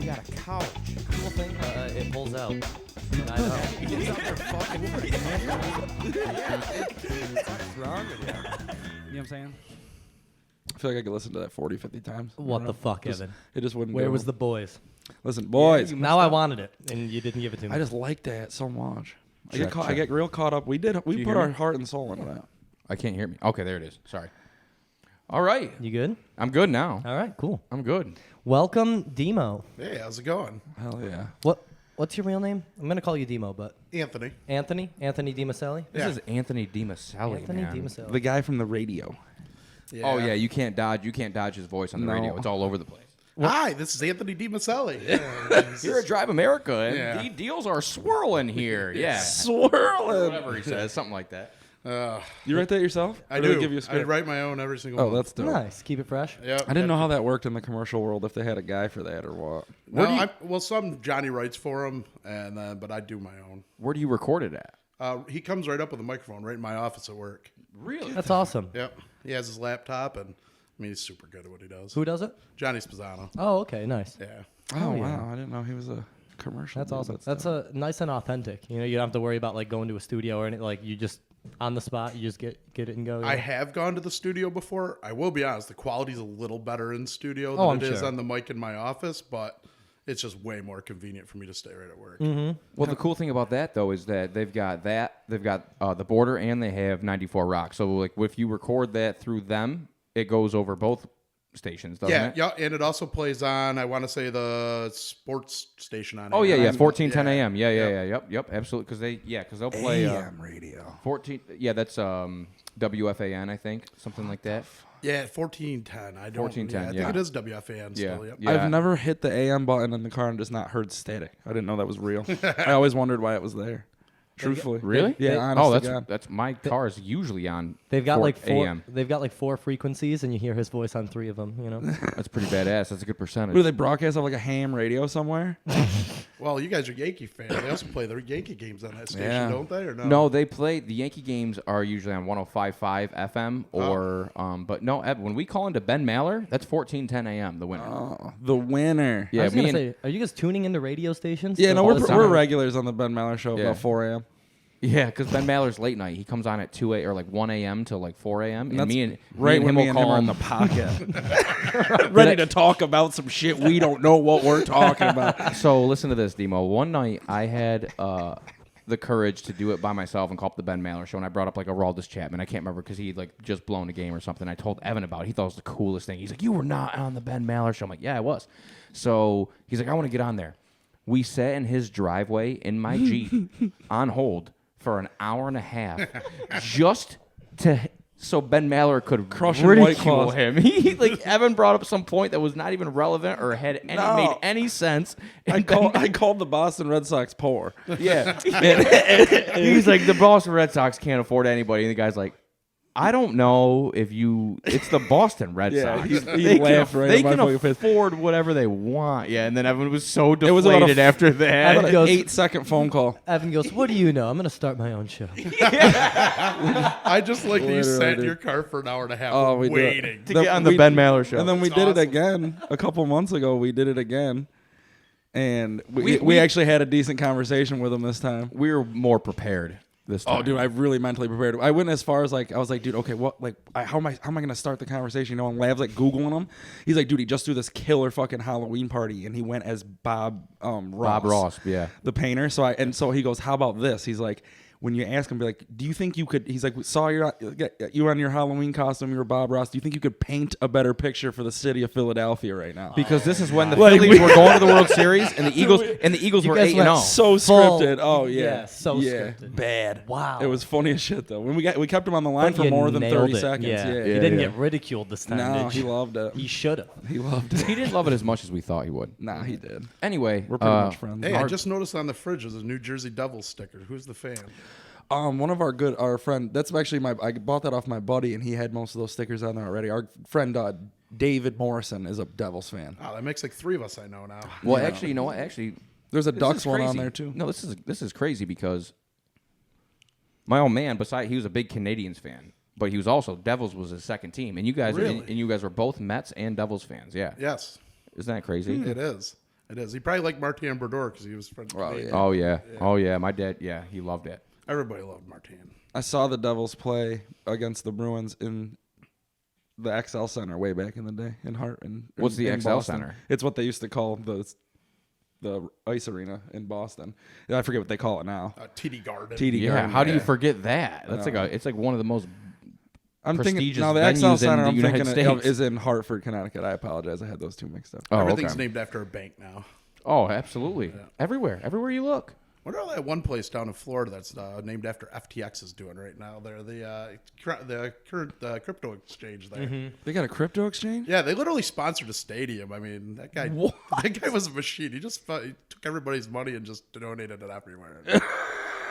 we got a couch. Cool thing, it pulls out. I know. He gets out there fucking What's wrong with you? You know what I'm saying? I feel like I could listen to that 40, 50 times. What the fuck, Evan? It just wouldn't. Where was the boys? Listen, boys. Now I wanted it, and you didn't give it to me. I just like that so much. Check. I get real caught up. We put hear our me? heart and soul into that. I can't hear me. Okay, there it is. Sorry. All right. You good? I'm good now. All right, cool. I'm good. Welcome, Demo. Hey, how's it going? Hell yeah. What's your real name? I'm gonna call you Demo, but Anthony. Anthony DeMiceli. This is Anthony DeMiceli, Anthony man. DeMiceli. The guy from the radio. Yeah. Oh yeah, you can't dodge his voice on the No. radio. It's all over the place. Hi, this is Anthony DeMiceli. Yeah, Here at Drive America, and Yeah. the deals are swirling here. Yeah. Swirling. Whatever he says, something like that. You write that yourself? I Or they do. Give you a I script? write my own every single Oh, month. that's dope. Nice. Keep it fresh. Yep. I didn't know how that worked in the commercial world, if they had a guy for that or what. Well, some Johnny writes for him, but I do my own. Where do you record it at? He comes right up with a microphone right in my office at work. Really? That's awesome. Yep. He has his laptop, and I mean, he's super good at what he does. Who does it? Johnny Spazzano. Oh, okay, nice. Yeah. Oh, yeah. wow. I didn't know he was a commercial. That's dude. awesome. That's nice and authentic. You know, you don't have to worry about like going to a studio or anything. Like you just on the spot, you just get it and go. I have gone to the studio before. I will be honest, the quality's a little better in studio Oh, than I'm it is sure. on the mic in my office, but it's just way more convenient for me to stay right at work. Mm-hmm. Well, the cool thing about that though is that they've got the Border, and they have 94 Rock. So like if you record that through them, it goes over both stations, doesn't Yeah, it? yeah, and it also plays on, I want to say, the sports station on Oh yeah, AM. 1410 AM. Yeah. Yep, absolutely. Because they'll play AM radio. 14. Yeah, that's WFAN, I think, something like that. Yeah, 1410. I don't. 1410, I think yeah. it is WFAN still. Yep. Yeah. I've never hit the AM button in the car and just not heard static. I didn't know that was real. I always wondered why it was there. Truthfully. Really? Yeah, honest Oh, to God. that's my car is usually on. They've got 4 like four. AM. They've got like 4 frequencies, and you hear his voice on 3 of them. You know. That's pretty badass. That's a good percentage. What, do they broadcast off like a ham radio somewhere? Well, you guys are Yankee fans. They also play the Yankee games on that station, Yeah. don't they? Or no? No, they play the Yankee games are usually on 105.5 FM or but no, when we call into Ben Maller, that's 1410 AM, the winner. Oh, the winner. I Yeah, was me gonna and say, are you guys tuning into radio stations? Yeah, no, all the we're time? regulars on the Ben Maller show Yeah. about 4 a.m. yeah, because Ben Maller's late night. He comes on at 2 a or like 1 a.m. till like 4 a.m. And That's me and right me when and him me and will him call are in the pocket. Ready to talk about some shit we don't know what we're talking about. So listen to this, Demo. One night I had the courage to do it by myself and call up the Ben Maller show, and I brought up like a Aroldis Chapman. I can't remember because he'd like just blown a game or something. I told Evan about it. He thought it was the coolest thing. He's like, "You were not on the Ben Maller show." I'm like, "Yeah, I was." So he's like, "I want to get on there." We sat in his driveway in my Jeep on hold for an hour and a half just so Ben Maller could Crushing White ridicule Claws. him. He like Evan brought up some point that was not even relevant or had any No. made any sense. I called the Boston Red Sox poor. Yeah. And he's like, the Boston Red Sox can't afford anybody. And the guy's like, I don't know if it's the Boston Red Yeah, Sox. he They laughed right they in my can fucking face. afford whatever they want. Yeah, and then Evan was so It was about deflated after that. Evan goes- 8-second phone call. Evan goes, "What do you know? I'm gonna start my own show." I just like that you Literally, sat in dude. your car for an hour and a half Oh, we did. waiting. to get on the Ben Maller show. And then we That's did it awesome. again a couple months ago. We did it again. And We- we actually had a decent conversation with him this time. we were more prepared this time. Oh, dude, I really mentally prepared. I went as far as like I was like, dude, okay, what? Like, how am I gonna start the conversation? You know, and Lav's like googling him. He's like, dude, he just threw this killer fucking Halloween party, and he went as Bob Ross, yeah. the painter. So he goes, how about this? He's like, when you ask him, be like, do you think you could? He's like, we saw you on your Halloween costume. You were Bob Ross. Do you think you could paint a better picture for the city of Philadelphia right now? Because this is when the Like, Phillies were going to the World Series and the Eagles You were guys 8-0. went So Full- scripted. Oh yeah, yeah, so scripted. Bad. Wow. It was funny as shit though. When we kept him on the line But for you more than nailed 30 it. seconds. Yeah. Yeah, He didn't get ridiculed this time. No, did he you? loved it. He should have. He loved it. He didn't love it as much as we thought he would. Nah, he did. Anyway, We're pretty much friends. Hey, I just noticed on the fridge there's a New Jersey Devils sticker. Who's the fan? One of our friend. That's actually I bought that off my buddy, and he had most of those stickers on there already. Our friend David Morrison is a Devils fan. Oh, that makes like 3 of us I know now. Well, actually, you know what? Actually, There's a this Ducks is one on crazy. there too. No, this is crazy because my old man, he was a big Canadians fan, but he was also Devils was his second team, and you guys Really? and you guys were both Mets and Devils fans. Yeah, Yes, isn't that crazy? it is. It is. He probably liked Martin Brodeur because he was friends with me. Oh yeah. Oh yeah. My dad. Yeah, he loved it. Everybody loved Martin. I saw the Devils play against the Bruins in the XL Center way back in the day in Hart. What's the in XL Boston. Center? It's what they used to call the ice arena in Boston. I forget what they call it now. TD Garden. TD Yeah. Garden. How do you forget that? That's it's like one of the most I'm thinking prestigious now the venues XL Center in the I'm United thinking of States. is in Hartford, Connecticut. I apologize. I had those two mixed up. Oh, Everything's okay. named after a bank now. Oh, absolutely. Everywhere you look. What about that one place down in Florida that's named after FTX is doing right now? They're the crypto exchange there. They got a crypto exchange? Yeah, they literally sponsored a stadium. I mean, that guy was a machine. He took everybody's money and just donated it everywhere.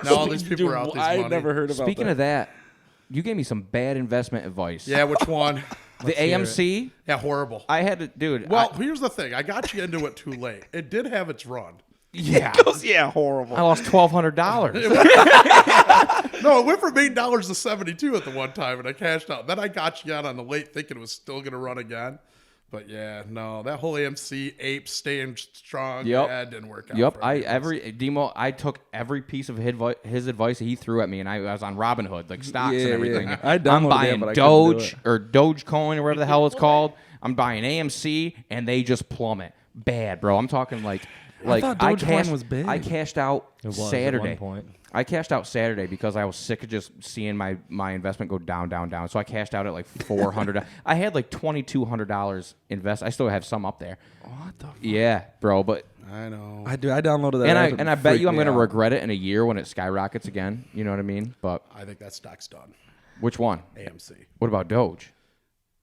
Now all these people are out these money. I never heard about Speaking that. of that, you gave me some bad investment advice. Yeah, which one? The AMC. Yeah, horrible. I had to, dude. Well, here's the thing. I got you into it too late. It did have its run. Yeah. Yeah, horrible. I lost $1,200. No, it went from $8 to 72 at the one time, and I cashed out. Then I got you out on the late thinking it was still going to run again. But yeah, no, that whole AMC ape staying strong, that didn't work out. Yep. for any of us. Demo, I took every piece of his advice that he threw at me, and I was on Robinhood, like stocks and everything. Yeah. I I'm downloaded buying it, but I couldn't do Doge it. or Dogecoin or whatever the hell it's called. I'm buying AMC, and they just plummet. Bad, bro. I'm talking like thought Dogecoin was big. I cashed out It was Saturday. at one point. I cashed out Saturday because I was sick of just seeing my investment go down. So I cashed out at like $400. I had like $2,200 invest. I still have some up there. What the fuck? Yeah, bro. But I know. I downloaded that. app and I bet freaked you I'm me gonna out. regret it in a year when it skyrockets again. You know what I mean? But I think that stock's done. which one? AMC. What about Doge?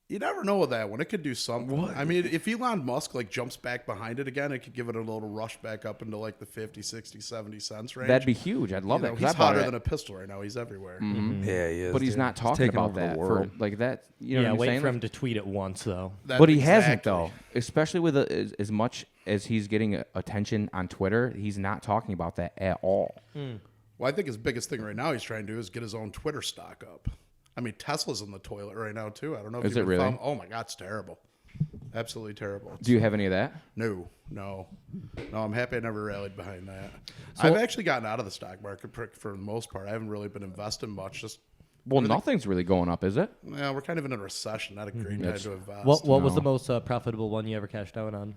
You never know with that one. It could do something. What? I mean, if Elon Musk like jumps back behind it again, it could give it a little rush back up into like the 50, 60, 70 cents range. That'd be huge. I'd love You that. know, 'cause I he's bought hotter it. than a pistol right now. He's everywhere. Yeah, he is. But he's dude. not talking taking about over the that for world. like that. You know Yeah, what I'm wait saying? for him to tweet it once, though. But he hasn't Exactly. though. Especially with as much as he's getting attention on Twitter, he's not talking about that at all. Well, I think his biggest thing right now he's trying to do is get his own Twitter stock up. I mean, Tesla's in the toilet right now too. I don't know if Is you've it been really? Oh my God, it's terrible. Absolutely terrible. Do you have any of that? No. I'm happy I never rallied behind that. I've actually gotten out of the stock market for the most part. I haven't really been investing much. Just Well, nothing's really going up, is it? we're kind of in a recession, not a great time to invest. What was the most profitable one you ever cashed out on?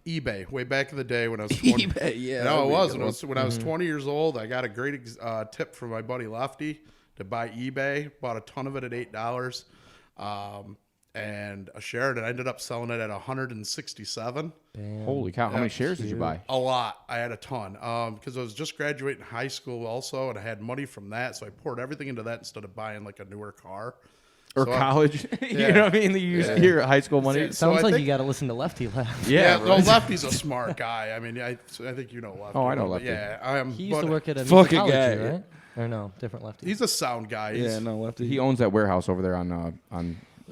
eBay. Way back in the day when I was 20. eBay, yeah. No, it that'd was. be a good When I was 20 years old, I got a great tip from my buddy Lefty to buy eBay. Bought a ton of it at $8. And a share, and I ended up selling it at 167. Holy cow! How many shares did you buy? A lot. I had a ton because I was just graduating high school also, and I had money from that, so I poured everything into that instead of buying like a newer car. Or So college? You Yeah. know what I mean? You use your high school money. Yeah. Sounds I like think- you got to listen to Lefty laugh. Yeah, right. no, Lefty's a smart guy. I mean, I think you know Lefty. Oh, I know but Lefty. Yeah, I am. He used to work at a Fucking musicology, guy. right? Or no, different Lefty. He's a sound guy. Yeah, no, Lefty. He owns that warehouse over there on.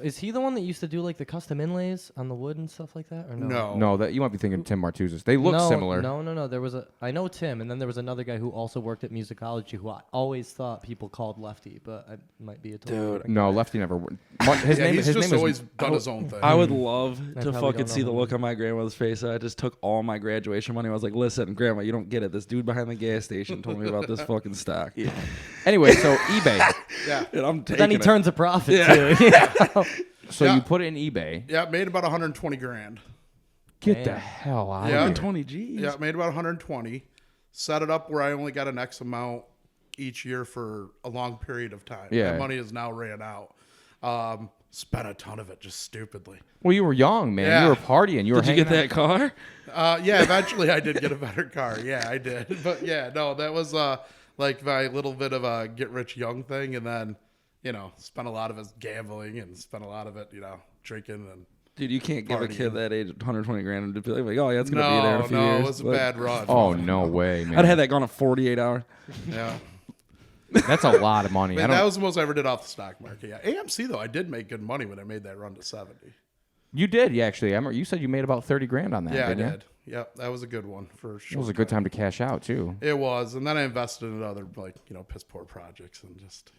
Is he the one that used to do like the custom inlays on the wood and stuff like that? Or no? No, that you might be thinking Tim Martuzes. They look no, similar. No. There was I know Tim, and then there was another guy who also worked at musicology who I always thought people called Lefty, but I might be a total different No, guy. Lefty never. His Yeah, name. he's His just name always is. done his own thing. I would love I to probably fucking don't see know the him. look on my grandmother's face. I just took all my graduation money. I was like, listen, Grandma, you don't get it. This dude behind the gas station told me about this fucking stock. Yeah. Anyway, so eBay. Yeah, And I'm taking But then he it. turns a profit too. Yeah. So Yeah. you put it in eBay. yeah, made about 120 grand. Get Damn. the hell out Yeah. of here. 20 G's. Yeah, made about 120. Set it up where I only got an X amount each year for a long period of time. Yeah. My money is now ran out. Spent a ton of it just stupidly. Well, you were young, man. Yeah. You were partying. You were Did you hanging get that car? Yeah, eventually I did get a better car. Yeah, I did. But yeah, no, that was like my little bit of a get rich young thing, and then spent a lot of it gambling and spent a lot of it drinking and. Dude, you can't give a Partying. kid that age 120 grand and be like, oh, yeah, it's going to be there in a few No, years. it was a But bad run. Oh no way, man. I'd have that gone to 48 hours. Yeah. That's a lot of money. Man, I don't, that was the most I ever did off the stock market. Yeah, AMC though, I did make good money when I made that run to 70. you did, yeah. Actually, I remember you said you made about 30 grand on that. Yeah, I didn't you? did. Yep, that was a good one for sure. It was a good time to cash out too. It was, and then I invested in other piss poor projects and just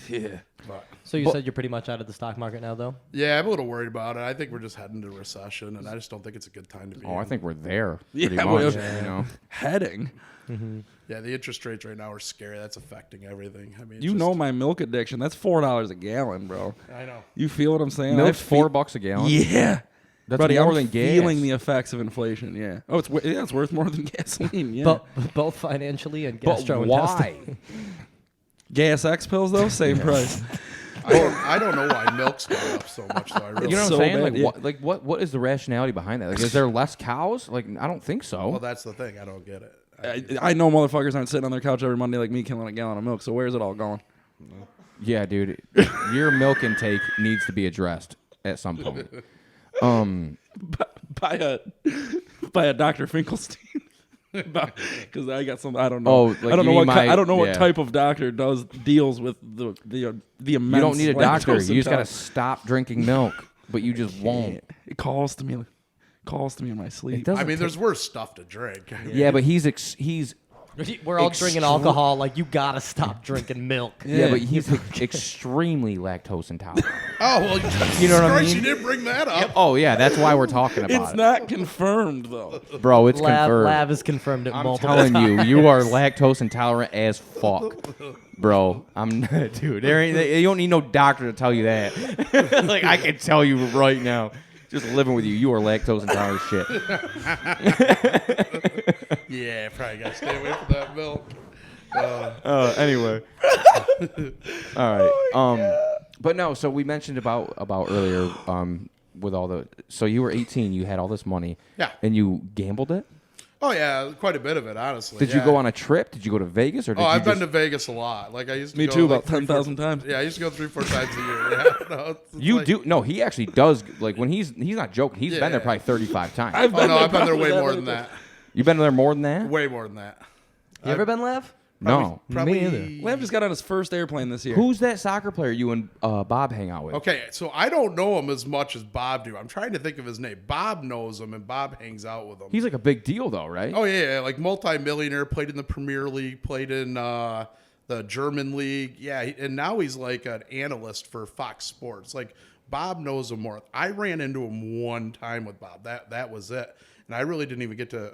Yeah. But So you said you're pretty much out of the stock market now, though? yeah, I'm a little worried about it. I think we're just heading to recession, and I just don't think it's a good time to be. Oh, I in. think we're there. Yeah, Pretty well, much. yeah. You know. Heading. Yeah, the interest rates right now are scary. That's affecting everything. I mean, You know my milk addiction. That's $4 a gallon, bro. I know. You feel what I'm saying? Milk's I feel- $4 a gallon. Yeah. That's Buddy, more I'm than gas. feeling the effects of inflation. Yeah. Oh, it's worth more than gasoline. Yeah. Both financially and But gastrointestinally. why? Gas X pills though, same price. I don't know why milk's gone up so much. Though I really. You know what So I'm saying? bad, Like, yeah. what is the rationality behind that? Like, is there less cows? Like, I don't think so. Well, that's the thing. I don't get it. I know motherfuckers aren't sitting on their couch every Monday like me killing a gallon of milk. So where's it all going? Yeah, dude. Your milk intake needs to be addressed at some point. By a Dr. Finkelstein. Because I got some. I don't know. Oh, like I don't you know mean what. I don't know yeah. what type of doctor deals with the immense. You don't need a doctor. lactose You just got to intolerance. stop drinking milk, but you just won't. It calls to me in my sleep. doesn't I mean, there's worse stuff to drink. Yeah, but he's We're all drinking alcohol. Like, you gotta stop drinking milk. yeah, but he's extremely lactose intolerant. Oh well, You know what I Christ, mean? You didn't bring that up. Oh yeah, that's why we're talking about It's it, not confirmed though. bro. It's Lab confirmed. has confirmed it I'm multiple telling times. you, you are lactose intolerant as fuck, bro. I'm dude. There ain't. You don't need no doctor to tell you that. Like I can tell you right now, just living with you, you are lactose intolerant as shit. Yeah, probably gotta stay away from that milk. Anyway. All right. But no. So we mentioned about earlier. With all the. So you were 18. You had all this money. Yeah. And you gambled it. Oh yeah, quite a bit of it, honestly. Did you go on a trip? Did you go to Vegas or? Did Oh, you I've been just- to Vegas a lot. Like I used to. Me go too, like about 10,000 times. Yeah, I used to go 3-4 times a year. Yeah, no, it's You like- do no. He actually does. Like when he's not joking. He's been there Yeah. probably 35 times. I've Oh no, I've been there probably way that more many than that. You've been there more than that? Way more than that. You ever been, Lav? No. Probably. Me either. Lav just got on his first airplane this year. Who's that soccer player you and Bob hang out with? Okay, so I don't know him as much as Bob do. I'm trying to think of his name. Bob knows him, and Bob hangs out with him. He's like a big deal though, right? Oh yeah, like multi-millionaire. Played in the Premier League. Played in the German league. Yeah, and now he's like an analyst for Fox Sports. Like Bob knows him more. I ran into him one time with Bob. That was it. And I really didn't even get to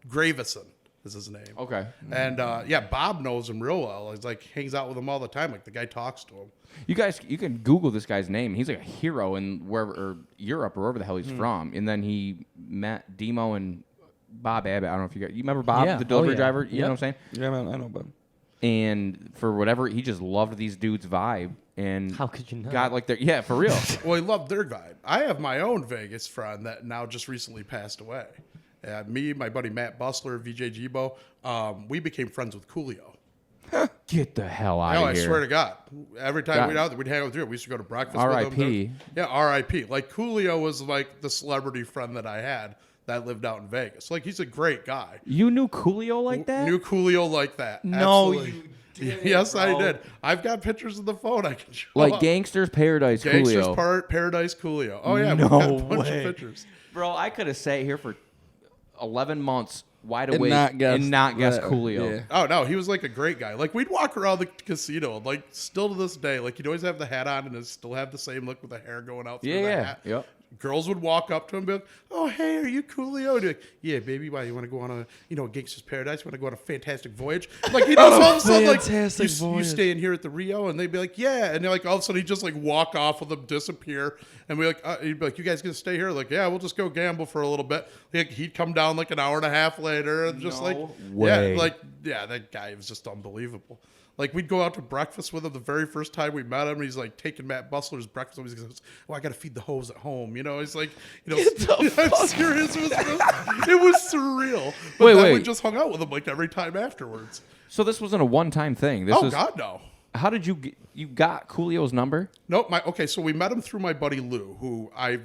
Gravison is his name. Okay. And yeah, Bob knows him real well. He's like hangs out with him all the time. Like the guy talks to him. You guys, you can Google this guy's name. He's like a hero in wherever or Europe or wherever the hell he's from. And then he met Demo and Bob Abbott. I don't know if you remember Bob, Yeah. the delivery Oh, yeah. driver. You know Yep. what I'm saying? Yeah, man, I know, but And for whatever, he just loved these dudes' vibe. And How could you not? got like their for real. Well, he loved their vibe. I have my own Vegas friend that now just recently passed away. Me, my buddy Matt Bustler, VJ Jibo, we became friends with Coolio. Get the hell out No, of I here. swear to God. Every time God. we'd out there, we'd hang out with you. We used to go to breakfast with R.I.P.. him. Yeah, R.I.P. Like Coolio was like the celebrity friend that I had that lived out in Vegas. Like he's a great guy. You knew Coolio like that? Knew Coolio like that. No, Absolutely. you didn't, Yes, I bro. did. I've got pictures of the phone I can show. Like up. Gangster's Paradise Gangsters Coolio. Paradise Coolio. Oh yeah, No we've got a bunch way. of pictures. Bro, I could have sat here for 11 months wide And awake not guess and not guess that. Coolio. Yeah. Oh no, he was like a great guy. Like we'd walk around the casino, and like still to this day, like he'd always have the hat on and still have the same look with the hair going out through the Yeah, hat. yep. Girls would walk up to him and be like, "Oh, hey, are you Coolio?" And he'd be like, "Yeah, baby. Why you want to go on a Gangster's Paradise? Want to go on a fantastic voyage?" Like he just all of a sudden like, fantastic you voyage." staying here at the Rio?" And they'd be like, "Yeah." And they're like, all of a sudden he'd just like walk off with them, disappear, and we like, he'd be like, "You guys gonna stay here?" Like, "Yeah, we'll just go gamble for a little bit." Like, he'd come down like an hour and a half later, and just way. that guy was just unbelievable. Like we'd go out to breakfast with him the very first time we met him. And he's like taking Matt Bustler's breakfast. And he goes, "Well, I got to feed the hose at home." He's like, I'm serious. It was surreal. But Wait, then wait. we just hung out with him like every time afterwards. So this wasn't a one-time thing. This Oh was, God, no. How did you got Coolio's number? Nope. So we met him through my buddy Lou, who I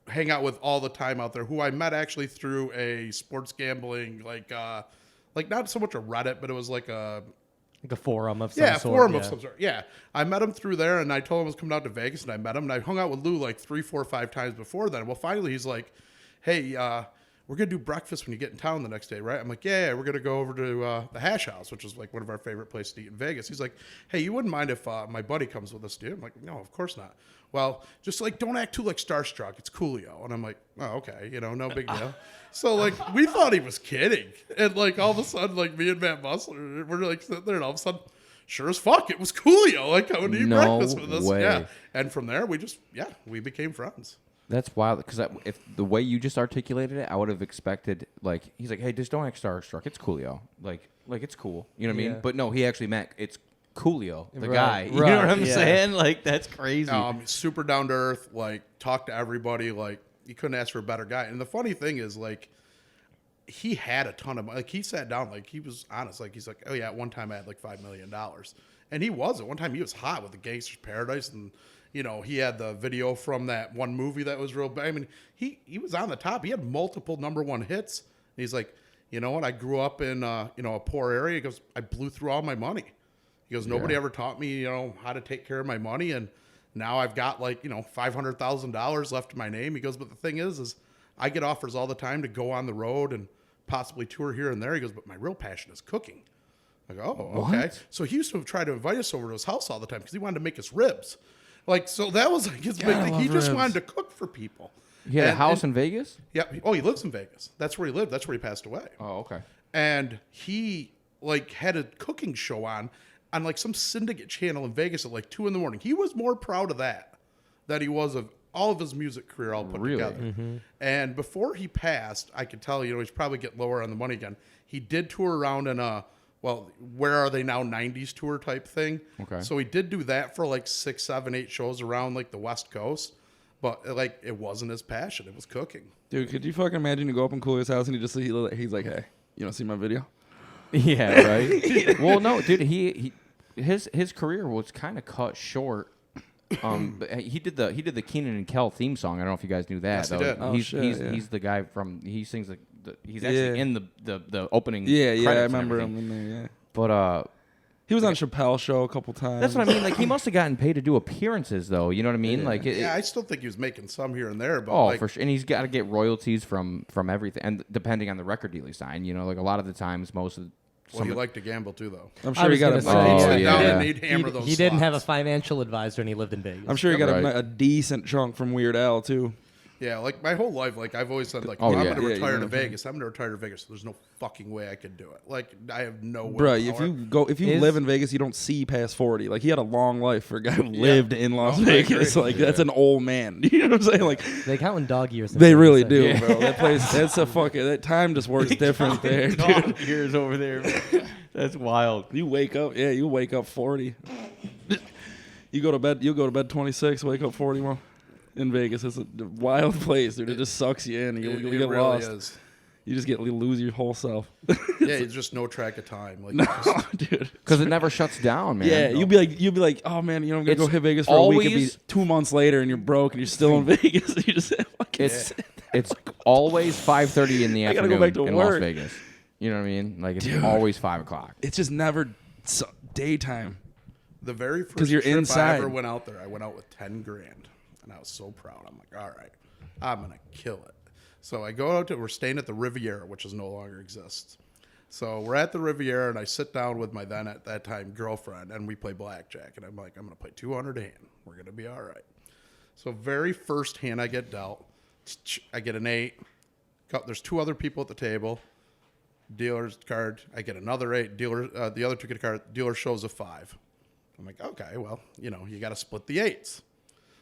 hang out with all the time out there. Who I met actually through a sports gambling like not so much a Reddit, but it was like a. Like a forum of some sort. Forum of some sort. Yeah, I met him through there, and I told him I was coming out to Vegas, and I met him, and I hung out with Lou like 3, 4, 5 times before then. Well, finally, he's like, "Hey, we're going to do breakfast when you get in town the next day, right? I'm like, yeah, we're going to go over to the Hash House, which is like one of our favorite places to eat in Vegas. He's like, hey, you wouldn't mind if my buddy comes with us, dude? I'm like, no, of course not. Well, just like, don't act too like starstruck. It's Coolio. And I'm like, oh, okay, no big deal. So like, we thought he was kidding. And like, all of a sudden, like me and Matt Musler, we're like sitting there and all of a sudden, sure as fuck, it was Coolio, like coming to eat breakfast with us. way. Yeah. And from there, we became friends. That's wild. Because if the way you just articulated it, I would have expected like he's like, hey, just don't act starstruck. It's Coolio. Like it's cool. You know what I mean? But no, he actually meant it's Coolio, the guy. You know what I'm saying? Like that's crazy. Super down to earth. Like talk to everybody. Like you couldn't ask for a better guy. And the funny thing is, like, he had a ton of money. Like he sat down, like he was honest. Like he's like, oh yeah, at one time I had like $5 million, and he was at one time he was hot with the Gangster's Paradise, and he had the video from that one movie that was real bad. I mean, he was on the top. He had multiple #1 hits. And he's like, you know what? I grew up in a poor area. He goes, I blew through all my money. He goes, nobody ever taught me how to take care of my money, and now I've got like $500,000 left in my name. He goes, but the thing is I get offers all the time to go on the road and possibly tour here and there. He goes, but my real passion is cooking. I go, oh, okay. What? So he used to try to invite us over to his house all the time because he wanted to make us ribs. Like, so that was like his big thing. He just wanted to cook for people. He had a house in Vegas? Yeah. Oh, he lives in Vegas. That's where he lived. That's where he passed away. Oh, okay. And he like had a cooking show on like some syndicate channel in Vegas at like 2 a.m. He was more proud of that than he was of all of his music career all put together. Mm-hmm. And before he passed, I could tell, he's probably getting lower on the money again. He did tour around in Where Are They Now 90s tour type thing. Okay. So he did do that for like 6, 7, 8 shows around like the West Coast. But like it wasn't his passion. It was cooking. Dude, could you fucking imagine you go up in Coolio's house and you just see he's like, hey, you don't see my video? Yeah, right. Well, no, dude, his career was kind of cut short. But he did the Keenan and Kel theme song. I don't know if you guys knew that. Yes, he did. Oh, he's the guy he sings he's actually in the opening. Yeah, I credits remember him in there. Yeah, but he was on Chappelle's show a couple times. that's what I mean. Like he must have gotten paid to do appearances, though. You know what I mean? Yeah. Like I still think he was making some here and there. But for sure. And he's got to get royalties from everything, and depending on the record deal he signed. Like a lot of the times, most of he liked to gamble too, though. I'm sure he got he didn't have a financial advisor and he lived in Vegas. I'm sure he got a decent chunk from Weird Al too. Yeah, like my whole life, like I've always said, like I'm going to retire to Vegas. I'm going to retire to Vegas. So there's no fucking way I could do it. Like I have no way. Bro, if you live in Vegas, you don't see past 40. Like he had a long life for a guy who lived in Las Vegas. Like that's an old man. You know what I'm saying? Like they count in dog years. They really do, bro. That place, that's a fucking. That time just works different there, dude. dog years over there. That's wild. You wake up 40. You go to bed 26, wake up 41. In Vegas, it's a wild place, dude. It just sucks you in. You get really lost. Is. You lose your whole self. Yeah, it's just no track of time. Like, no, dude, because it never shuts down, man. Yeah, you'll be like, oh man, I'm gonna go hit Vegas for a week. It'd be 2 months later, and you're broke, and you're still in Vegas. You just it's always 5:30 in the I gotta afternoon go back to in work. Las Vegas. You know what I mean? Like it's Dude. always 5 o'clock. It's just never The daytime. very first 'Cause you're trip inside. I ever went out there, I went out with $10,000, and I was so proud. I'm like, all right, I'm gonna kill it. So I go out we're staying at the Riviera, which no longer exists. So we're at the Riviera, and I sit down with my then at that time girlfriend, and we play blackjack. And I'm like, I'm gonna play 200 a hand. We're gonna be all right. So very first hand I get dealt, I get an 8. There's 2 other people at the table. Dealer's card. I get another 8. Dealer, the other 2 get a card. Dealer shows a 5. I'm like, okay, well, you got to split the 8s.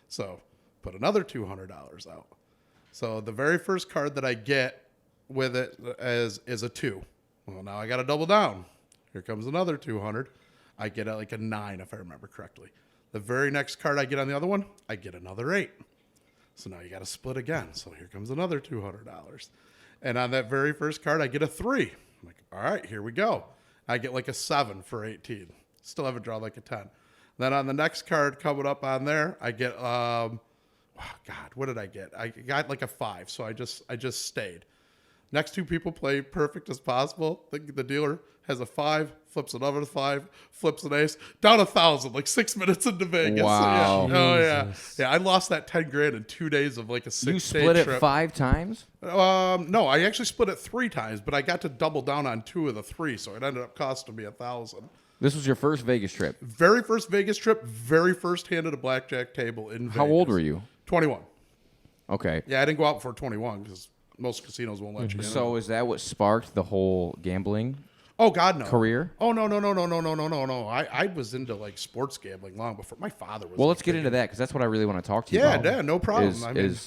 So put another $200 out. So the very first card that I get with it is a 2. Well, now I got to double down. Here comes another 200. I get like a 9 if I remember correctly. The very next card I get on the other one, I get another 8. So now you got to split again. So here comes another $200. And on that very first card, I get a 3. I'm like, all right, here we go. I get like a 7 for 18. Still haven't drawn like a 10. Then on the next card coming up on there, I get, what did I get? I got like a 5. So I just stayed. Next two people play perfect as possible. The dealer has a 5, flips another 5, flips an ace, down 1,000, like 6 minutes into Vegas. Wow. So, yeah. Oh yeah, Jesus. yeah. I lost that 10 grand in 2 days of like a 6-day You split it trip. 5 times? No, I actually split it 3 times, but I got to double down on 2 of the 3, so it ended up costing me 1,000. This was your first Vegas trip. Very first Vegas trip, very first hand at a blackjack table in Vegas. How old were you? 21. Okay. Yeah, I didn't go out before 21 because most casinos won't let you in. So is that what sparked the whole gambling Oh God, no. career? Oh no. I was into like sports gambling long before my father was. Well, like, let's get into that because that's what I really want to talk to you Yeah, about. yeah, no problem. Is, I mean,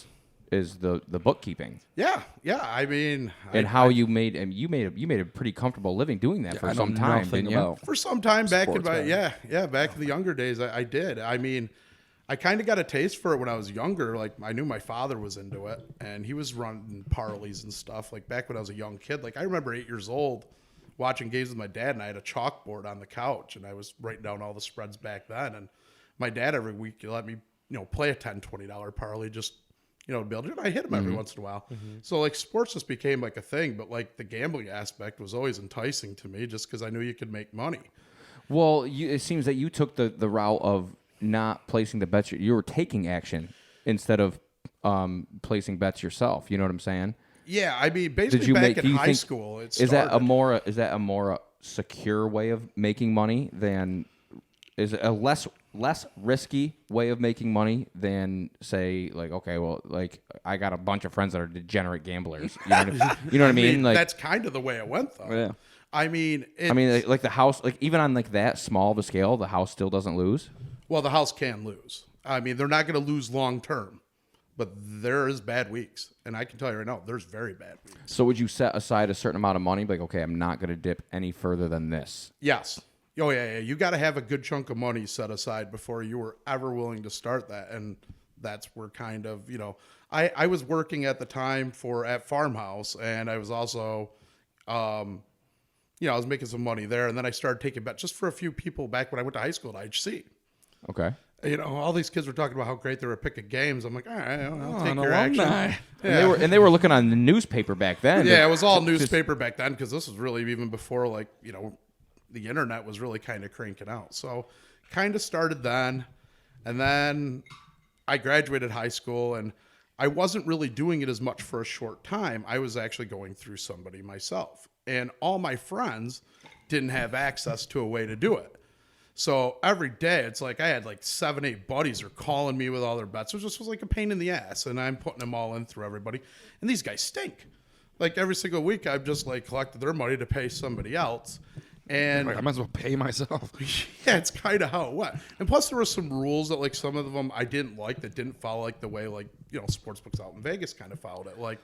is the bookkeeping yeah. I mean, and how you made a pretty comfortable living doing that for I know some time, nothing didn't you? about- for some time back in Sports my betting. back in the younger days, I did. I mean, I kind of got a taste for it when I was younger. Like I knew my father was into it, and he was running parlays and stuff. Like back when I was a young kid. Like I remember 8 years old, watching games with my dad, and I had a chalkboard on the couch, and I was writing down all the spreads back then. And my dad every week let me, play a $10, $20 parlay just, to build it. And I hit them every once in a while. So like sports just became like a thing, but like the gambling aspect was always enticing to me just because I knew you could make money. Well, it seems that you took the route of not placing the bets. You were taking action instead of placing bets yourself. You know what I'm saying? Yeah, I mean, basically back in high school, it started. Is that a more secure way of making money than? Is it a less risky way of making money than say like, okay, well, like I got a bunch of friends that are degenerate gamblers. You know what I mean? Like that's kind of the way it went, though. Yeah. I mean, like the house, like even on like that small of a scale, the house still doesn't lose. well, the house can lose. I mean, they're not going to lose long term, but there is bad weeks, and I can tell you right now, there's very bad weeks. So would you set aside a certain amount of money? Like, okay, I'm not going to dip any further than this. Yes. Oh yeah. You got to have a good chunk of money set aside before you were ever willing to start that, and that's where kind of I was working at the time at Farmhouse, and I was also, I was making some money there, and then I started taking bets just for a few people back when I went to high school at IHC. Okay. All these kids were talking about how great they were picking games. I'm like, all right, I'll take an your action. alumni. Yeah. And they were looking on the newspaper back then. Yeah, it was all newspaper back then because this was really even before the internet was really kind of cranking out. So kind of started then, and then I graduated high school, and I wasn't really doing it as much for a short time. I was actually going through somebody myself, and all my friends didn't have access to a way to do it. So every day, it's like I had like 7, 8 buddies are calling me with all their bets. It just was like a pain in the ass, and I'm putting them all in through everybody. And these guys stink. Like every single week, I've just like collected their money to pay somebody else. And I might as well pay myself. yeah, it's kind of how it went. And plus, there were some rules that like some of them I didn't like that didn't follow like the way like sports books out in Vegas kind of followed it. Like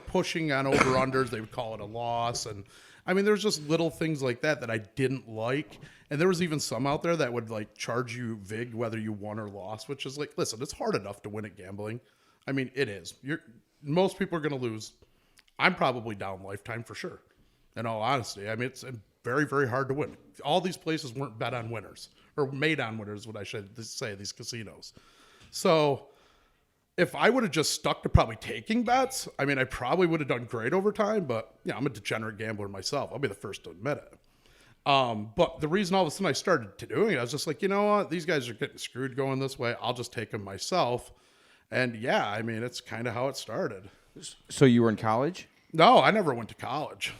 pushing on over unders, they would call it a loss, and I mean there's just little things like that I didn't like. And there was even some out there that would like charge you vig whether you won or lost, which is like, listen, it's hard enough to win at gambling. I mean, it is. Most people are going to lose. I'm probably down lifetime for sure. In all honesty, I mean it's very, very hard to win. All these places weren't bet on winners or made on winners, what I should say, these casinos. So if I would have just stuck to probably taking bets, I mean, I probably would have done great over time, but I'm a degenerate gambler myself. I'll be the first to admit it. But the reason all of a sudden I started to doing it, I was just like, you know what? These guys are getting screwed going this way. I'll just take them myself. And yeah, I mean, it's kind of how it started. So you were in college? No, I never went to college.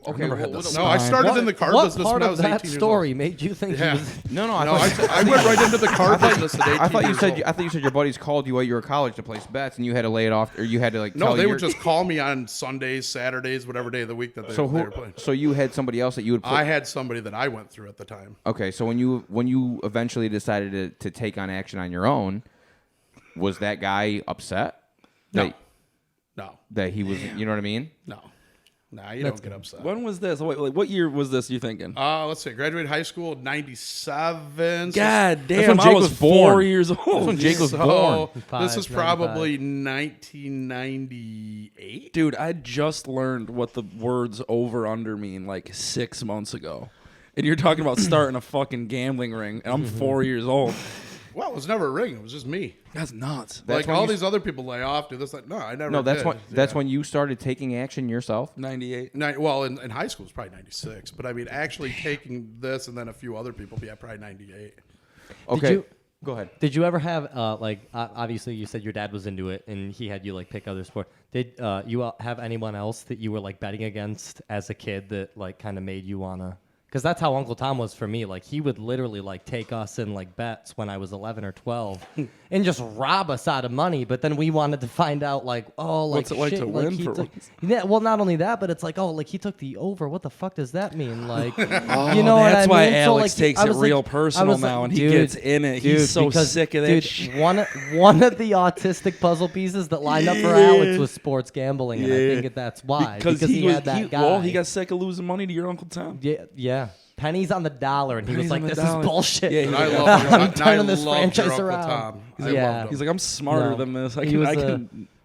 Okay. No, I started in the car What business part when I of was that 18 years story made you think Yeah. he was... No, I went right into the car business at 18 I thought you years said old. I thought you said your buddies called you while you were in college to place bets, and you had to lay it off, or you had to like. No, tell they your, would just call me on Sundays, Saturdays, whatever day of the week that they were playing. So you had somebody else that you would. I had somebody that I went through at the time. Okay, so when you eventually decided to take on action on your own, was that guy upset? No. That he was. You know what I mean? No. Nah, you don't get upset. When was this? What year was this? You thinking? Let's see. Graduated high school in 97. God when damn! I Jake was was born. 4 years That's old. when Jake was So, born. this was 95. probably 1998. Dude, I just learned what the words over under mean like 6 months ago. And you're talking about starting a fucking gambling ring, and I'm 4 years old. Well, it was never a ring. It was just me. That's nuts. Like all these other people lay off, do this. Like, no, I never. No, that's did. when that's when you started taking action yourself. 98. Well, in high school, it's probably 96. But I mean, actually taking this and then a few other people, yeah, probably 98. Okay, go ahead. Did you ever have obviously you said your dad was into it and he had you like pick other sport. Did you have anyone else that you were like betting against as a kid that like kind of made you wanna? Because that's how Uncle Tom was for me. Like he would literally like take us in like bets when I was 11 or 12, and just rob us out of money. But then we wanted to find out like, oh, like What's it like shit, to like, win he for took- once? Yeah, well, not only that, but it's like, oh, like he took the over. What the fuck does that mean? Like, you know That's what I why mean? Alex So, like, takes I it was, real like- I personal was, now, like, and he dude, gets in it. dude, He's so because, sick of that dude, shit. One of the autistic puzzle pieces that lined up for Alex was sports gambling, and I think that's why Because he had that guy. Well, he got sick of losing money to your Uncle Tom. Yeah. Pennies on the dollar, and he was Pennies like, on the "This dollar. is bullshit." Yeah, And I Yeah. love him. I'm turning this loved franchise your Uncle around. Tom. I Yeah. loved him. He's like, I'm smarter No. than this. He was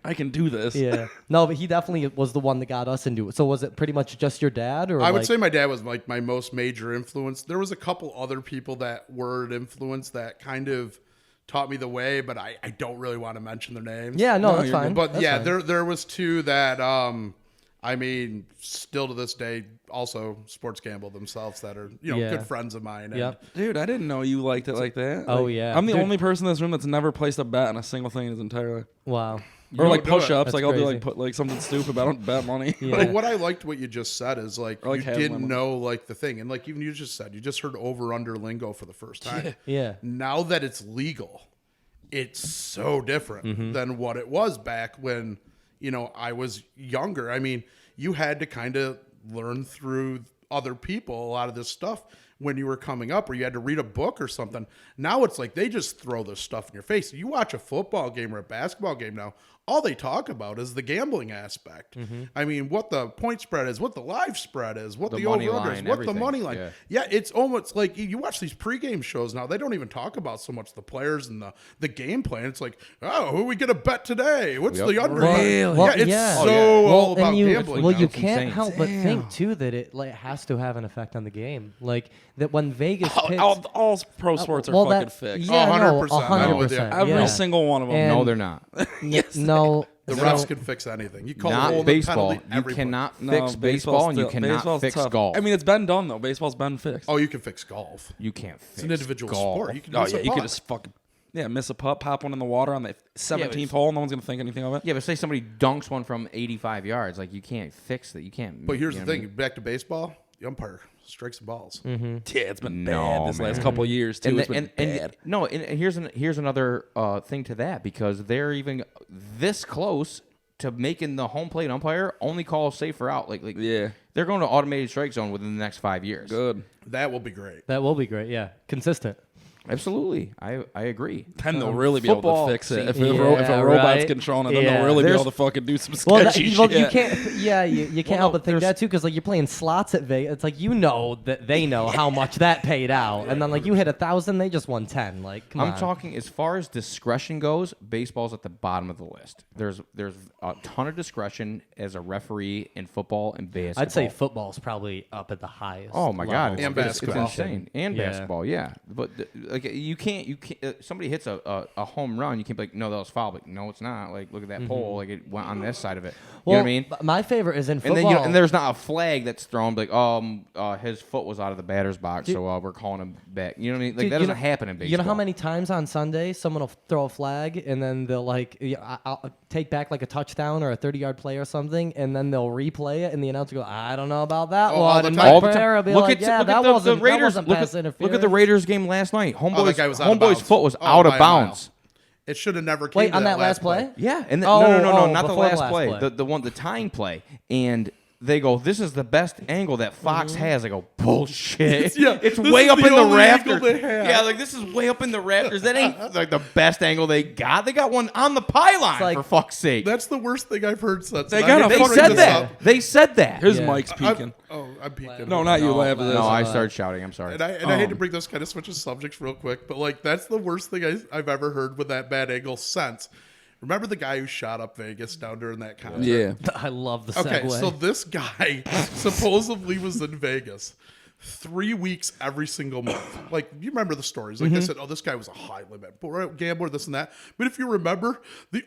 I can do this. Yeah. No, but he definitely was the one that got us into it. So was it pretty much just your dad, or I would like- say my dad was like my most major influence. There was a couple other people that were an influence that kind of taught me the way, but I don't really want to mention their names. Yeah, no, No, that's you're fine. But That's yeah, fine. there was two that I mean, still to this day, also sports gamble themselves that are Yeah. good friends of mine. And Yep. Dude, I didn't know you liked it like that. Oh, Like, yeah. I'm the Dude. only person in this room that's never placed a bet on a single thing in his entire life. Wow. Or don't like do it. push-ups. That's Like I'll do crazy. like put like something stupid, but I don't bet money. Yeah. Like what I liked what you just said is like Or, like, you having didn't lemon. know like the thing, and like even you just said you just heard over under lingo for the first time. Yeah. Now that it's legal, it's so different than what it was back when I was younger. I mean, you had to kind of learn through other people a lot of this stuff when you were coming up, or you had to read a book or something. Now it's like they just throw this stuff in your face. You watch a football game or a basketball game now, all they talk about is the gambling aspect. I mean, what the point spread is, what the live spread is, what The the money over-under is, line, what everything. the money line. Yeah. Yeah, it's almost like you watch these pregame shows now. They don't even talk about so much the players and the game plan. It's like, oh, who we get a bet today? What's Yep. the under? Really? Yeah, it's yeah. so Oh, yeah. all about and you, gambling. well, now. you It's can't insane. help but think too that it like has to have an effect on the game. Like that when Vegas picks, All pro sports are well, fucking that- fixed. Yeah, no, 100%. I'm with you. 100%. Every yeah. single one of them. And- No, they're not. No, The so- refs can fix anything. You call a hole Not in the baseball. penalty, You every play. cannot No, fix baseball, and you still- cannot baseball's fix tough. golf. I mean, it's been done though. Baseball's been fixed. Oh, you can fix golf. You can't fix It's an individual golf. sport. You can Oh miss yeah, a you could putt. just fucking miss a putt, pop one in the water on the 17th but- hole. No one's gonna think anything of it. Yeah, but say somebody dunks one from 85 yards, like you can't fix that. You can't. But here's you the know what I thing: mean? back to baseball, the umpire strikes the balls. Yeah, it's been No, bad this last man. couple of years too. It's been and bad. no, and here's another thing to that, because they're even this close to making the home plate umpire only call safer out. Like Yeah. they're going to automated strike zone within the next 5 years. Good. That will be great. that will be great. Yeah, consistent. Absolutely, I agree. Then they'll really be able football- to fix it. If, Yeah, if a robot's right. controlling it, then Yeah. they'll really be There's- able to fucking do some Well, sketchy well, shit. you can't. Yeah, you can't Well, help no, but think there's- that too, because like you're playing slots at Vegas. It's like that they know how much that paid out, and then like you hit 1,000, they just won 10. Like, come on. I'm talking as far as discretion goes. Baseball's at the bottom of the list. There's a ton of discretion as a referee in football and basketball. I'd say football's probably up at the highest. Oh my God, level And of it's basketball. insane. And Yeah. basketball, yeah. But like you can't. Somebody hits a home run, you can't be like, no, that was foul. But no, it's not. Like, look at that pole. Like it went on this side of it. You Well, know what I mean? my favorite is in And football. then and there's not a flag that's thrown like, his foot was out of the batter's box, so we're calling him back. You know what I mean? Like Dude, that you doesn't know- happen in baseball. You know how many times on Sunday someone will throw a flag and then they'll like I'll take back like a touchdown or a 30-yard play or something, and then they'll replay it, and the announcer go, I don't know about that Oh, all one. the And time. Mike All the time. Pereira will be Look like, at yeah, look that at the wasn't Raiders. wasn't Look pass at interference. the Raiders game last night. Oh, that guy was out of Homeboy's bounds. foot was Oh, out by of a mile. bounds. It should have never came Wait, to on that last play? Yeah, and Oh, no, not the before the last last play. play. The tying play, and they go, "This is the best angle that Fox has." I go, "Bullshit! Yeah, it's this way is up the in the only rafters." angle they have. Yeah, like this is way up in the rafters. That ain't like the best angle they got. They got one on the pylon, like- for fuck's sake. That's the worst thing I've heard since. They And gotta I'm They fucking said this that. up. They said that. His Yeah. mic's peeking. I'm peeking. No, not you. Laugh at this. No, I started shouting. I'm sorry. And I hate to bring this kind of switches subjects real quick, but like that's the worst thing I've ever heard with that bad angle since. Remember the guy who shot up Vegas down during that concert? Yeah. I love the segue. Okay, so this guy supposedly was in Vegas. 3 weeks every single month. Like, you remember the stories. Like, they said, oh, this guy was a high limit gambler, this and that. But if you remember,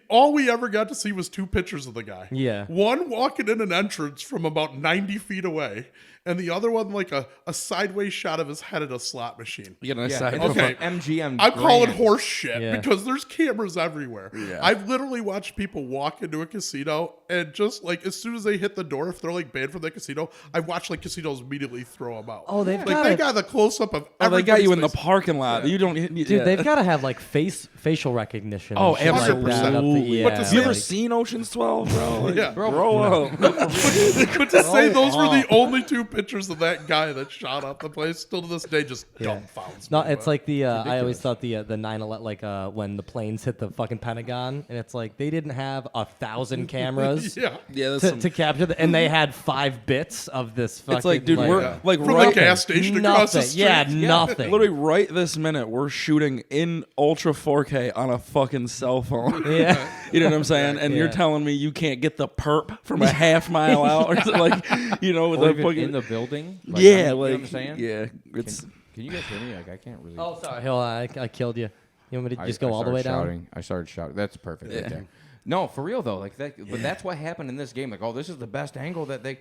all we ever got to see was 2 pictures of the guy. Yeah. One walking in an entrance from about 90 feet away, and the other one like a sideways shot of his head at a slot machine. You get a nice Yeah, side. it's Okay. MGM. I'm calling grand. horse shit Yeah. because there's cameras everywhere. Yeah. I've literally watched people walk into a casino and just like as soon as they hit the door, if they're like banned from the casino, I've watched like casinos immediately throw them out. Oh, they've like got they it. got the close up of. Oh, they got you in the everybody's face. parking lot. You don't. Dude, yeah. they've got to have like facial recognition. Oh, and shit like absolutely. that up the- But to yeah, see You ever like- seen Ocean's 12, bro? Like, Yeah. grow up. But to say those were the only 2 pictures of that guy that shot up the place, still to this day, just dumbfounds No, me. it's but- like the I always thought the 9/11 like when the planes hit the fucking Pentagon, and it's like they didn't have 1,000 cameras yeah. Yeah, that's to capture and they had 5 bits of this fucking. It's like, dude, we're like From right. the gas station across the nothing. street. Yeah, nothing. Literally right this minute, we're shooting in ultra 4K on a fucking cell phone. Yeah. You know what I'm saying? And you're Yeah. telling me you can't get the perp from a half mile out, or like, you know, with Or a even fucking in the building. yeah, you know like what I'm saying? yeah, it's Can you guys hear me? Like I can't really. Oh, sorry. Hold on. I killed you. You want me to I- just go I all the way started down? shouting. I started shouting. That's perfect right Yeah. there. No, for real though. Like that. But that's what happened in this game. Like, oh, this is the best angle that they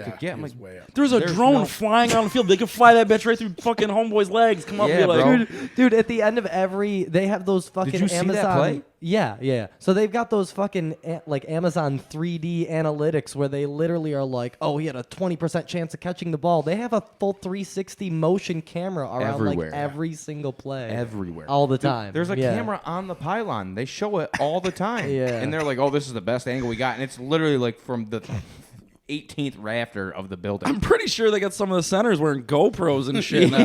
could get. I'm like, way up. there's a There's drone no- flying on the field. They could fly that bitch right through fucking homeboy's legs. Come up Yeah, and be like, bro. Dude, at the end of they have those fucking you see that Amazon. play? Yeah. So they've got those fucking like Amazon 3D analytics where they literally are like, oh, he had a 20% chance of catching the ball. They have a full 360 motion camera around Everywhere. like every single play. everywhere, All the Dude, time. There's a Yeah. camera on the pylon. They show it all the time. Yeah. And they're like, oh, this is the best angle we got, and it's literally like from the 18th rafter of the building. I'm pretty sure they got some of the centers wearing GoPros and shit now.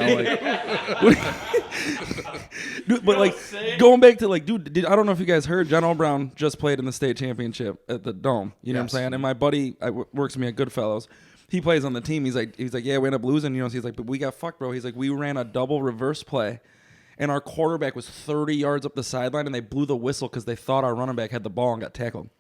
Dude, but like going back to like, dude, I don't know if you guys heard, John O'Brown just played in the state championship at the Dome. You know what I'm Yes. saying? And my buddy works with me at Goodfellows. He plays on the team. He's like, yeah, we ended up losing. You know, he's like, but we got fucked, bro. He's like, we ran a double reverse play, and our quarterback was 30 yards up the sideline, and they blew the whistle because they thought our running back had the ball and got tackled,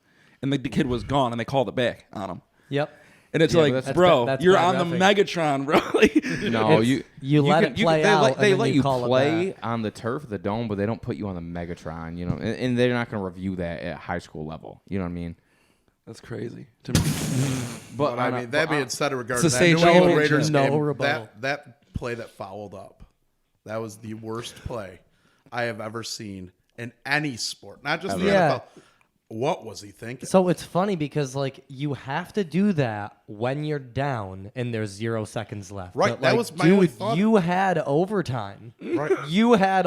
and the kid was gone, and they called it back on him. Yep. And it's Yeah, like, but that's bro, that's you're bad on the reffing. Megatron, bro. Like, No, It's- you let it play out, They and let then you you call it play back. on the turf, the dome, but they don't put you on the Megatron. You know, and they're not going to review that at high school level. You know what I mean? that's crazy to me. But I on a- mean, that but being said, regarding It's that the New state England championship. Raiders No game, rebuttal. that play that fouled up, that was the worst play I have ever seen in any sport, not just the Yeah. NFL. What was he thinking? So it's funny because like you have to do that when you're down and there's 0 seconds left. Right, But, that like, was my only dude, thought. you had overtime. Right. You had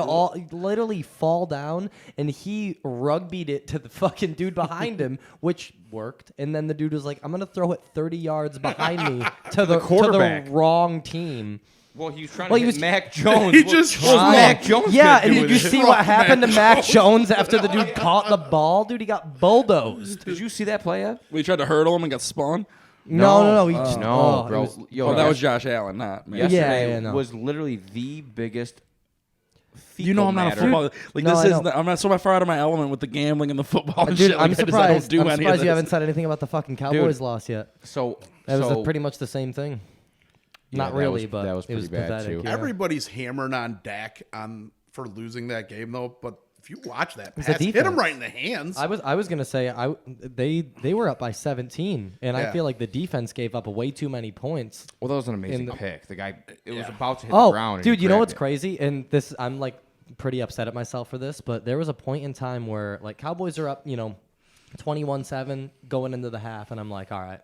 literally fall down and he rugbyed it to the fucking dude behind him, which worked. And then the dude was like, I'm gonna throw it 30 yards behind me to the quarterback. wrong team. Well, he was trying Well, to he hit was- Mac Jones. He just What was tried. Mac Jones Yeah, gonna and do did with you it? see what happened to Mac Jones after the dude caught the ball? Dude, he got bulldozed. Did you see that play, Ev? We tried to hurdle him and got spun. No. He just, No, it bro. was- Yo, Oh, that was Josh Allen, not me. yesterday Yeah, no. was literally the biggest. You know I'm not a matter. football. Like No, this I is. know. I'm not so far out of my element with the gambling and the football. And Dude, shit. I'm Like, I surprised. don't do I'm any of surprised you this. haven't said anything about the fucking Cowboys loss yet. So That was so, pretty much the same thing. Yeah, Not that really, was- but that was it was pretty bad, pathetic. too. Yeah. Everybody's hammering on Dak for losing that game though, but if you watch that It's the pass, hit him defense. right in the hands. I was gonna say they were up by 17, and I Yeah. feel like the defense gave up way too many points. well, that was an amazing in the- pick. The guy, it was Yeah. about to hit the Oh, ground. and dude, he you know grabbed what's it. crazy? And this, I'm like pretty upset at myself for this, but there was a point in time where like Cowboys are up, 21-7 going into the half, and I'm like, all right,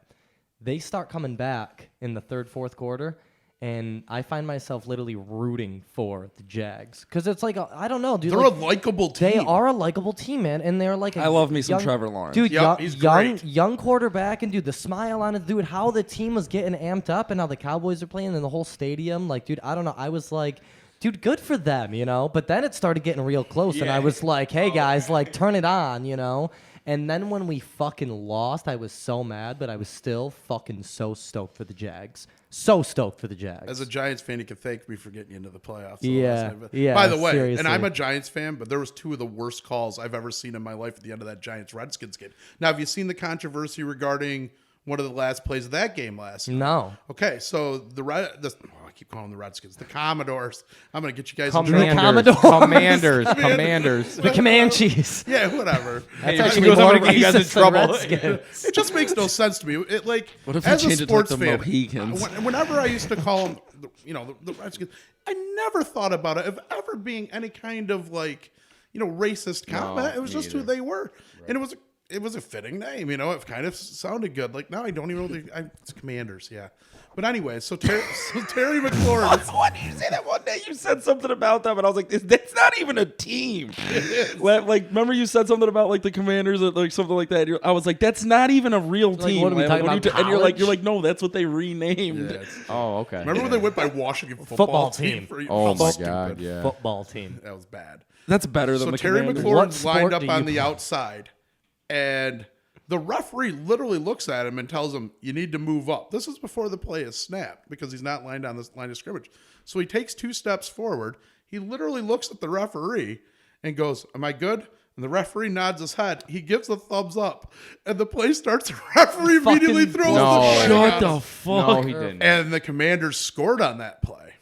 they start coming back in the third, fourth quarter. And I find myself literally rooting for the Jags because it's like I don't know, dude. They're like, a likable team. They are a likable team, man, and they're like. I love me some young- Trevor Lawrence. dude. Yep, he's great. Young quarterback, and dude, the smile on it, dude. How the team was getting amped up, and how the Cowboys are playing in the whole stadium, like, dude, I don't know. I was like, dude, good for them, But then it started getting real close, and I was like, hey guys, like, turn it on, And then when we fucking lost, I was so mad, but I was still fucking so stoked for the Jags. So stoked for the Jags. As a Giants fan, you can thank me for getting you into the playoffs. Yeah, yeah, By the way, seriously. and I'm a Giants fan, but there was 2 of the worst calls I've ever seen in my life at the end of that Giants-Redskins game. Now, have you seen the controversy regarding one of the last plays of that game last night? No. Okay, so I keep calling them the Redskins, the Commodores. I'm gonna get you guys. Commodores. Commanders. The Comanches. Yeah, whatever. That's Hey, actually he goes more over to get you guys in racist than trouble. Redskins. It just makes no sense to me. It like What if we as a change it to, like, sports the fan, Mohicans? whenever I used to call them, the Redskins, I never thought about it of ever being any kind of like racist comment. It was just who they were, and it was a fitting name. It kind of sounded good. Like now I don't even know it's Commanders. Yeah. But anyway, so Terry McLaurin. Why did you say that one day? You said something about them, and I was like, "That's not even a team." Like, remember you said something about like the Commanders, or like something like that. I was like, "That's not even a real team." what are we talking Like, about, and you're like, college? "No, that's what they renamed." Yeah, Oh, okay. remember when they went by Washington Football team? team. Oh my Stupid. God, yeah. Football team. That was bad. That's better than So the Terry Commanders. What McLaurin's sport lined up do on you the play? outside, and the referee literally looks at him and tells him, "You need to move up." This is before the play is snapped because he's not lined on this line of scrimmage. So he takes 2 steps forward. He literally looks at the referee and goes, "Am I good?" And the referee nods his head. He gives a thumbs up, and the play starts. The referee immediately throws the flag Shut on the him. fuck. No, he didn't. And the Commanders scored on that play,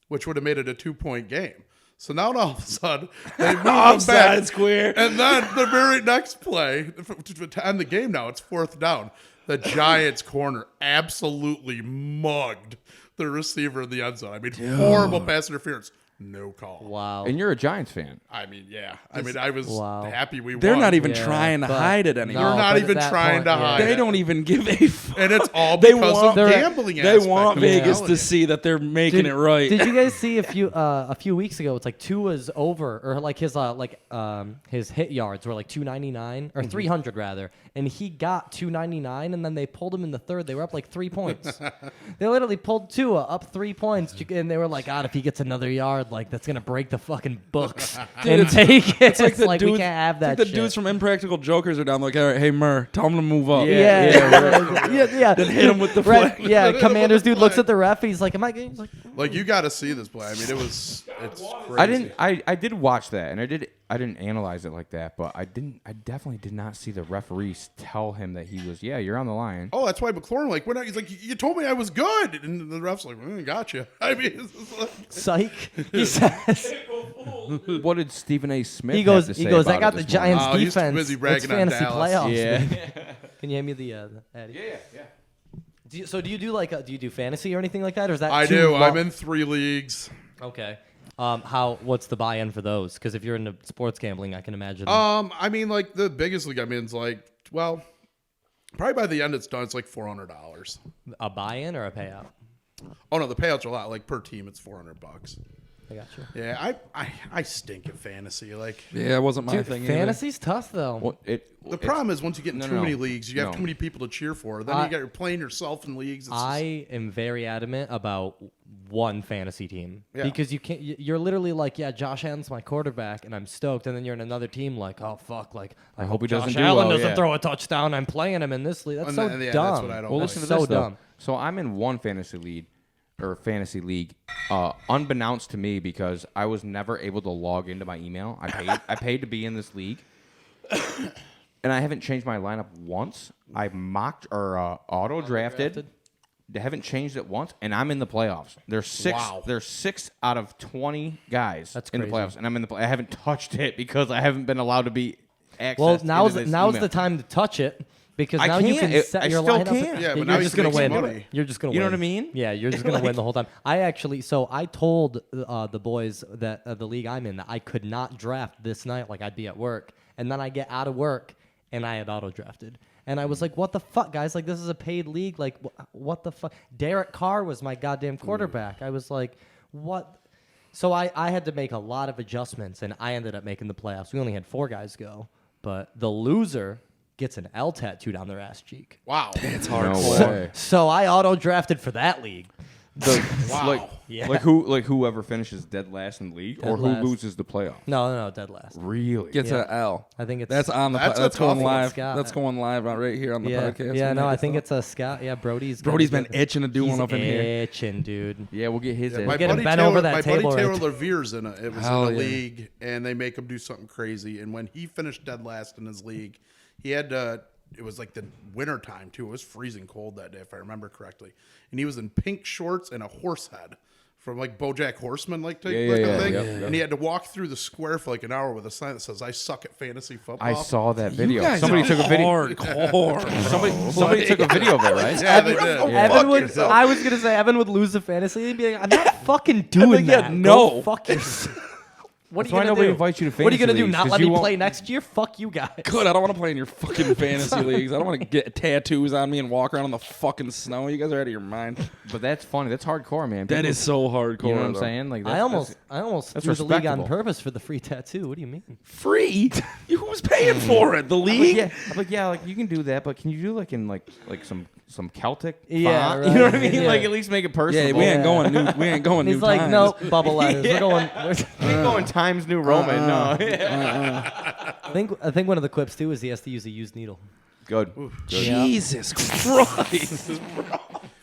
which would have made it a 2-point game. So now all of a sudden they move them back. Offside square. And then the very next play to end the game. Now it's 4th down. The Giants corner absolutely mugged the receiver in the end zone. I mean, horrible pass interference. No call. Wow. And you're a Giants fan. I mean, yeah. I mean, I was Wow. happy we They're won. not even Yeah, trying to but- hide it anymore. No, You're not but at even that trying point, to yeah. hide They it. don't even give a fuck. And it's all They because want- of They're- gambling They aspect. want I'm Vegas telling to you. see that they're making it right. Did you guys see a few weeks ago? It's like Tua's over, or like his hit yards were like 299 or 300 rather, and he got 299, and then they pulled him in the third. They were up like 3 points. They literally pulled Tua up 3 points, and they were like, "God, if he gets another yard, like that's gonna break the fucking books and take it." It's the like we dudes- can't have it's that. like the shit. dudes from Impractical Jokers are down like, all right, hey Murr, tell him to move up. yeah. Then hit him with the Right, flag. yeah, Commanders dude looks at the ref. He's like, "Am I getting?" He's like, Like you got to see this play. I mean, it's crazy. I did watch that, and I didn't analyze it like that, but I definitely did not see the referees tell him that he was, yeah, you're on the line. Oh, that's why McLaurin he's like, "You told me I was good," and the ref's like, "Gotcha." I mean, it's just like, "Psych," he says. What did Stephen A. Smith He goes, have to say "I about got it the this morning? Giants Oh, he's too defense. busy It's bragging on fantasy Dallas." playoffs." Yeah. man." Can you hand me the Addy? Yeah. Do you do fantasy or anything like that, or is that I too do. long? I'm in 3 leagues. Okay. What's the buy-in for those? Because if you're into sports gambling, I can imagine. I mean, like the biggest league I'm in is like, well, probably by the end it's done. It's like $400. A buy-in or a payout? Oh no, the payouts are a lot. Like per team, it's $400. I got you. Yeah, I stink at fantasy. Like Yeah, it wasn't my Dude, thing. either. fantasy's tough though. Well, the problem is once you get in No, too no, many no. leagues, you have No. too many people to cheer for. Then you're playing yourself in leagues. It's I am very adamant about one fantasy team Yeah. because you can't. You're literally like, yeah, Josh Allen's my quarterback, and I'm stoked. And then you're in another team like, oh fuck, like I hope he doesn't Josh do Allen well, doesn't yeah. throw a touchdown. I'm playing him in this league. That's And so then- yeah, dumb. that's what I don't Well, like. listen to So this, though. dumb. So I'm in one fantasy league, unbeknownst to me, because I was never able to log into my email. I paid to be in this league, and I haven't changed my lineup once. I mocked or auto drafted. They haven't changed it once, and I'm in the playoffs. There's six. Wow. There's 6 out of 20 guys That's in the crazy. playoffs, and I'm in the. I haven't touched it because I haven't been allowed to be. Well, accessed now's into this the email. time to touch it because I now you can't. can set I your still lineup. can't. Yeah, but you're now you just can gonna make some win. money. You're just gonna. You know win. what I mean? Yeah, you're just gonna win the whole time. I told the boys that the league I'm in that I could not draft this night. Like I'd be at work, and then I get out of work, and I had auto drafted. And I was like, what the fuck, guys? Like, this is a paid league. Like, what the fuck? Derek Carr was my goddamn quarterback. I was like, what? So I had to make a lot of adjustments, and I ended up making the playoffs. We only had 4 guys go. But the loser gets an L tattooed on their ass cheek. wow. It's hard. No So- way. So I auto-drafted for that league. Wow. Yeah. Like whoever finishes dead last in the league, Dead or who last. loses the playoff. No, dead last. Really? Gets Yeah. an L. I think it's... That's on the. That's a That's tough going one. live. Scott. That's going live out right here on the yeah, podcast. yeah, when no, that I gets think up. it's a Scott. Yeah, Brody's Brody's gonna been get it. itching to do He's one up in here. itching, dude. Yeah, we'll get his. Yeah, in. my get him buddy bent Taylor, over that my table buddy right Taylor Levere's in it. It was Hell in a yeah. league, and they make him do something crazy. And when he finished dead last in his league, he had to it was like the winter time too. It was freezing cold that day, if I remember correctly. And he was in pink shorts and a horse head from like BoJack Horseman, like type Yeah, thing. yeah. And he had to walk through the square for like an hour with a sign that says, "I suck at fantasy football." I saw that video. guys Somebody are took a video. Hardcore. Somebody took a video of it, right? Yeah, they did. Evan would, I was gonna say Evan would lose the fantasy and be like, I'm not fucking doing like, yeah, that. no. Go fuck yourself. What That's are why you gonna nobody do? invites you to What are you gonna fantasy do? leagues, Not 'cause let you me won't- play next year? Fuck you guys. Good. I don't want to play in your fucking fantasy leagues. I don't want to get tattoos on me and walk around in the fucking snow. You guys are out of your mind. But that's funny. That's hardcore, man. That People- is so hardcore. You know what I'm though. saying? Like I almost that's threw the league on respectable. purpose for the free tattoo. What do you mean? Free? Who's paying for it? The I'm like, league? yeah, like you can do that, but can you do like in like some Celtic? Yeah, font? right. You know what I mean? Yeah. Like at least make it Yeah, personal. we ain't going new. We ain't going And he's new like, times. no, bubble letters. Yeah. We're going. We ain't going Times New Roman. No. I think one of the clips too is he has to use a used needle. Good. Jesus Christ.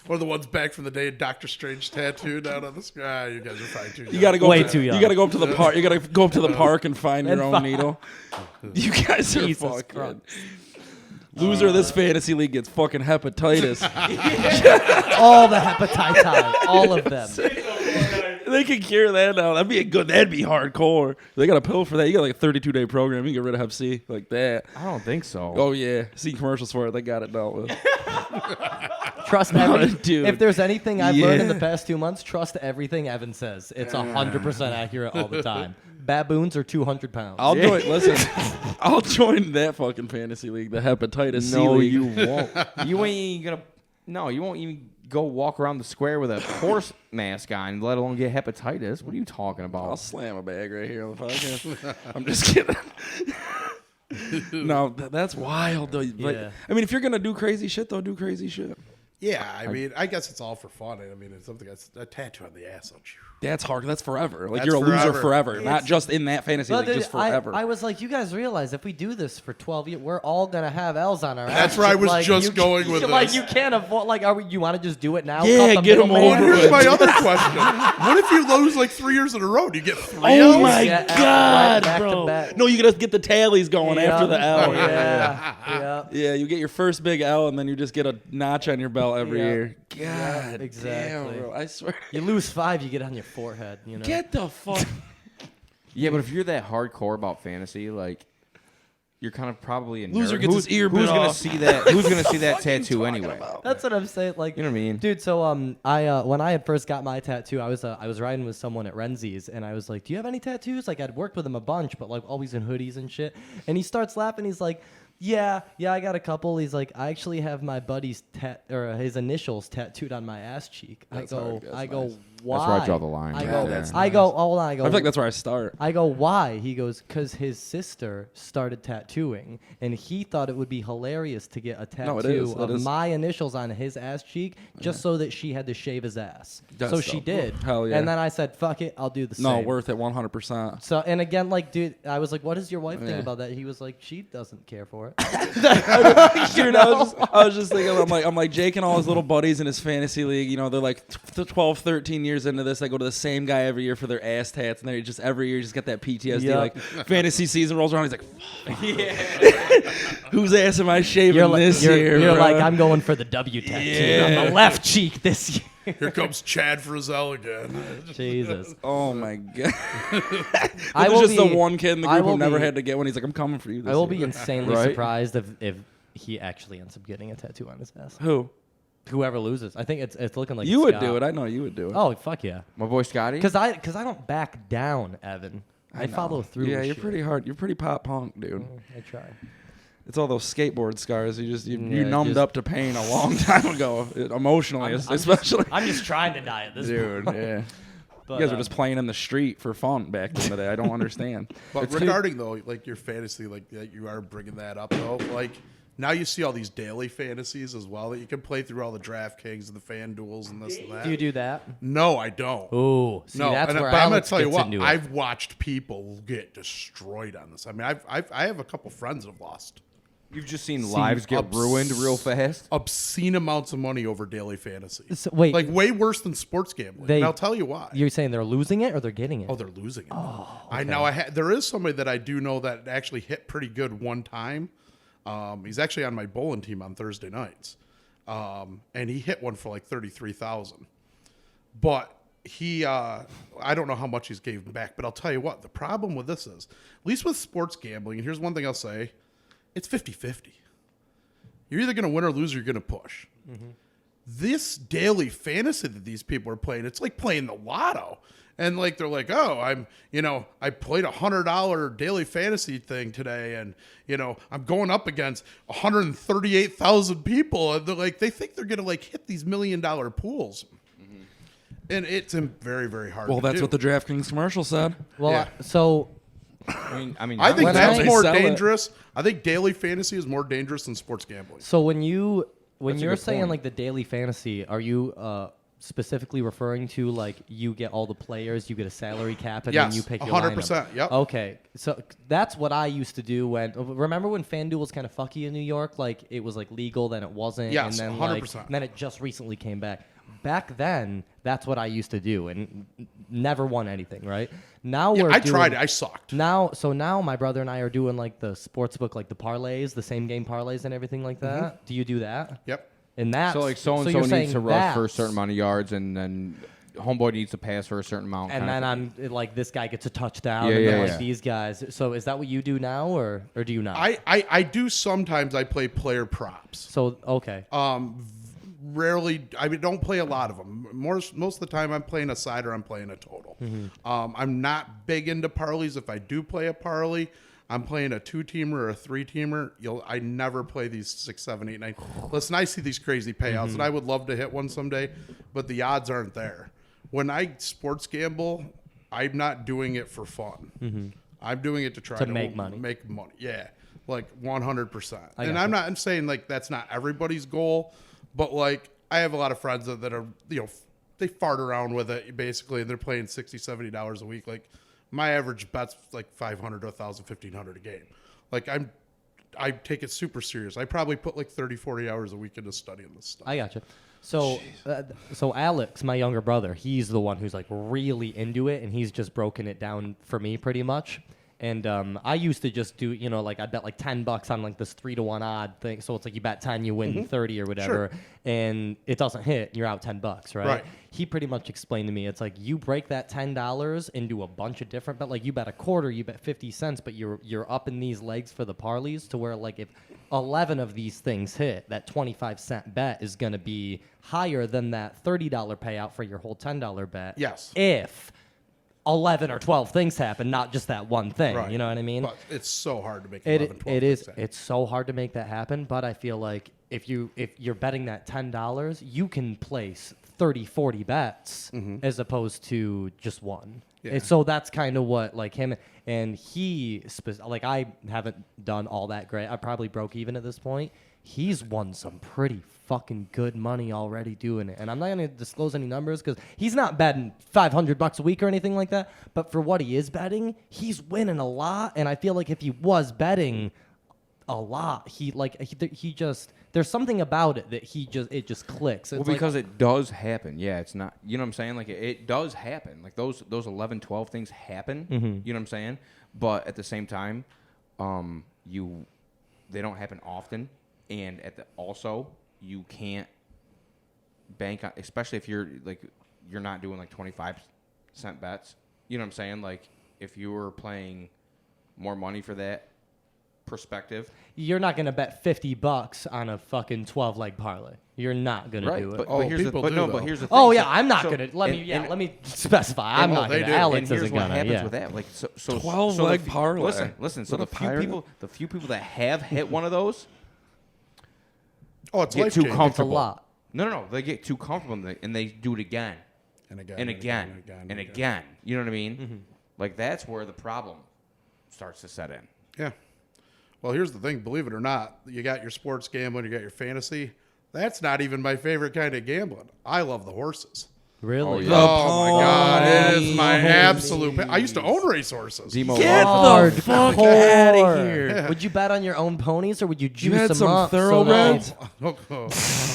One of the ones back from the day Doctor Strange tattooed down on the sky. You guys are fine too. You gotta go Way up to, too young. You gotta go up to the park. You gotta go up to the park and find your own find- needle. You guys are Jesus fucking. Christ. Loser of this fantasy league gets fucking hepatitis. All the hepatitis, all of them. They can cure that now. That'd be hardcore. They got a pill for that. You got like a 32-day program. You can get rid of Hep C like that. I don't think so. Oh yeah, seen commercials for it. They got it dealt with. Trust Evan. Dude. If there's anything I've learned in the Yeah. past 2 months, trust everything Evan says. It's 100% accurate all the time. Baboons are 200 pounds. I'll join. Listen, I'll join that fucking fantasy league, the hepatitis C No, league. you won't. You ain't gonna. No, you won't even go walk around the square with a horse mask on, let alone get hepatitis. What are you talking about? I'll slam a bag right here on the podcast. I'm just kidding. No, that's wild though. But, Yeah. I mean, if you're gonna do crazy shit, though, do crazy shit. Yeah, I mean, I guess it's all for fun. I mean, it's something that's a tattoo on the ass. That's hard. That's forever. Like That's you're a loser forever. forever, not just in that fantasy But league, dude, just forever. I was like, you guys realize if we do this for 12 years, we're all gonna have L's on our That's ass. where I was Like, just you- going with Like this. you can't avoid. Like, you want to just do it now? Yeah, Cut the get 'em middleman? over Here's it. my other question: what if you lose like 3 years in a row? Do you get 3 Oh L's? my Yeah, God, back to bro! back. No, you gotta get the tallies going after the L. Yeah. Yeah, you get your first big L, and then you just get a notch on your belt every Yeah. year. God, Yeah, exactly. damn, bro! I swear. You lose 5, you get on your forehead. You know. Get the fuck. Yeah, but if you're that hardcore about fantasy, like you're kind of probably a Loser nerd. gets who's, his ear who's bit gonna off. see that? Who's gonna see that tattoo anyway? That's what I'm saying. Like, You know what I mean? dude. So I when I had first got my tattoo, I was riding with someone at Renzi's, and I was like, "Do you have any tattoos?" Like, I'd worked with him a bunch, but like always in hoodies and shit. And he starts laughing. He's like, "Yeah, I got a couple." He's like, "I actually have my buddy's his initials tattooed on my ass cheek." That's I go, hard. That's I go, nice. why? That's where I draw the line. I Yeah, go, that's I go, hold on. I go. I feel like that's where I start. I go, why? He goes, because his sister started tattooing, and he thought it would be hilarious to get a No, it tattoo is. That of is. my initials on his ass cheek just so that she had to shave his ass. That's so she dope. did. Hell yeah. And then I said, fuck it, I'll do the No, same. worth it 100%. So, and again, like, dude, I was like, what does your wife Yeah. think about that? He was like, she doesn't care for it. Dude, I was just thinking, I'm like Jake and all his little buddies in his fantasy league, you know, they're like 12, 13 years into this. They go to the same guy every year for their ass tats, and they just every year just get that PTSD. Yep. Like fantasy season rolls around, he's like, whose ass am I shaving You're like, this you're, year? you're bro? like, I'm going for the W tattoo on the left cheek this year. Here comes Chad Frizzell again. Jesus. Oh my god! I There's will just the be- one kid in the I group who will never be- had to get one. He's like, I'm coming for you. This I will be year. insanely Right? surprised if he actually ends up getting a tattoo on his ass. Who? Whoever loses, I think it's looking like You would Scott. do it. I know you would do it. Oh fuck yeah! My boy Scotty. Because I don't back down, Evan. I know. follow through. Yeah, with you're shit. pretty hard. You're pretty pop punk, dude. I try. It's all those skateboard scars. You Yeah, numbed just- up to pain a long time ago, emotionally, especially. I'm just trying to die at this Dude, point. yeah. But, You guys were just playing in the street for fun back in the day. I don't understand. But regarding though, like your fantasy, like that you are bringing that up though, like now you see all these daily fantasies as well that you can play through all the DraftKings and the fan duels and this and that. Do you do that? No, I don't. Oh, see, No, that's and, where but I'm gonna Alex tell you gets what. into it. I've watched people get destroyed on this. I mean, I have a couple friends that have lost You've just seen lives get ruined real fast. obscene amounts of money over daily fantasy. So, wait, Like way worse than sports gambling. They- and I'll tell you why. you're saying they're losing it or they're getting it? Oh, they're losing it. There is somebody that I do know that actually hit pretty good one time. He's actually on my bowling team on Thursday nights. And he hit one for like 33,000. But he, I don't know how much he's gave back, but I'll tell you what, the problem with this is, at least with sports gambling, and here's one thing I'll say, it's 50-50. You're either going to win or lose, or you're going to push. Mm-hmm. This daily fantasy that these people are playing, it's like playing the lotto. And like they're like, oh, I played $100 daily fantasy thing today, and I'm going up against 138,000 people, and they're like, they think they're gonna like hit these $1 million pools, and it's very, very hard. Well, to that's do. what the DraftKings commercial said. Well, Yeah. so I think When that's I- more Sell it. dangerous. I think daily fantasy is more dangerous than sports gambling. So when That's a you're good saying point. like the daily fantasy, are you specifically referring to like you get all the players, you get a salary cap, and then Yes, you pick your 100%, lineup? yep. Okay, so that's what I used to do remember when FanDuel was kind of fucky in New York? Like it was like legal, then it wasn't, Yes, and then 100%. and then it just recently came back. Back then, that's what I used to do, and never won anything. Right now, Yeah, we're I doing, tried it. I sucked. Now my brother and I are doing like the sports book, like the parlays, the same game parlays, and everything like that. Do you do that? Yep. And that's So like so and you're so saying needs to rush for a that's- certain amount of yards, and then homeboy needs to pass for a certain amount. and kind then of thing. I'm like, this guy gets a touchdown, Yeah, and then yeah, like yeah. these guys. So is that what you do now, or do you not? I do sometimes. I play player props. So okay, Rarely, don't play a lot of them. Most of the time, I'm playing a side or I'm playing a total. I'm not big into parlays. If I do play a parlay, I'm playing a 2-teamer or a 3-teamer. I never play these 6, 7, 8, 9. Listen, I see these crazy payouts, and I would love to hit one someday, but the odds aren't there. When I sports gamble, I'm not doing it for fun. I'm doing it to try To to make money. Make money, yeah, like 100%. And gotcha. I'm not saying like that's not everybody's goal. But like, I have a lot of friends that are, they fart around with it basically, and they're playing $60, $70 a week. Like, my average bet's like $500 to $1,000, $1,500 a game. Like, I take it super serious. I probably put like 30, 40 hours a week into studying this stuff. I gotcha. So so Alex, my younger brother, he's the one who's like really into it, and he's just broken it down for me pretty much. And I used to just do, like I bet like $10 on like this 3-to-1 odd thing. So it's like you bet 10, you win 30 or whatever, and it doesn't hit, you're out $10, right? Right. He pretty much explained to me, it's like you break that $10 into a bunch of different, but like you bet a quarter, you bet 50 cents, but you're up in these legs for the parlays to where like if 11 of these things hit, that 25-cent bet is going to be higher than that $30 payout for your whole $10 bet. Yes. If 11 or 12 things happen, not just that one thing. Right. You know what I mean? But it's so hard to make 11, 12 It is. things happen. It's so hard to make that happen. But I feel like if you're betting that $10, you can place 30, 40 bets as opposed to just one. Yeah. And so that's kind of what like him and like I haven't done all that great. I probably broke even at this point. He's won some pretty fucking good money already doing it. And I'm not going to disclose any numbers because he's not betting $500 a week or anything like that. But for what he is betting, he's winning a lot. And I feel like if he was betting a lot, he just, there's something about it that it just clicks. It's Well, because it does happen. Yeah, it's not, you know what I'm saying? Like, it does happen. Like, those 11, 12 things happen. You know what I'm saying? But at the same time, they don't happen often. And also, you can't bank on, especially if you're not doing like 25-cent bets. You know what I'm saying? Like, if you were playing more money for that perspective, you're not going to bet $50 on a fucking 12-leg parlay. You're not going to do it. But here's the people but do, no, though. but here's the thing. Oh yeah, So- I'm not so- gonna. Let and- me specify. I'm not they gonna. do. Alex and here's isn't what gonna. happens Yeah. with that. Like, so 12-leg the parlay. Listen. So What the a few pirate. people that have hit one of those Oh, it's get life too changing. comfortable. It's a lot. No. They get too comfortable and they do it again And again. and again and again. You know what I mean? Like, that's where the problem starts to set in. Yeah. Well, here's the thing. Believe it or not, you got your sports gambling, you got your fantasy. That's not even my favorite kind of gambling. I love the horses. Really? yeah. Oh, my God. It is my absolute. I used to own racehorses. Demo Get Love. the fuck out of here. Yeah. Would you bet on your own ponies or would you juice You had them some up? thoroughbreds?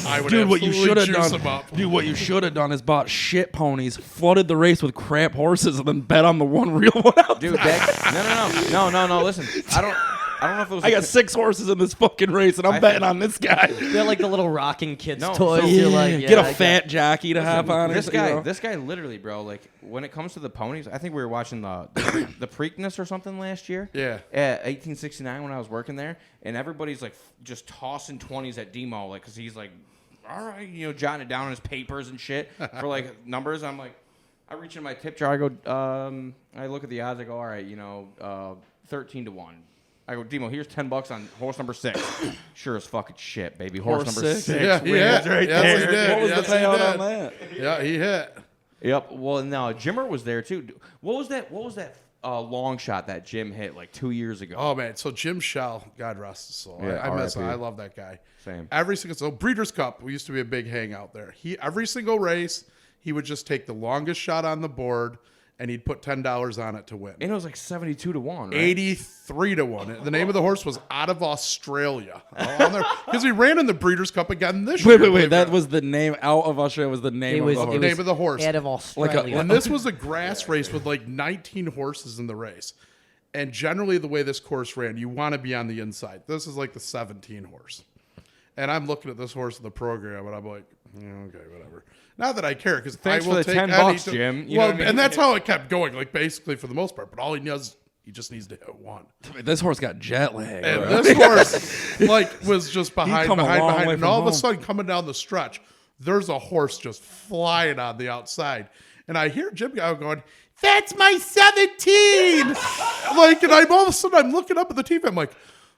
I would Dude, what you should absolutely have juice them done, up. dude, what you should have done is bought shit ponies, flooded the race with crap horses, and then bet on the one real one out. Dude, no. Listen, I don't. I don't know if it was. I got 6 horses in this fucking race, and I'm betting on this guy. They're like the little rocking kids No, toys. so- You're like, Get yeah, a I fat jockey to hop on. This or, guy, you know. this guy, literally, bro. Like when it comes to the ponies, I think we were watching the Preakness or something last year. Yeah. At 1869 when I was working there, and everybody's like just tossing 20s at Demo, like because he's like, all right, jotting it down on his papers and shit for like numbers. I'm like, I reach in my tip jar. I go, I look at the odds. I go, all right, 13-1. I go, Demo, here's $10 on horse number 6. Sure as fucking shit, baby. Horse number 6. Yeah, he hit. right Yes, there. he did. What was Yes, the he payout did. on that? Yeah, he hit. Yep. Well, no, Jimmer was there too. What was that long shot that Jim hit like 2 years ago? Oh man, so Jim Shell, God rest his soul. Yeah, I miss him. RIP. I love that guy. Same. So Breeders' Cup, we used to be a big hangout there. Every single race, he would just take the longest shot on the board, and he'd put $10 on it to win. And it was like 72-1, right? 83-1. The name of the horse was Out of Australia. Because he ran in the Breeders' Cup again this year. Wait. That was the name. Out of Australia was the name of the horse. The name of the horse. Out of Australia. And this was a grass race with like 19 horses in the race. And generally, the way this course ran, you want to be on the inside. This is like the 17 horse. And I'm looking at this horse in the program, and I'm like, yeah, okay, whatever. Not that I care, because I Thanks will for the take $10, any. Jim. You know what I mean? And that's how it kept going, like basically for the most part. But all he does, he just needs to hit one. This horse got jet lag. And bro. this horse, was just behind, come a long way and from all of a home. sudden, coming down the stretch, there's a horse just flying on the outside, and I hear Jim going, "That's my 17!" And all of a sudden, I'm looking up at the TV. I'm like,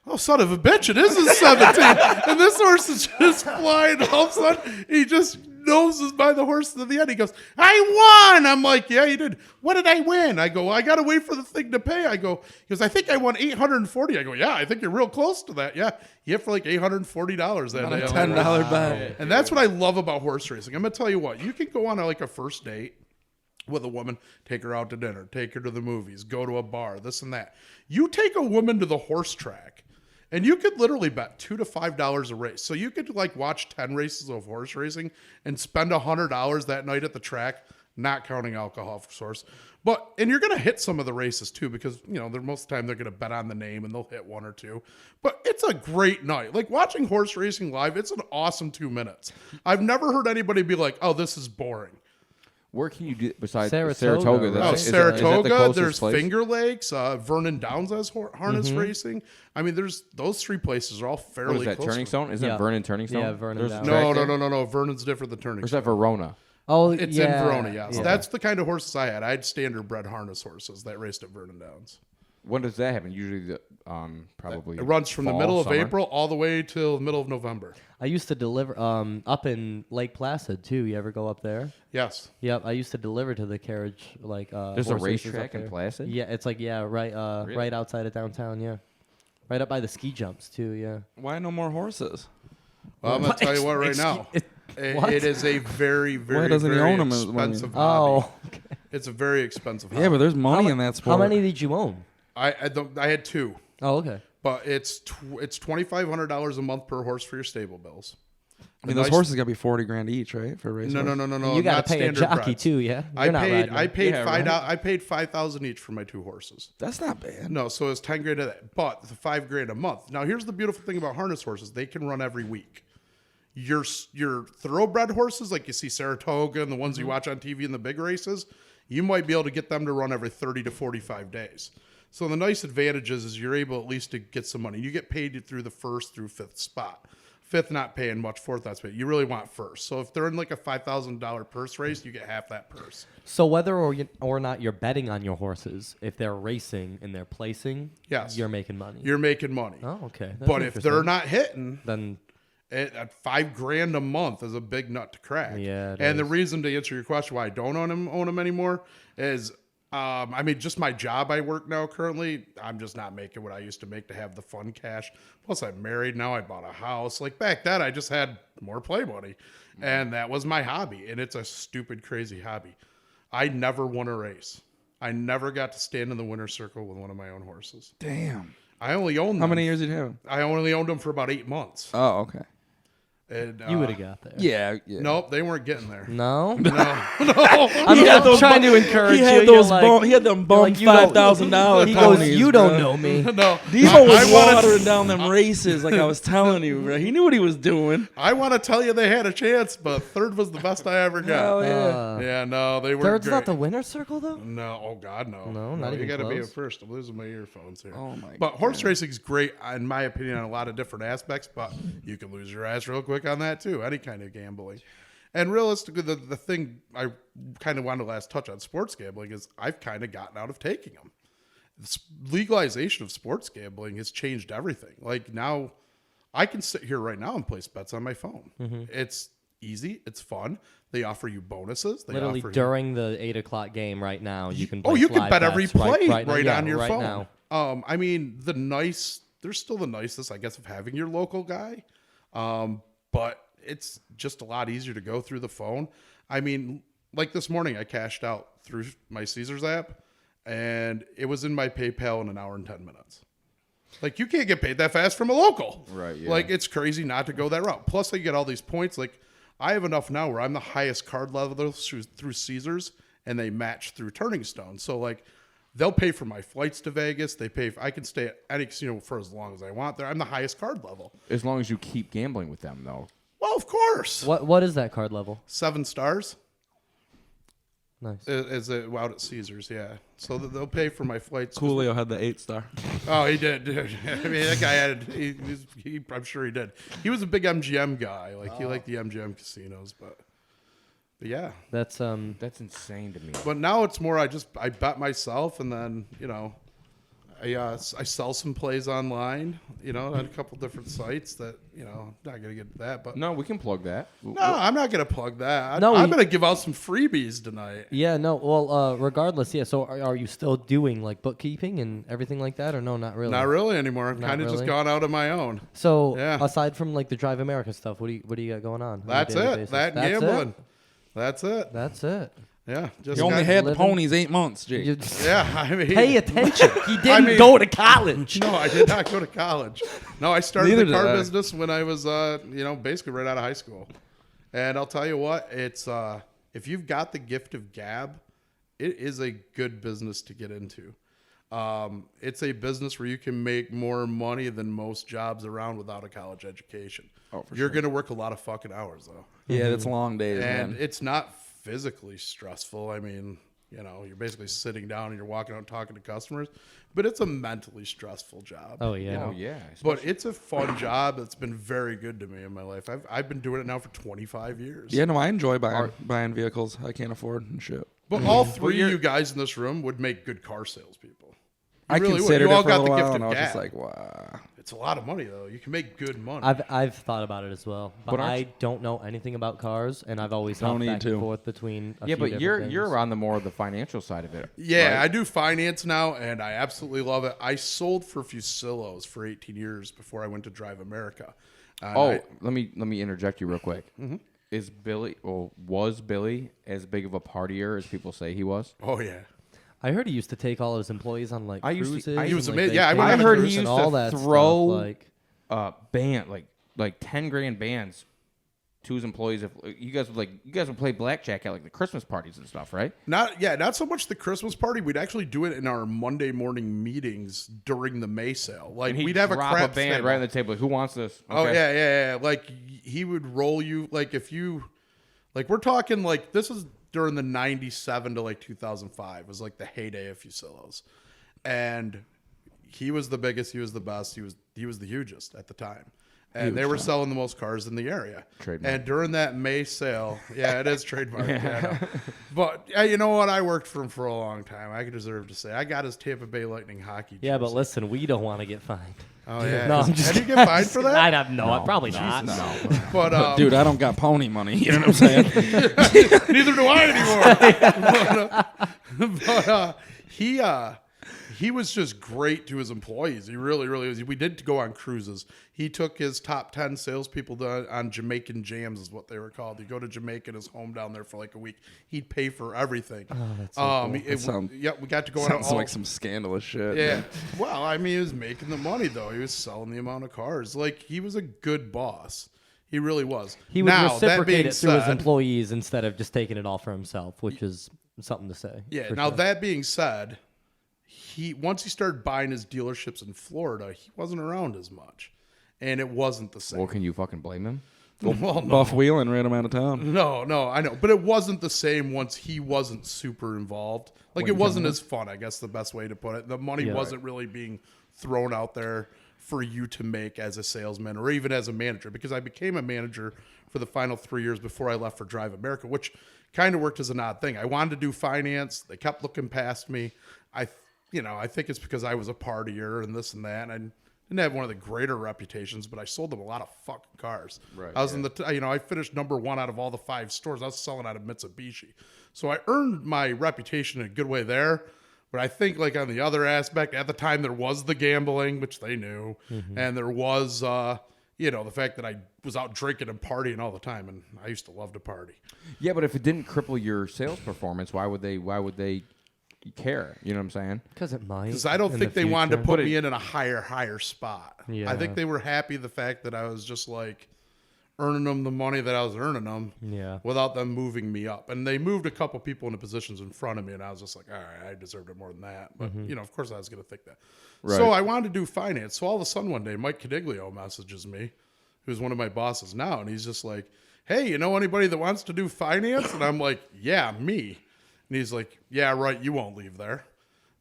"Oh, son of a bitch! It is a 17!" And this horse is just flying. All of a sudden, he just noses by the horse to the end. He goes, "I won!" I'm like, "Yeah, you did. What did I win?" I go, "I got to wait for the thing to pay." He goes, "I think I won $840." I go, "Yeah, I think you're real close to that." Yeah, he hit for like $840 that On day. a $10 bet. And that's what I love about horse racing. I'm gonna tell you what, you can go on like a first date with a woman, take her out to dinner, take her to the movies, go to a bar, this and that. You take a woman to the horse track, and you could literally bet $2 to $5 a race. So you could like watch 10 races of horse racing and spend $100 that night at the track, not counting alcohol for source. And you're going to hit some of the races too, because most of the time they're going to bet on the name and they'll hit one or two. But it's a great night. Like watching horse racing live, it's an awesome 2 minutes. I've never heard anybody be like, "Oh, this is boring." Where can you do besides Saratoga, Saratoga? right? Oh, Is that the Saratoga. closest There's place? Finger Lakes. Vernon Downs has harness racing. I mean, there's those 3 places are all fairly What is that? close. Turning Stone? Isn't Yeah. it Vernon Turning Stone? Yeah, Vernon There's a Downs. track No. there? Vernon's different than Turning Or is Stone. that Verona? Oh, It's yeah. in Verona, yes. Yeah. That's the kind of horses I had. I had standard-bred harness horses that raced at Vernon Downs. When does that happen? Usually, probably. It runs from the fall, middle of summer? April all the way till the middle of November. I used to deliver up in Lake Placid too. You ever go up there? Yes. Yep, I used to deliver to the carriage There's a horse races up racetrack in there. Placid? Yeah, it's like right outside of downtown. Yeah, right up by the ski jumps too. Yeah. Why no more horses? Well, I'm going to tell you what right now. What? It is a very, very, doesn't he very own 'em? expensive hobby. Oh, It's a very expensive hobby. Yeah, but there's money in that sport. how many did you own? I had 2. Oh, okay. But it's $2,500 a month per horse for your stable bills. I mean, those horses got to be $40,000 each, right? For a race. No. You got not to pay a standard jockey breds. too. Yeah. I You're not paid. riding I them. paid Yeah, $5. right. I paid $5,000 each for my 2 horses. That's not bad. No, so it's $10,000 of that. But the $5,000 a month. Now here's the beautiful thing about harness horses: they can run every week. Your thoroughbred horses, like you see Saratoga and the ones you watch on TV in the big races, you might be able to get them to run every 30 to 45 days. So the nice advantage is you're able at least to get some money. You get paid through the 1st through 5th spot. 5th not paying much, 4th that's paid. You really want 1st. So if they're in like a $5,000 purse race, you get half that purse. So whether or not you're betting on your horses, if they're racing and they're placing, Yes. you're making money. You're making money. Oh, okay. That's But if they're interesting. not hitting, then at $5,000 a month is a big nut to crack. Yeah, it and the is. reason to answer your question why I don't own them anymore is, just my job I work now currently, I'm just not making what I used to make to have the fun cash. Plus, I'm married now. I bought a house. Like back then, I just had more play money, and that was my hobby. And it's a stupid, crazy hobby. I never won a race. I never got to stand in the winner's circle with one of my own horses. Damn. I only owned them. How many years did you have? I only owned them for about 8 months. Oh, okay. And, You would have got there. Yeah. Nope, they weren't getting there. No? No. I'm trying to encourage He you. had You're those like- he had them you're bum like, you don't- $5,000 He goes, ponies, you don't bro. know me. No. Devo was I wanna- watering down them races like I was telling you, bro. He knew what he was doing. I want to tell you they had a chance, but third was the best I ever got. Hell yeah. Yeah, no, they weren't Third's great. not the winner's circle, though? No, oh God, no. No, not You even got to be close. at first. I'm losing my earphones here. Oh, my But horse racing's great, in my opinion, on a lot of different aspects. But you can lose your ass real quick on that too. Any kind of gambling. And realistically, the thing I kind of wanted to last touch on sports gambling is I've kind of gotten out of taking them. The legalization of sports gambling has changed everything. Like now, I can sit here right now and place bets on my phone. It's easy. It's fun. They offer you bonuses. They Literally offer you- during the 8 o'clock game right now, you can. Oh, place you can live bet every bets play right on your right phone. now. I mean, there's still the nicest, I guess, of having your local guy. But it's just a lot easier to go through the phone. I mean, like this morning, I cashed out through my Caesars app, and it was in my PayPal in an hour and 10 minutes. Like, you can't get paid that fast from a local. Right, yeah. Like, it's crazy not to go that route. Plus, I get all these points. Like, I have enough now where I'm the highest card level through Caesars, and they match through Turning Stone. So, like, they'll pay for my flights to Vegas. I can stay at any casino for as long as I want there. I'm the highest card level. As long as you keep gambling with them, though. Well, of course. What is that card level? 7 stars Nice. is it out at Caesars, yeah. So they'll pay for my flights. Coolio had the 8-star. Oh, he did. I mean, that guy had. I'm sure he did. He was a big MGM guy. Like he liked the MGM casinos, but yeah. That's That's insane to me. But now it's more. I bet myself, and then I sell some plays online. On a couple different sites that not gonna get to that, but No, we can plug that. no, I'm not gonna plug that. No, I'm we- gonna give out some freebies tonight. yeah. No. Well, regardless, yeah. So are you still doing like bookkeeping and everything like that, or no? Not really. Not really anymore. I've Not kind of just really? gone out on my own. So Yeah. aside from like the Drive America stuff, what do you got going on? on a That's daily it. basis? That That's gambling. It? That's it. That's it. Yeah. Just You only got- had the living- ponies 8 months, Jake. You Yeah. I mean, pay attention. He didn't mean- go to college. No, I did not go to college. No, I started Neither the did car I. business when I was, basically right out of high school. And I'll tell you what, it's if you've got the gift of gab, it is a good business to get into. It's a business where you can make more money than most jobs around without a college education. Oh, for You're sure. going to work a lot of fucking hours though. Yeah, that's long days, And man. it's not physically stressful. I mean, you're basically sitting down and you're walking out and talking to customers, but it's a mentally stressful job. Oh yeah. Oh, yeah. But it's a fun job that's been very good to me in my life. I've been doing it now for 25 years. Yeah, no, I enjoy buying vehicles I can't afford and shit. But all three of you guys in this room would make good car salespeople. You I really would. considered You all it for got a the little gift while, of and I was just gab. like, wow. It's a lot of money though. You can make good money. I've thought about it as well, but aren't I you- don't know anything about cars, and I've always Don't hopped need back to. and forth between. Yeah, but you're on the more of the financial side of it. Yeah, right? I do finance now, and I absolutely love it. I sold for Fusillos for 18 years before I went to Drive America. And Oh, I- let me interject you real quick. Was Billy as big of a partier as people say he was? oh yeah. I heard he used to take all his employees on like I used to- cruises. I- He was and, amazing. like, Yeah, I went I on a heard cruise he and used all to that throw stuff, like band like 10 grand bands to his employees. If you guys would play blackjack at like the Christmas parties and stuff, right? Not so much the Christmas party. We'd actually do it in our Monday morning meetings during the May sale. Like And he'd we'd have a drop crap band table. right on the table. Like, who wants this? Oh Okay. yeah. Like he would roll you. Like if you, like we're talking like this is during the 97 to like 2005. It was like the heyday of Fusillos, and he was the biggest. He was the best. He was the hugest at the time. And they were selling the most cars in the area. Trademark. And during that May sale, yeah, it is trademark. Yeah, I know. But you know what? I worked for him for a long time. I deserve to say I got his Tampa Bay Lightning hockey. yeah, but jersey. listen, we don't want to get fined. Oh yeah. No, I'm just. Did you get fined for that? I have no, probably not. But Dude, I don't got pony money. You know what I'm saying? neither do I anymore. but he was just great to his employees. He really, really was. We did go on cruises. He took his top 10 salespeople on Jamaican jams, is what they were called. You go to Jamaica in his home down there for like a week. He'd pay for everything. Oh, that's so cool. We got to go on Sounds all. like some scandalous shit. Yeah. man. Well, I mean, he was making the money though. He was selling the amount of cars. Like he was a good boss. He really was. He would now, that reciprocate being it through his said, employees instead of just taking it all for himself, which is something to say. Yeah. for Now sure. that being said, once he started buying his dealerships in Florida, he wasn't around as much, and it wasn't the same. Well, can you fucking blame him? Well, no. Buff Wheelan ran him out of town. No, I know, but it wasn't the same once he wasn't super involved. Like it wasn't as fun, I guess the best way to put it. The money Yeah. wasn't really being thrown out there for you to make as a salesman or even as a manager, because I became a manager for the final 3 years before I left for Drive America, which kind of worked as an odd thing. I wanted to do finance. They kept looking past me. I think it's because I was a partier and this and that, and I didn't have one of the greater reputations, but I sold them a lot of fucking cars. Right, I was in the, I finished number 1 out of all the 5 stores. I was selling out of Mitsubishi. So I earned my reputation in a good way there. But I think like on the other aspect, at the time there was the gambling, which they knew. And there was, the fact that I was out drinking and partying all the time. And I used to love to party. Yeah, but if it didn't cripple your sales performance, why would they care? You know what I'm saying? Because it might. Because I don't in think the they wanted to future. put me in a higher spot. Yeah. I think they were happy the fact that I was just like earning them the money that I was earning them Yeah. without them moving me up. And they moved a couple people into positions in front of me, and I was just like, all right, I deserved it more than that. But, of course I was going to think that. Right. So I wanted to do finance. So all of a sudden one day, Mike Cadiglio messages me, who's one of my bosses now, and he's just like, hey, you know anybody that wants to do finance? And I'm like, yeah, me. And he's like, yeah, right, you won't leave there.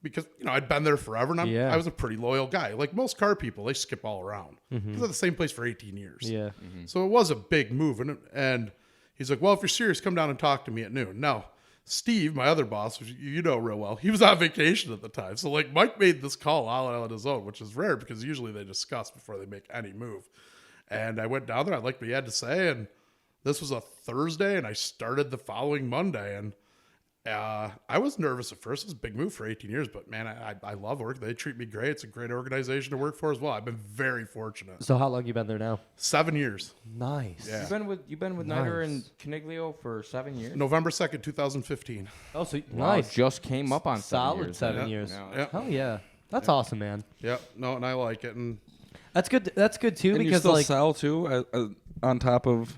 Because, I'd been there forever, and Yeah. I was a pretty loyal guy. Like most car people, they skip all around. I was at the same place for 18 years. Yeah. So it was a big move. And he's like, well, if you're serious, come down and talk to me at noon. Now, Steve, my other boss, which you know real well, he was on vacation at the time. So, like, Mike made this call all on his own, which is rare because usually they discuss before they make any move. And I went down there. I liked what he had to say. And this was a Thursday, and I started the following Monday. And I was nervous at first. It was a big move for 18 years, but man, I love work. They treat me great. It's a great organization to work for as well. I've been very fortunate. So how long you been there now? 7 years. Nice. Yeah. You've been with Nider and Caniglio for 7 years. November 2nd, 2015. Oh, so Wow, nice. just came up on Solid 7 7 years. years. Yeah. Oh yeah, that's awesome, man. Yep. No, and I like it. And That's good. That's good too And you because still like sell too on top of.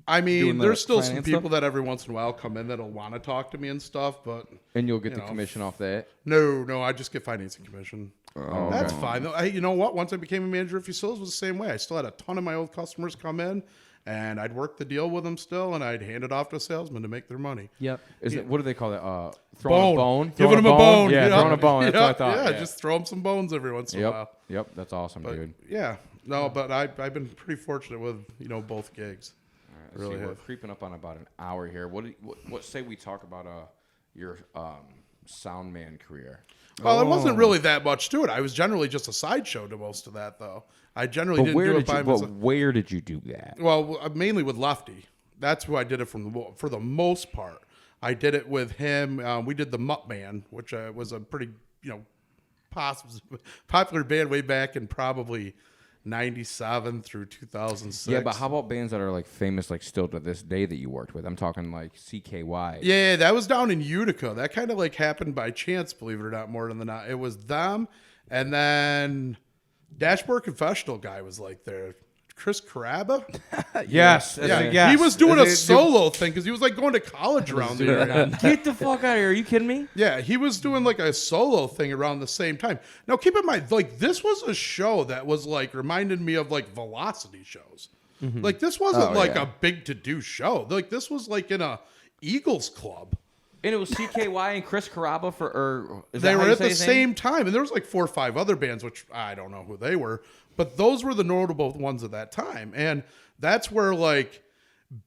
I mean, Doing the there's still some finance people stuff? that every once in a while come in that'll want to talk to me and stuff, but And you'll get You the know. commission off that. no, I just get financing commission. Oh, That's fine. Though. You know what? Once I became a manager of Fusillas, it was the same way. I still had a ton of my old customers come in, and I'd work the deal with them still, and I'd hand it off to a salesman to make their money. yep. Is it, what do they call it? Throwing a bone? Giving Throwing them a bone. Yeah, Yep. throwing a bone. That's Yep. what I thought. Yeah, just throw them some bones every once in a while. Yep. That's awesome, But, dude. yeah. No, but I've been pretty fortunate with, both gigs. Let's Really see, we're have. creeping up on about an hour here. What say we talk about your sound man career? Well, it wasn't really that much to it. I was generally just a sideshow to most of that, though. I generally But didn't where do did it by you? myself. But where did you do that? Well, mainly with Lefty. That's who I did it for the most part. I did it with him. We did the Mutt Band, which was a pretty, popular band way back in probably 97 through 2006. Yeah, but how about bands that are like famous, like still to this day that you worked with? I'm talking like CKY. Yeah, that was down in Utica. That kind of like happened by chance, believe it or not, more than not. It was them, and then Dashboard Confessional guy was like there. Chris Caraba? Yes. Yeah, he was doing a solo thing because he was like going to college around the area. Get the fuck out of here! Are you kidding me? Yeah, he was doing like a solo thing around the same time. Now, keep in mind, like this was a show that was like reminded me of like Velocity shows. Like this wasn't a big to do show. Like this was like in a Eagles club. And it was CKY and Chris Caraba They were at the same time, and there was like 4 or 5 other bands, which I don't know who they were, but those were the notable ones at that time. And that's where like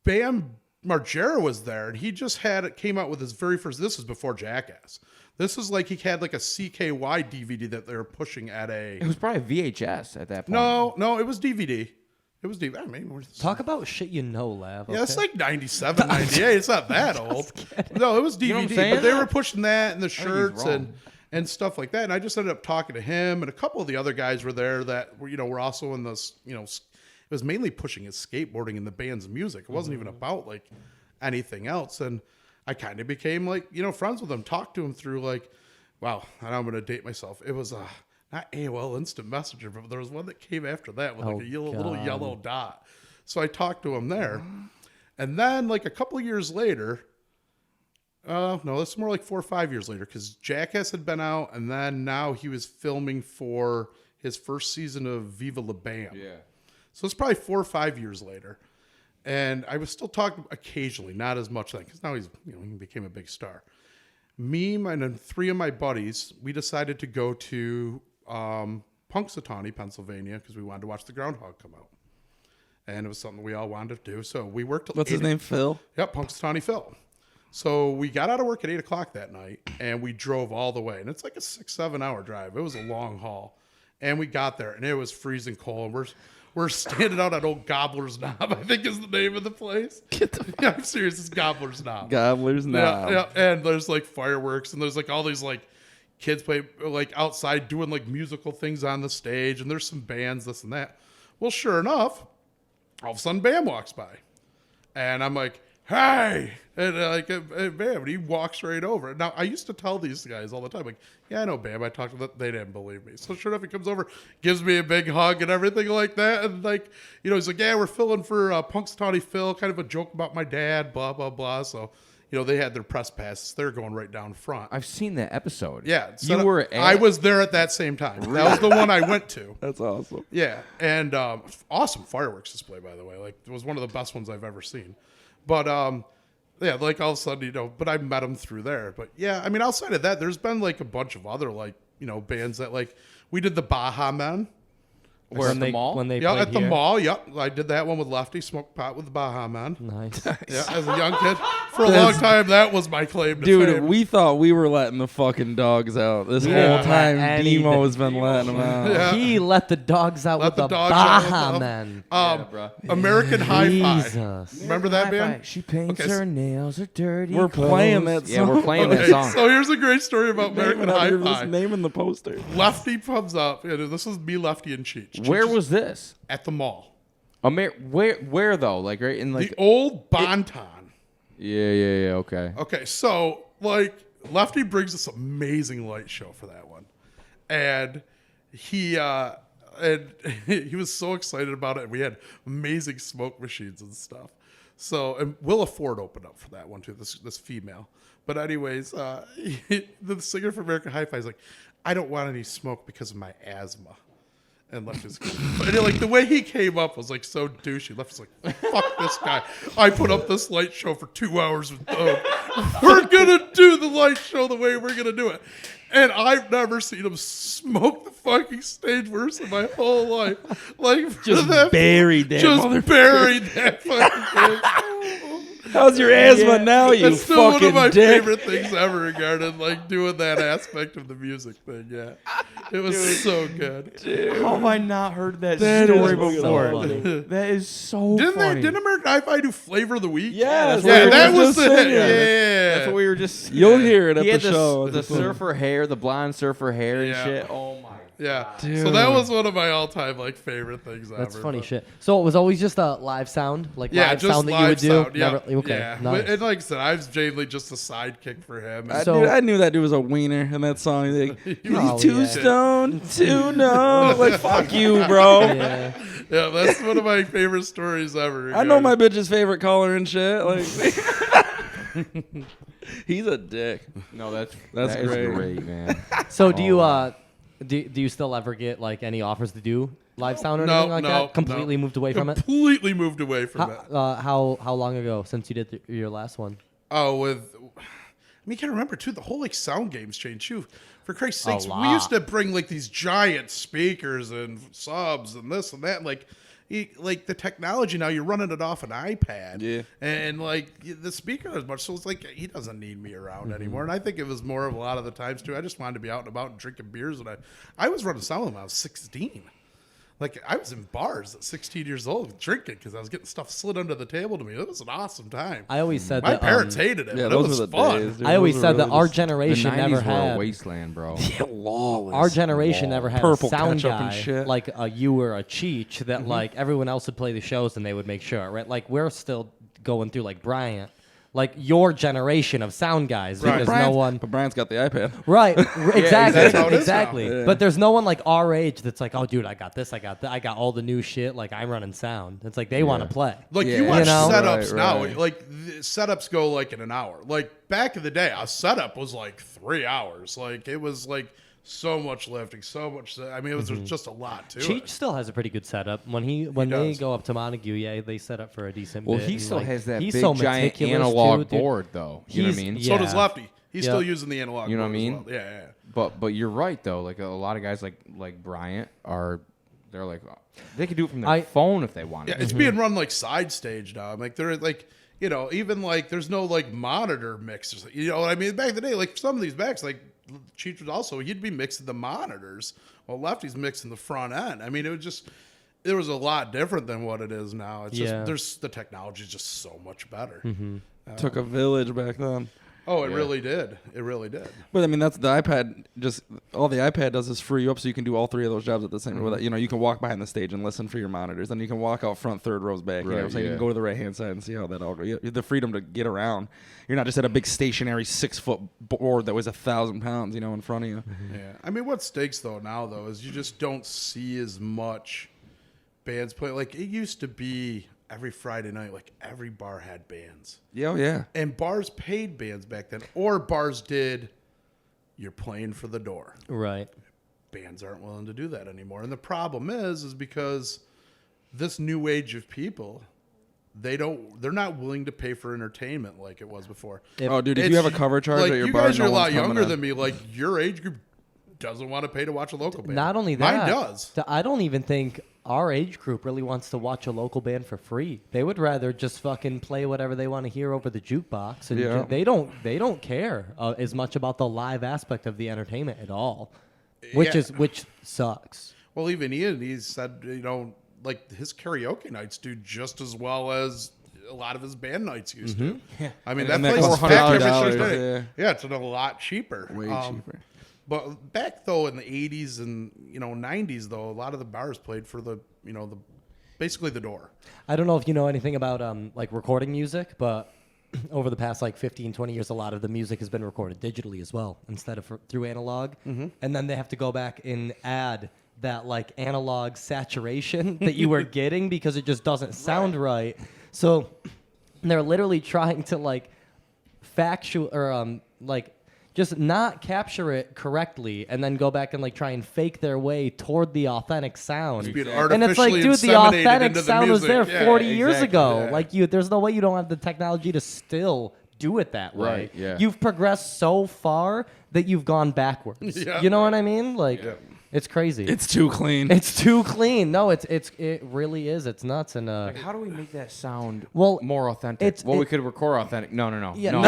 Bam Margera was there, and he just came out with his very first. This is before Jackass. This is like he had like a CKY DVD that they were pushing at a. It was probably VHS at that point. No, it was DVD. It was DVD. I mean, Talk about shit you know, Lav. yeah, it's okay? like 97, 98. It's not that old. No, it was DVD. know what I'm But saying? they were pushing that and the he's shirts wrong. and stuff like that. And I just ended up talking to him, and a couple of the other guys were there that were also in this. It was mainly pushing his skateboarding and the band's music. It wasn't even about like anything else. And I kind of became like friends with him. Talked to him through like, wow, and I'm going to date myself. It was not AOL Instant Messenger, but there was one that came after that with like a little God. yellow dot. So I talked to him there. And then like a couple of years later, no, it's more like 4 or 5 years later, because Jackass had been out, and then now he was filming for his first season of Viva La Bam. Yeah. So it's probably 4 or 5 years later. And I was still talking occasionally, not as much then, because now he became a big star. Me and then 3 of my buddies, we decided to go to Punxsutawney, Pennsylvania, because we wanted to watch the groundhog come out. And it was something we all wanted to do. So we worked till What's his name? Phil? Yep, Punxsutawney Phil. So we got out of work at 8 o'clock that night, and we drove all the way. And it's like a 6-7 hour drive. It was a long haul. And we got there, and it was freezing cold. And we're standing out at Old Gobbler's Knob, I think is the name of the place. Yeah, I'm serious. It's Gobbler's Knob. Gobbler's Knob. Yeah, and there's like fireworks, and there's like all these like kids play like outside doing like musical things on the stage, and there's some bands, this and that. Well, sure enough, all of a sudden Bam walks by, and I'm like, hey, and Bam, and he walks right over. Now I used to tell these guys all the time, like, yeah, I know Bam. I talked to them. They didn't believe me. So sure enough, he comes over, gives me a big hug and everything like that, and like, he's like, yeah, we're filling for Punxsutawney Phil, kind of a joke about my dad, blah blah blah. So they had their press passes. They're going right down front. I've seen that episode. Yeah, I was there at that same time. That was the one I went to. That's awesome. Yeah, and awesome fireworks display, by the way. Like, it was one of the best ones I've ever seen. But yeah, like all of a sudden, but I met him through there. But yeah, I mean, outside of that, there's been like a bunch of other like bands that like we did the Baja Men. Where at the mall? When they Yeah, played at the here? mall. Yep, I did that one with Lefty, smoked pot with the Baja Men. Nice. Yeah, as a young kid, for a long time, that was my claim to Dude, fame. we thought we were letting the fucking dogs out. This Yeah. whole time, Anything. Demo has been letting them out. Yeah. He let the dogs out Let with the the dogs out with Baja the- Men. bro. American Hi-Fi. Jesus. Remember that band? She paints Okay, so- her nails, her dirty We're playing that Yeah, we're song. playing that Okay, song. so here's a great story about American Hi-Fi. Naming the poster. Lefty comes up. This is me, Lefty, and Cheech. Where Cheech is was this? at the mall? Where though? Like right in like The old Bonton. yeah, okay. Okay, so like Lefty brings this amazing light show for that one, and he was so excited about it. And we had amazing smoke machines and stuff. So, and Willa Ford opened up for that one too. This female, but anyways, the singer for American Hi-Fi is like, I don't want any smoke because of my asthma. And Lefty's and like the way he came up was like so douchey. Lefty's like, fuck this guy. I put up this light show for 2 hours with Doug. We're gonna do the light show the way we're gonna do it. And I've never seen him smoke the fucking stage worse in my whole life. Like Just buried that Just buried that fucking thing. How's your asthma now, you That's still one fucking of my dick? favorite things ever regarding like doing that aspect of the music thing. Yeah, it was so good. How have I not heard that, That story is so before? funny. That is so funny. Didn't American Hi-Fi do Flavor of the Week? Yes, Yeah, we were that just was the hit. singing. Yeah. That's what we were just. You'll hear it at He had the show. The surfer hair, the blonde surfer hair and Yeah. shit. Oh my. Yeah. Dude. So that was one of my all-time like favorite things ever. That's funny but- shit. So it was always just a live sound? Like Yeah, live just sound that you live would do? sound. Yeah. Never, okay, Yeah. nice. And like I said, I was genuinely just a sidekick for him. And So- I knew that dude was a wiener in that song. He's like, he's Oh, too yeah. stoned to know. Like, fuck you, bro. Yeah. yeah, that's one of my favorite stories ever. I know my bitch's favorite color and shit. Like, he's a dick. No, that's That's that is great. great, man. So do you do you still ever get like any offers to do live sound or anything like that? Completely moved away from it? Completely moved away from it. How long ago since you did your last one? Oh, I mean, you can remember too. The whole like sound games changed too. For Christ's sakes, we lot. used to bring like these giant speakers and subs and this and that. Like the technology now, you're running it off an iPad. Yeah. And like the speaker as much. So it's like he doesn't need me around anymore. And I think it was more of a lot of the times too. I just wanted to be out and about and drinking beers. And I was running sound when I was 16. Like, I was in bars at 16 years old drinking because I was getting stuff slid under the table to me. It was an awesome time. I always said My that parents hated it, Yeah, but it those was were the fun. days. Dude. I always Those said were that really our just- The generation 90s never were a had wasteland, bro. lawless. our generation never had Purple a sound ketchup and guy shit. like you or a Cheech that like everyone else would play the shows and they would make sure, right? Like we're still going through like Bryant, like your generation of sound guys Right. because Brian's, no one. But Brian's got the iPad. Right, exactly, that's how it is exactly. now. Yeah. But there's no one like our age that's like, oh, dude, I got this, I got that, I got all the new shit. Like I'm running sound. It's like they want to play. Like Yeah. you watch You know? setups Right, now, right. like the setups go like in an hour. Like back in the day, a setup was like 3 hours. Like it was like so much lifting, so much. I mean, it was just a lot to Cheech it. still has a pretty good setup. When they does. go up to Montague, yeah, they set up for a decent Well, bit. he and, still like, has that he's big so giant meticulous, analog too, dude. board, though. You know what I He's- mean? yeah. So does Lefty. He's Yep. still using the analog. You know what I board as mean? well. Yeah, yeah. But you're right though. Like a lot of guys like Bryant they're like they could do it from their phone if they wanted. Yeah, it's being run like side stage now. Like they're like, you know, even like there's no like monitor mixers. You know what I mean? Back in the day, like some of these backs, like Cheech was also, he'd be mixing the monitors while Lefty's mixing the front end. I mean, it was a lot different than what it is now. It's Yeah. just the technology is just so much better. Took a village back then. Oh, it really did. It really did. But I mean, that's the iPad. Just all the iPad does is free you up, so you can do all three of those jobs at the same. Without, you know, you can walk behind the stage and listen for your monitors, and you can walk out front, third rows back. You know what I'm Right, saying? You yeah. can go to the right hand side and see how that all goes. You have the freedom to get around. You're not just at a big stationary 6-foot board that weighs 1,000 pounds, you know, in front of you. Yeah. I mean, what stakes though now though is you just don't see as much bands play. Like it used to be every Friday night, like every bar had bands. Yeah, oh, yeah. And bars paid bands back then, or bars did, you're playing for the door. Right. Bands aren't willing to do that anymore. And the problem is because this new age of people, they're not willing to pay for entertainment like it was before. Oh, dude, if you have a cover charge like at your you bar, guys no are a lot one's coming younger in. than me. Like your age group doesn't want to pay to watch a local band. Not only that, mine does. I don't even think our age group really wants to watch a local band for free. They would rather just fucking play whatever they want to hear over the jukebox, and Yeah. they don't care as much about the live aspect of the entertainment at all, which Yeah. which sucks. Well, even Ian, he said, you know, like his karaoke nights do just as well as a lot of his band nights used to. Mm-hmm. I mean, And that that place is costs packed every $400, Thursday. Yeah, it's a lot cheaper. Way cheaper. But back though in the 80s and 90s though, a lot of the bars played for the basically the door. I don't know if you know anything about like recording music, but over the past like 15, 20 years, a lot of the music has been recorded digitally as well instead of through analog. And then they have to go back and add that like analog saturation that you were getting because it just doesn't sound right. So they're literally trying to like factual or like just not capture it correctly and then go back and like try and fake their way toward the authentic sound. Being And it's like, artificially dude, the inseminated authentic into the sound was there music. Yeah, 40 years exactly, ago. yeah. Like there's no way you don't have the technology to still do it that way. Right, yeah. You've progressed so far that you've gone backwards. Yeah. You know what I mean? Like Yeah. it's crazy. It's too clean. It's too clean. No, it really is. It's nuts. And Like, how do we make that sound Well, more authentic? it's- Well, we it- could record authentic. No. yeah, no,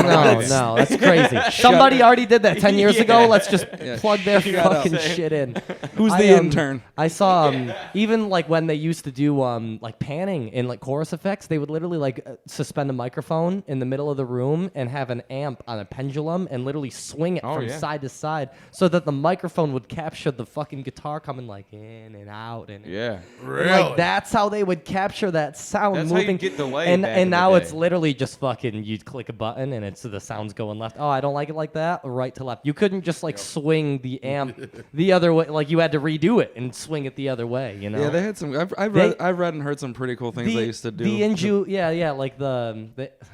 that's crazy. Somebody already did that 10 years ago. Let's just plug their fucking shit in. Who's the intern? I saw even like when they used to do like panning in like chorus effects, they would literally like suspend a microphone in the middle of the room and have an amp on a pendulum and literally swing it from yeah. side to side so that the microphone would capture the fucking guitar coming like in and out and Yeah. Really? like that's how they would capture that sound That's how you moving. get delay and back in the now day. it's literally just fucking you click a button and it's the sound's going left. Oh, I don't like it like that. Right to left. You couldn't just like swing the amp the other way. Like you had to redo it and swing it the other way. You know. Yeah, they had some. I've They- read and heard some pretty cool things they used to do. Like the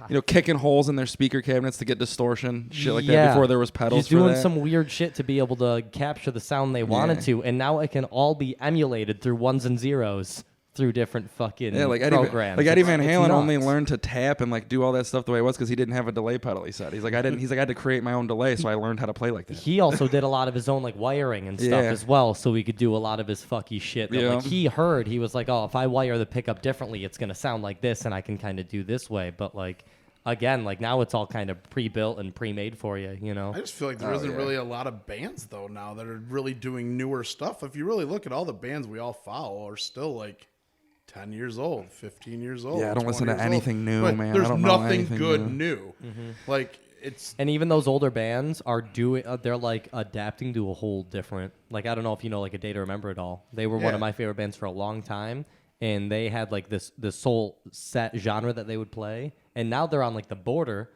you know, kicking holes in their speaker cabinets to get distortion, shit like yeah. that. Before there was pedals Just for doing that. some weird shit to be able to capture the sound they wanted to, and now it can all be emulated through ones and zeros through different fucking Yeah, like Eddie, programs. like Eddie It's- Van it's Halen only nuts. learned to tap and like do all that stuff the way it was because he didn't have a delay pedal. He said he's like I had to create my own delay, so I learned how to play like that. He also did a lot of his own like wiring and stuff Yeah. as well, so he could do a lot of his fucky shit. That, Yeah. like he heard, he was like, "Oh, if I wire the pickup differently, it's gonna sound like this, and I can kind of do this way." But like, again, like now it's all kind of pre-built and pre-made for you, you know. I just feel like there isn't really a lot of bands though now that are really doing newer stuff. If you really look at all the bands we all follow are still like 10 years old, 15 years old. Yeah, I don't 20 listen to years old. anything new, But man. I There's don't know nothing anything good new. new. Like it's And even those older bands are doing, they're like adapting to a whole different, like, I don't know if you know, like A Day to Remember It All. They were one Yeah. of my favorite bands for a long time, and they had like this soul set genre that they would play, and now they're on like the border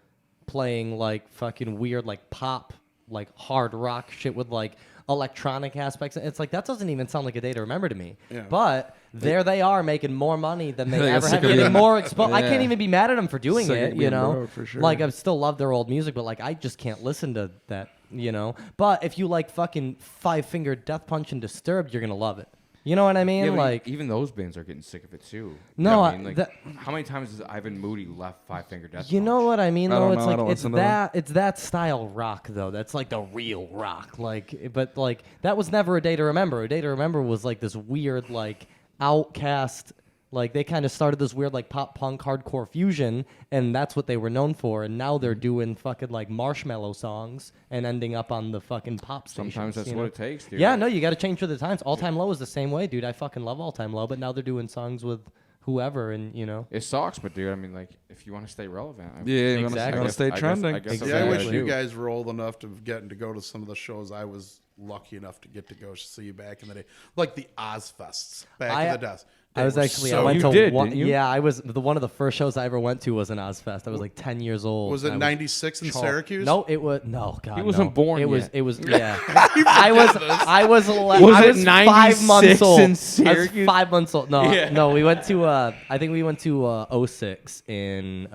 playing like fucking weird like pop, like hard rock shit with like electronic aspects. It's like that doesn't even sound like a day to remember to me. Yeah. But there they are making more money than they They got ever sick have, of getting it. more exposed. I Yeah. can't even be mad at them for doing Sick of it, you being know. broke, for sure. Like I still love their old music, but like I just can't listen to that, you know. But if you like fucking Five Finger Death Punch and Disturbed, you're gonna love it. You know what I mean? Yeah, but like even those bands are getting sick of it too. No, You know what I- I mean? Like, that- how many times has Ivan Moody left Five Finger Death? you know Punch? what I mean? I Though don't it's know. I like don't it's listen to them. that style rock though. That's like the real rock. Like, but like that was never a day to remember. A day to remember was like this weird like outcast. Like they kind of started this weird like pop punk hardcore fusion, and that's what they were known for. And now they're doing fucking like marshmallow songs and ending up on the fucking pop stations. Sometimes that's you what know? it takes, dude. Yeah, no, you got to change for the times. All Time Low is the same way, dude. I fucking love All Time Low, but now they're doing songs with whoever, and you know. It sucks, but dude, I mean, like, if you want to stay relevant, Exactly. Yeah, you want I to guess- stay I guess- trending. I guess that's Yeah, I what wish gotta you do. guys were old enough to getting to go to some of the shows I was lucky enough to get to go see back in the day, like the Ozfests back in the day. I was actually I so went You to did, one, didn't you? yeah, I was one of the first shows I ever went to was an Ozfest. I was like 10 years old. Was it I 96 in choked. Syracuse? No, it was no. God, He wasn't no. born It was. yet. It was. Yeah. I was. I was. Was I it was 5 months 96 old. in I was Syracuse? 5 months old. No, Yeah. no. We went to. I think we went to 06 in.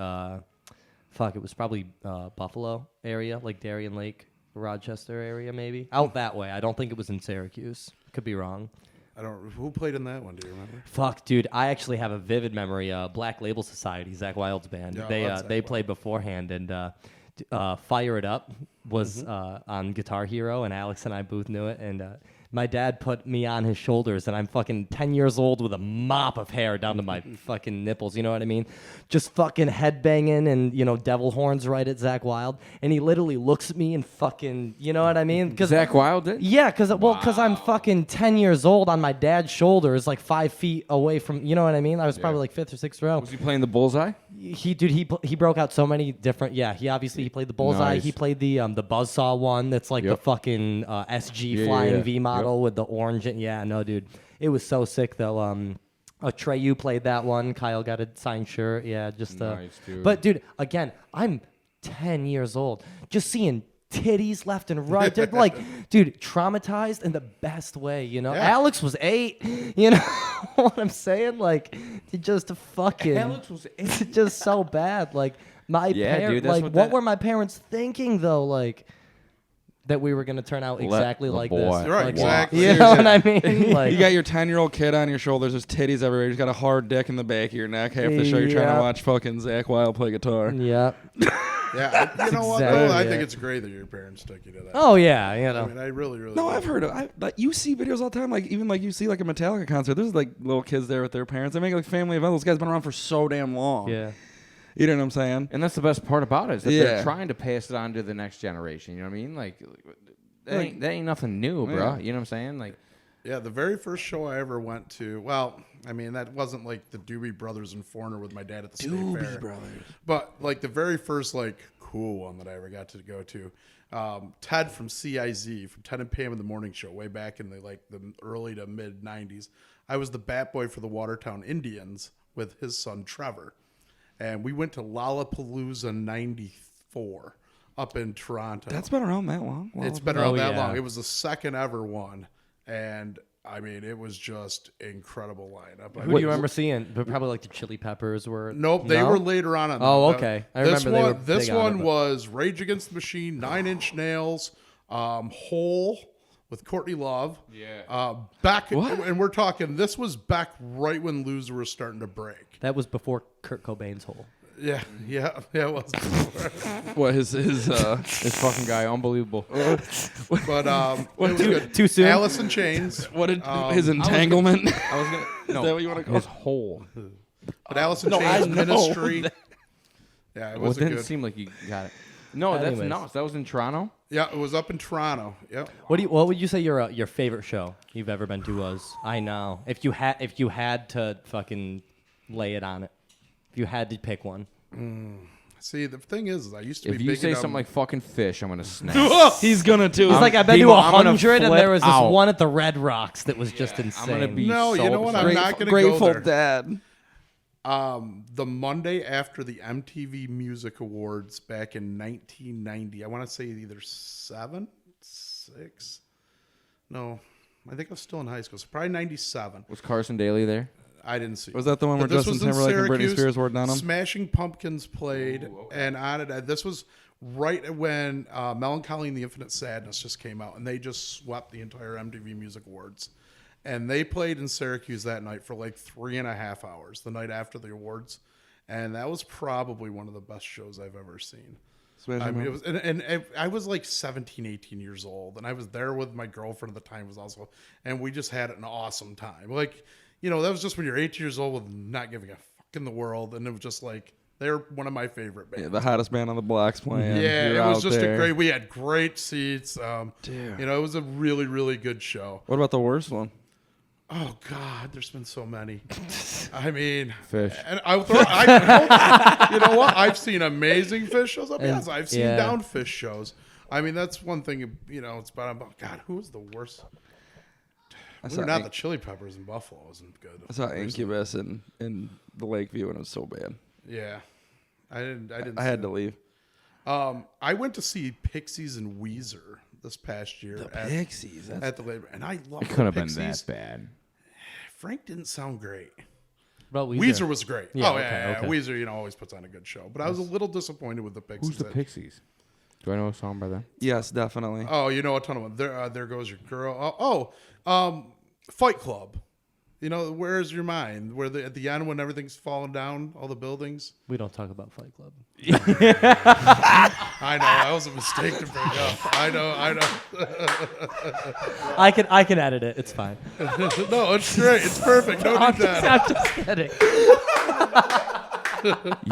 Fuck. It was probably Buffalo area, like Darien Lake, Rochester area, maybe out that way. I don't think it was in Syracuse. Could be wrong. I don't. Who played in that one? Do you remember? Fuck, dude, I actually have a vivid memory. Black Label Society, Zach Wild's band. Yeah, I they love Zach they Wild. played beforehand, and Fire It Up was on Guitar Hero, and Alex and I both knew it. And my dad put me on his shoulders, and I'm fucking 10 years old with a mop of hair down to my fucking nipples. You know what I mean? Just fucking headbanging and, you know, devil horns right at Zach Wild. And he literally looks at me and fucking, you know what I mean? Because Zach Wild did? yeah, because I'm fucking 10 years old on my dad's shoulders, like 5 feet away from, you know what I mean? I was probably like 5th or 6th row. Was he playing the bullseye? He broke out so many different. Yeah, he played the bullseye. Nice. He played the buzzsaw one. That's like the Yep. fucking SG Yeah, flying yeah. V model with the orange. And yeah, no, dude, it was so sick though. Treyu played that one. Kyle got a signed shirt. Yeah, just Nice, dude. But dude, again, I'm 10 years old, just seeing titties left and right. Dude, like, dude, traumatized in the best way, you know? Yeah. Alex was 8, you know what I'm saying? Like, just fucking, Alex was 8. it's just so bad. Like, my Yeah, parents, dude, that's like, what what that- were my parents thinking, though? Like, that we were going to turn out Let exactly the like boy this. Right, Like, exactly. You know what I mean? Like, You got your 10-year-old kid on your shoulders. There's titties everywhere. You got a hard dick in the back of your neck. Half the show you're trying Yeah. to watch fucking Zach Wild play guitar. yeah. Yeah, you know what? exactly Though? I it. think it's great that your parents took you to that. Oh, yeah, you know. I mean, I really. No, do. I've heard of. Like you see videos all the time. Like even like you see like a Metallica concert. There's like little kids there with their parents. They make like family events. Those guys been around for so damn long. Yeah. You know what I'm saying? And that's the best part about it is that Yeah. they're trying to pass it on to the next generation. You know what I mean? Like, that ain't nothing new, bro. Yeah. You know what I'm saying? Like, Yeah, the very first show I ever went to. Well, I mean, that wasn't like the Doobie Brothers and Foreigner with my dad at the state fair. Brothers. But like the very first like cool one that I ever got to go to, Ted from CIZ from Ted and Pam in the Morning Show way back in the early to mid '90s. I was the bat boy for the Watertown Indians with his son Trevor, and we went to Lollapalooza '94 up in Toronto. That's been around that long. Wow. It's been around Oh, that yeah. long. It was the second ever one, and I mean, it was just incredible lineup. I Who do you remember seeing? But probably like the Chili Peppers were. Nope, they No? were later on. Oh, that. okay. I This remember they were one. This big on one it, but- was Rage Against the Machine, Nine Inch Nails, Hole with Courtney Love. Yeah. Back, What? and we're talking. This was back right when Loser was starting to break. That was before Kurt Cobain's hole. Yeah, it was. What his this fucking guy, unbelievable. But it was good. too soon? Alice in Chains. what did his entanglement? I was gonna. No, that what you wanna call his it? hole. But Alice in No, I Chains know. Ministry. Yeah, it Well, was it didn't good. seem like you got it. No, that's Anyways. nuts. That was in Toronto. Yeah, it was up in Toronto. Yep. What would you say your favorite show you've ever been to was? I know. If you had to fucking lay it on it. If you had to pick one. See, the thing is I used to If be you big say into- something like fucking fish, I'm gonna snap. He's gonna too. It's like I've been to people, I'm gonna 100 and there was this flip out. one at the Red Rocks that was just insane. I'm gonna be No, you so know what? upset. I'm not gonna Grateful go there. Dad. The Monday after the MTV Music Awards back in 1990. I want to say either 7, 6. No, I think I was still in high school. So probably 97. Was Carson Daly there? I didn't see. Was that the one where But this Justin was in Timberlake and Britney Syracuse. Spears were down him? Smashing Pumpkins played, and on it. This was right when Melancholy and the Infinite Sadness just came out, and they just swept the entire MTV Music Awards. And they played in Syracuse that night for like 3.5 hours, the night after the awards, and that was probably one of the best shows I've ever seen. I mean, it was, and I was like 17, 18 years old, and I was there with my girlfriend at the time, was also, and we just had an awesome time. Like, you know, that was just when you're 18 years old with not giving a fuck in the world, and it was just like, they're one of my favorite bands. Yeah, the hottest band on the block's playing. Yeah, You're it was out just there. a great. We had great seats. Dude. You know, it was a really, really good show. What about the worst one? Oh God, there's been so many. I mean, Fish. And you know what? I've seen amazing Fish shows. I'll be honest, I've seen down Fish shows. I mean, that's one thing. You know, it's about God. Who was the worst? We were not the Chili Peppers in Buffalo. Wasn't good. I saw Incubus in the Lakeview, and it was so bad. Yeah, I didn't. I had to leave. I went to see Pixies and Weezer this past year Pixies. at the labor, and I love. It couldn't have been Pixies. that bad. Frank didn't sound great. Bro, Weezer was great. Yeah, oh okay, yeah, okay. Weezer, you know, always puts on a good show. But I was a little disappointed with the Pixies. Who's the Pixies? Do I know a song by them? Yes, definitely. Oh, you know a ton of them. There goes your girl. Fight Club. You know, Where's Your Mind? Where at the end when everything's falling down, all the buildings. We don't talk about Fight Club. I know, that was a mistake to bring up. I know. I can edit it. It's fine. No, it's great. It's perfect. Don't do that. I'm just kidding.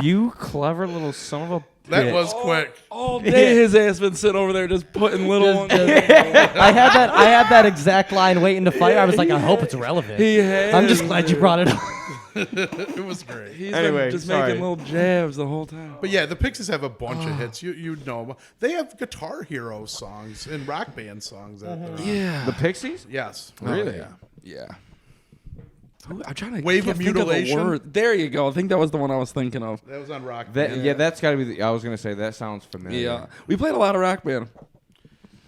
You clever little son of a That bitch. was quick. All day his ass been sitting over there just putting little ones. I had that exact line waiting to fight. I was like, I hope it's relevant. He has. I'm just glad you brought it up. It was great. He's Anyway, been just sorry. making little jabs the whole time. But yeah, the Pixies have a bunch of hits. You know them. They have Guitar Hero songs and Rock Band songs. That they're on. Yeah. The Pixies? Yes. Really? Yeah. I'm trying to Wave can't of think the Mutilation? word. There you go. I think that was the one I was thinking of. That was on Rock That, Band. yeah, that's got to be. I was gonna say that sounds familiar. Yeah. We played a lot of Rock Band.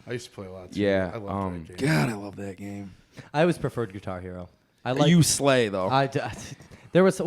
I used to play a lot. Too. Yeah, I love that game. God, I love that game. I always preferred Guitar Hero. I like You slay though. There was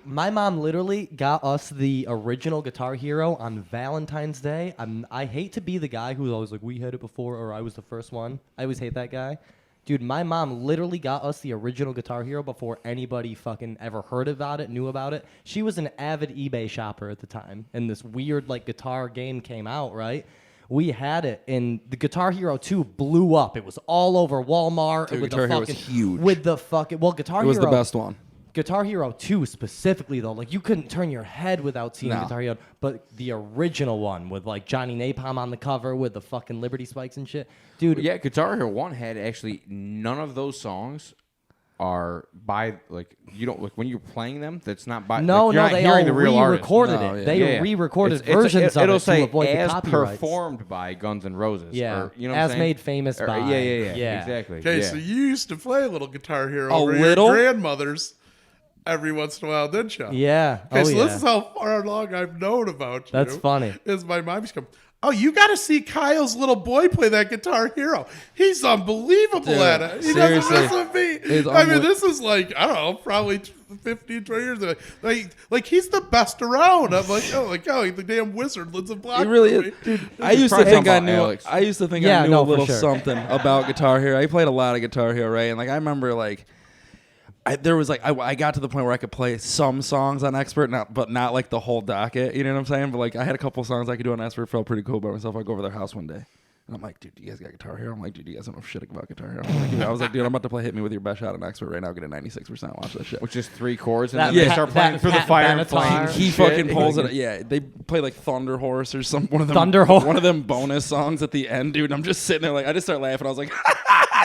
my mom literally got us the original Guitar Hero on Valentine's Day. I hate to be the guy who's always like, we had it before, or I was the first one. I always hate that guy. Dude, my mom literally got us the original Guitar Hero before anybody fucking ever heard about it, knew about it. She was an avid eBay shopper at the time, and this weird like guitar game came out, right? We had it, and the Guitar Hero 2 blew up. It was all over Walmart. Dude, with Guitar the Hero was fucking, huge. With the fucking Guitar It was Hero the best one. Guitar Hero 2 specifically, though, like you couldn't turn your head without seeing No. Guitar Hero. But the original one with like Johnny Napalm on the cover with the fucking Liberty Spikes and shit. Dude, Yeah, Guitar Hero 1 had actually none of those songs are by like you don't like when you're playing them. That's not by no, like, you're no, not they hearing all the real artist. re-recorded No, it. yeah. They Yeah, yeah. re-recorded It's- versions of it'll it say to avoid as the copyrights. performed by Guns N' Roses. Yeah, or, you know what as I'm saying? made famous Or- by. Yeah, exactly. Okay, yeah. so you used to play a little Guitar Hero A over little? your grandmother's every once in a while, didn't you? Yeah. Okay, Oh, so yeah. this is how far along I've known about you. That's funny. Is my mom used to come, oh, you got to see Kyle's little boy play that Guitar Hero. He's unbelievable Dude, at it. He seriously. doesn't miss a beat. It's I mean, this is like, I don't know, probably 15, 20 years ago. Like he's the best around. I'm like, oh, the damn wizard lives a block. It really from is. me. Dude, I used to probably think I talking about knew. Alex. I used to think Yeah, I knew no, a for little sure. something about Guitar Hero. I played a lot of Guitar Hero, right? And like I remember, like there was like I got to the point where I could play some songs on Expert, but not like the whole docket. You know what I'm saying? But like I had a couple songs I could do on Expert. Felt pretty cool by myself. I go over their house one day. And I'm like, dude, you guys got Guitar Hero? I'm like, dude, you guys don't know shit about Guitar Hero. I was like, dude, I'm about to play Hit Me With Your Best Shot on Expert right now. Get a 96%. Watch that shit. Which is 3 chords, and That- then they yeah, start playing that through the Pat fire and Benatar. flames. He shit. fucking pulls it. Yeah, they play like Thunder Horse or some one of them. Thunder Horse. One of them bonus songs at the end, dude. And I'm just sitting there like I just start laughing. I was like,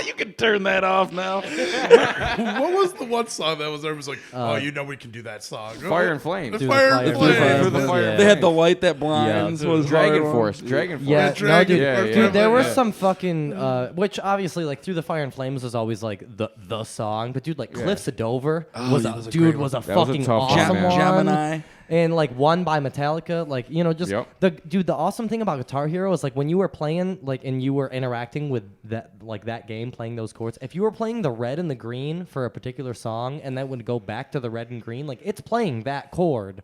You can turn that off now. What was the one song that was everyone's like, oh, you know we can do that song. Fire and Flames. The Through Fire the and Fire and Flames. Through the Fire and They had Flames. the light that blinds. Was Dragon hard Force. one. Dragon Force. Yeah, no, Dragon dude, Force. dude, there was Yeah. some fucking, which obviously, like, Through the Fire and Flames was always like the song, but dude, like, Cliffs of Dover was yeah, a that was a dude great was a That was a fucking tough one, awesome man. one. Gemini. And like One by Metallica, like, you know, just Yep. the awesome thing about Guitar Hero is like when you were playing like and you were interacting with that game, playing those chords. If you were playing the red and the green for a particular song, and then would go back to the red and green, like it's playing that chord.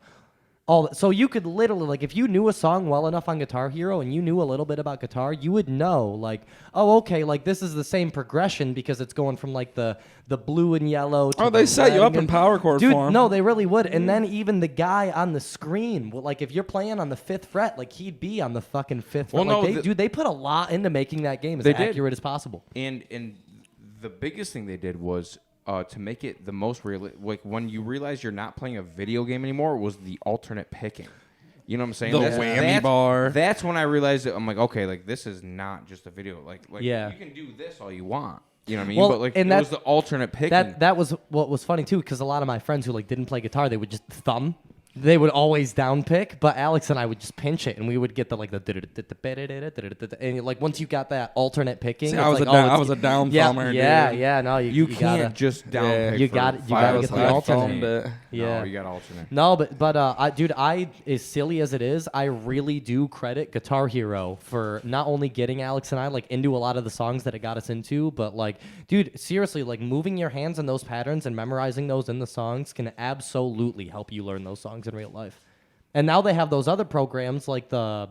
So you could literally, like, if you knew a song well enough on Guitar Hero and you knew a little bit about guitar, you would know, like, oh, okay, like this is the same progression because it's going from like the blue and yellow. To They the set you red up in and- power chord Dude, form. no, they really would. And then even the guy on the screen, like if you're playing on the 5th fret, like he'd be on the fucking 5th Well, fret. Like, no, they put a lot into making that game as They did. accurate as possible. And the biggest thing they did was to make it the most real. Like when you realize you're not playing a video game anymore, was the alternate picking. You know what I'm saying? The whammy bar. That's when I realized that I'm like, okay, like this is not just a video. Like Yeah. you can do this all you want. You know what I mean? Well, but like and it was the alternate picking. That was what was funny too, because a lot of my friends who like didn't play guitar, they would just thumb. They would always down pick, but Alex and I would just pinch it, and we would get the and like once you got that alternate picking, See, it's I was like, a down- it's- I was a down yeah, thumber, yeah, dude. yeah. No, you gotta, can't just down Yeah. pick. You for gotta- you 5 gotta minutes. get the I alternate. thumbed it. Yeah. No, you got alternate. No, but I as silly as it is, I really do credit Guitar Hero for not only getting Alex and I like into a lot of the songs that it got us into, but like, dude, seriously, like moving your hands in those patterns and memorizing those in the songs can absolutely help you learn those songs in real life. And now they have those other programs like the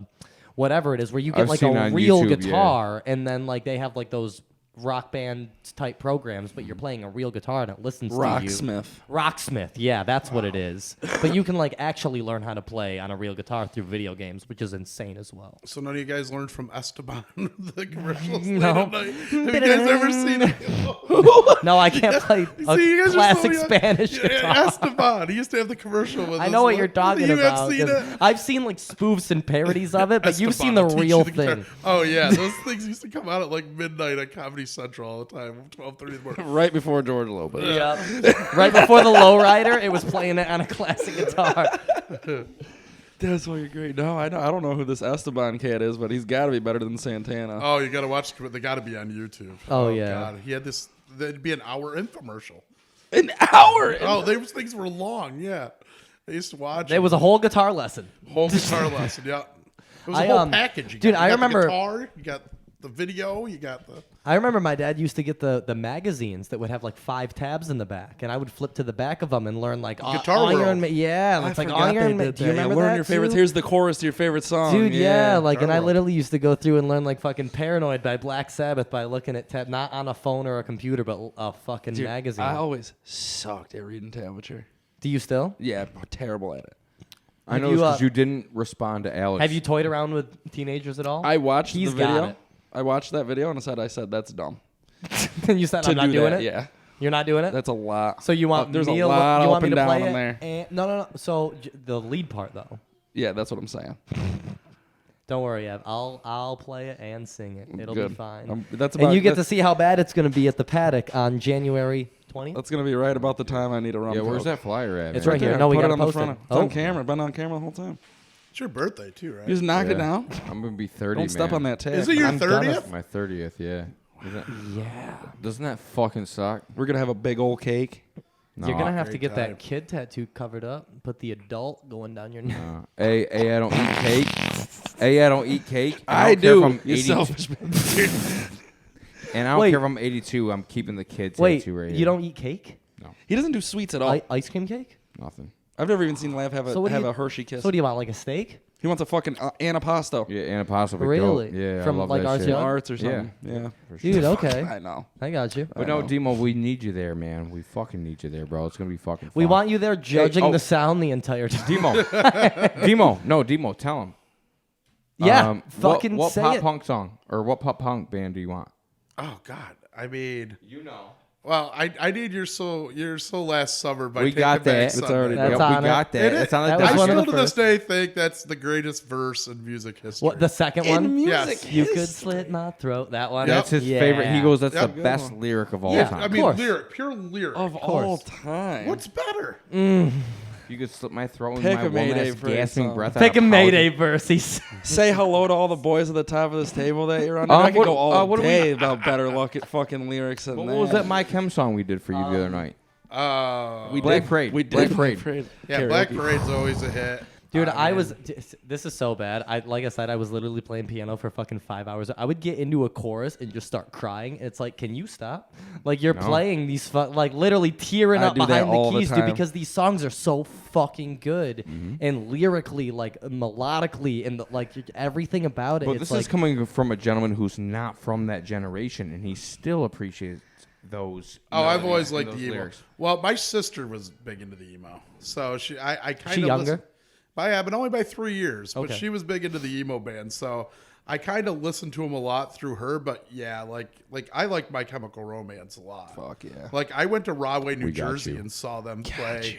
whatever it is where you get I've like seen a on real YouTube, yeah. guitar, and then like they have like those rock band type programs, but you're playing a real guitar and it listens to you. Rocksmith. Rocksmith, yeah, that's what it is. But you can like actually learn how to play on a real guitar through video games, which is insane as well. So none of you guys learned from Esteban the commercials No. late at night? Have you guys ever seen it? No, I can't play a See, you guys are classic so young. Spanish Yeah, guitar. Esteban. He used to have the commercial with I us. know what you're talking You about. have seen 'cause it? I've seen like spoofs and parodies of it, but you've Esteban seen the will teach real you the guitar. thing. Oh yeah, those things used to come out at like midnight on Comedy Central all the time, 12:30 in the morning. Right before George Lopez. Yeah. Right before the lowrider, it was playing it on a classic guitar. That's why you're great. No, I don't know who this Esteban cat is, but he's got to be better than Santana. Oh, you gotta watch. They gotta be on YouTube. Oh, yeah. God. He had this. There'd be an hour infomercial. An hour. Oh, those things were long. Yeah, I used to watch. It was a whole guitar lesson. whole guitar lesson. Yeah, it was a I, whole um, package. You dude, got, I you got remember- the guitar. You got the video. You got the. I remember my dad used to get the magazines that would have like 5 tabs in the back, and I would flip to the back of them and learn like Guitar Iron World. Ma- yeah, I it's like forgot they Iron. did Do you that. Yeah, remember learn that your favorites. too? Here's the chorus to your favorite song. Dude, yeah, like, and I Guitar World. literally used to go through and learn like fucking Paranoid by Black Sabbath by looking at not on a phone or a computer, but a fucking Dude, magazine. I always sucked at reading tablature. Do you still? Yeah, I'm terrible at it. I know you, because you didn't respond to Alex. Have you toyed around with teenagers at all? I watched He's the video. got it. I watched that video and I said that's dumb. You said To I'm not do doing that, it. yeah. You're not doing it. That's a lot. So you want there's me a lot you of want up me and to down play in it? there. And, no. So the lead part though. Yeah, that's what I'm saying. Don't worry, Ev. I'll play it and sing it. It'll Good. be fine. That's and about, you get to that's, see how bad it's going to be at the paddock on January 20th. That's gonna be right about the time I need a rum. Yeah, where's coke. that flyer at? It's man? right here. there. No, we Put gotta it on the post front. it. It's on Oh. camera. Been on camera the whole time. It's your birthday too, right? You just knock it Yeah. down. I'm gonna be 30. Don't step man. on that tag. Is it your I'm gonna- 30th? My 30th, yeah. Yeah. Doesn't that fucking suck? We're gonna have a big old cake. No. You're gonna have to great get time. that kid tattoo covered up. Put the adult going down your neck. A, I don't eat cake. A, I don't eat cake. And I don't care do. if I'm You 82 selfish bitch. And I don't Wait. care if I'm 82. I'm keeping the kid Wait, tattoo right you here. don't eat cake? He doesn't do sweets at all. Ice cream cake? Nothing. I've never even seen Lav have So what do you- a Hershey kiss. So what do you want, like a steak? He wants a fucking anapasto. Yeah, and a possible Really? Yeah, From, I love like, that shit. RCO? Arts or something. Yeah. For sure. Dude, okay. I know. I got you. But I no, know. Demo, we need you there, man. We fucking need you there, bro. It's gonna be fucking. We fun. want you there judging oh. the sound the entire time. Demo, tell him. Yeah, fucking what say pop it. punk song or what pop punk band do you want? Oh God, I mean, You know. Well, I need your so last summer by We Taking got Back that. It's already- Sunday. That's Yep, we on it. got that. It is. It's on That the was I one of still the to this first. day think that's the greatest verse in music history. What the second one? Yes. You could slit my throat. That one. That's his favorite. He goes, that's Yep. the best lyric of all Yeah. time. I mean, course. pure lyric. Of all time. What's better? You could slit my throat Pick with my a Mayday one-ass phrase gasping song. breath. Pick a Mayday verse. He's Say hello to all the boys at the top of this table that you're on. I could what- go all what do we- day about better luck at fucking lyrics than What that. was that My Chem song we did for you the other night? We Black did, Parade. We Black did Parade. Yeah, Black Parade's always a hit. Dude, I mean, this is so bad. Like I said, I was literally playing piano for fucking 5 hours. I would get into a chorus and just start crying. It's like, can you stop? Like you're playing these, like literally tearing I up do that behind all the the keys, dude, time. because these songs are so fucking good and lyrically, like melodically, and like everything about it. But it's this like, is coming from a gentleman who's not from that generation, and he still appreciates those. Oh, I've melodies always and liked those the emo. lyrics. Well, my sister was big into the emo, so I kind of She younger? but only by 3 years. But Okay. she was big into the emo band, so I kind of listened to them a lot through her. But yeah, like I like My Chemical Romance a lot. Fuck yeah. Like I went to Rahway, New We got Jersey, you. and saw them play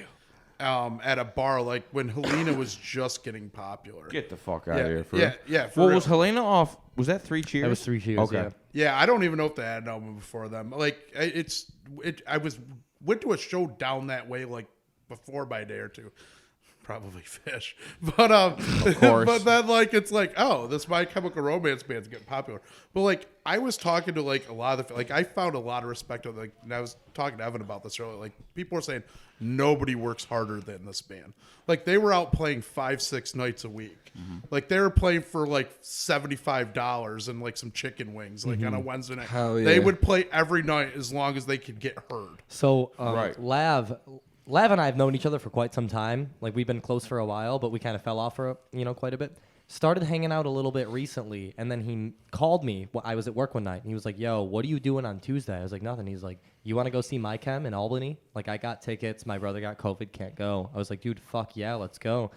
at a bar, like when Helena was just getting popular. Get the fuck out Yeah, of here. For yeah, real. yeah, for Well, real. was Helena off? Was that 3 Cheers? that was 3 Cheers. Okay. Yeah. Yeah, I don't even know if they had an album before them. Like I went to a show down that way like before by a day or two. Probably Fish, but of course. but then like it's like, oh, this My Chemical Romance band's getting popular. But like I was talking to like a lot of I found a lot of respect of, like, and I was talking to Evan about this earlier. Like people were saying nobody works harder than this band. Like they were out playing 5-6 nights a week. Like they were playing for like $75 and like some chicken wings like on a Wednesday night. Hell yeah. They would play every night as long as they could get heard. So, Right. Lav and I have known each other for quite some time. Like we've been close for a while, but we kind of fell off for quite a bit. Started hanging out a little bit recently, and then he called me. I was at work one night, and he was like, "Yo, what are you doing on Tuesday?" I was like, "Nothing." He's like, "You want to go see My Chem in Albany?" Like I got tickets. My brother got COVID, can't go. I was like, "Dude, fuck yeah, let's go."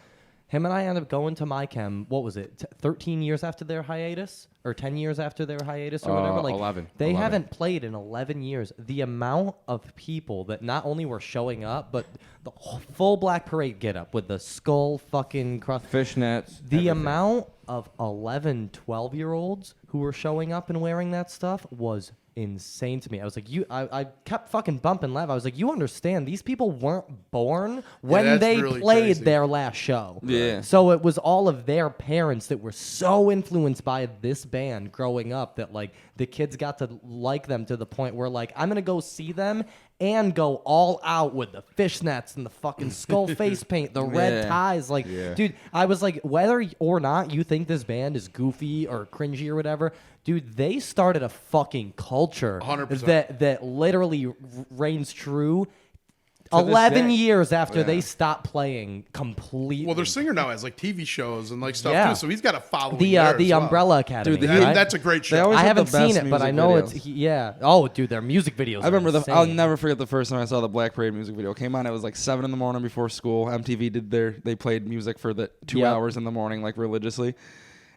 Him and I ended up going to My Chem. What was it? 13 years after their hiatus, or 10 years after their hiatus, or whatever. Like 11. They 11. haven't played in 11 years. The amount of people that not only were showing up, but the full Black Parade get up with the skull fucking cross. Fishnets. The everything. amount of 11, 12-year-olds who were showing up and wearing that stuff was insane to me. I was like, I kept fucking bumping Lev. I was like, you understand, these people weren't born when that's they really played crazy. their last show. Yeah. So it was all of their parents that were so influenced by this band growing up that like the kids got to like them to the point where like, I'm going to go see them and go all out with the fishnets and the fucking skull face paint, the red Yeah. ties. Like, Yeah. dude, I was like, whether or not you think this band is goofy or cringy or whatever, dude, they started a fucking culture 100%. that literally reigns true To this 11 day. years after they stopped playing completely. Well, their singer now has like TV shows and like stuff Yeah. too, so he's got a following. the there the as well. Umbrella Academy. Dude, right? That's a great They show. always I have the haven't seen best it, but I music know videos. it's yeah. Oh, dude, their music videos. I remember are I'll insane. never forget the first time I saw the Black Parade music video. It came on. It was like 7 a.m. before school. MTV they played music for the 2 Yep. hours in the morning, like religiously.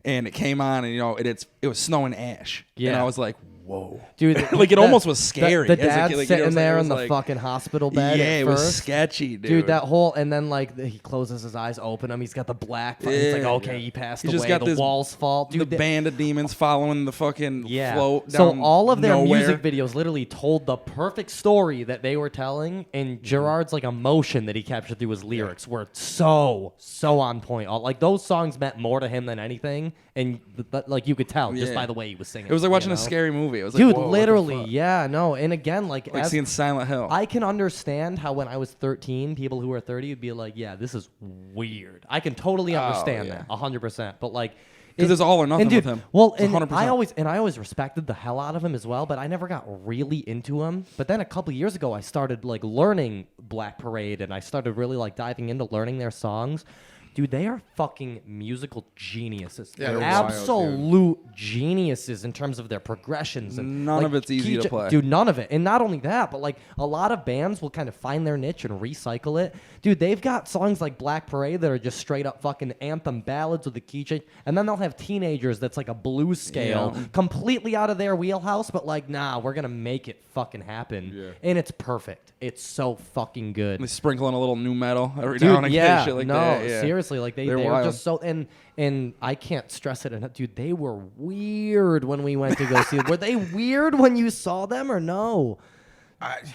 And it came on, and it was snowing ash. And Yeah. I was like, whoa, Dude, like it almost was scary. The as a dad kid, like, you know sitting what I'm saying? there It in the was like- fucking hospital bed. Yeah, at it was first. sketchy, dude. Dude, that whole and then like he closes his eyes, open them. He's got the black. He's like, Yeah. okay, he passed He away. just got The this- walls fall. Dude, the band of demons following the fucking yeah. float So down all of their nowhere. music videos literally told the perfect story that they were telling, and Gerard's like emotion that he captured through his lyrics were so on point. Like those songs meant more to him than anything, and like you could tell just Yeah. by the way he was singing. It was like watching you a know? scary movie. It was like, Dude, whoa, what the literally, fuck? yeah, no, and again, like Like as- seeing Silent Hill. I can understand how when I was 13, people who were 30 would be like, "Yeah, this is weird." I can totally understand yeah. that 100%. But like, 'Cause it's all or nothing and dude, with him. Well, It's and 100%. I always respected the hell out of him as well, but I never got really into him. But then a couple years ago, I started like learning Black Parade, and I started really like diving into learning their songs. Dude, they are fucking musical geniuses. Yeah, they're absolute geniuses in terms of their progressions. And None of it's easy to play. Dude, none of it. And not only that, but like a lot of bands will kind of find their niche and recycle it. Dude, they've got songs like Black Parade that are just straight up fucking anthem ballads with a key change. And then they'll have Teenagers that's like a blues scale, completely out of their wheelhouse, but like, nah, we're going to make it fucking happen. Yeah. And it's perfect. It's so fucking good. They sprinkle in a little new metal every Dude, now and again. yeah, Shit like no, that. Yeah. seriously, like they're wild. just so and I can't stress it enough, dude. They were weird when we went to go see them. Were they weird when you saw them or no?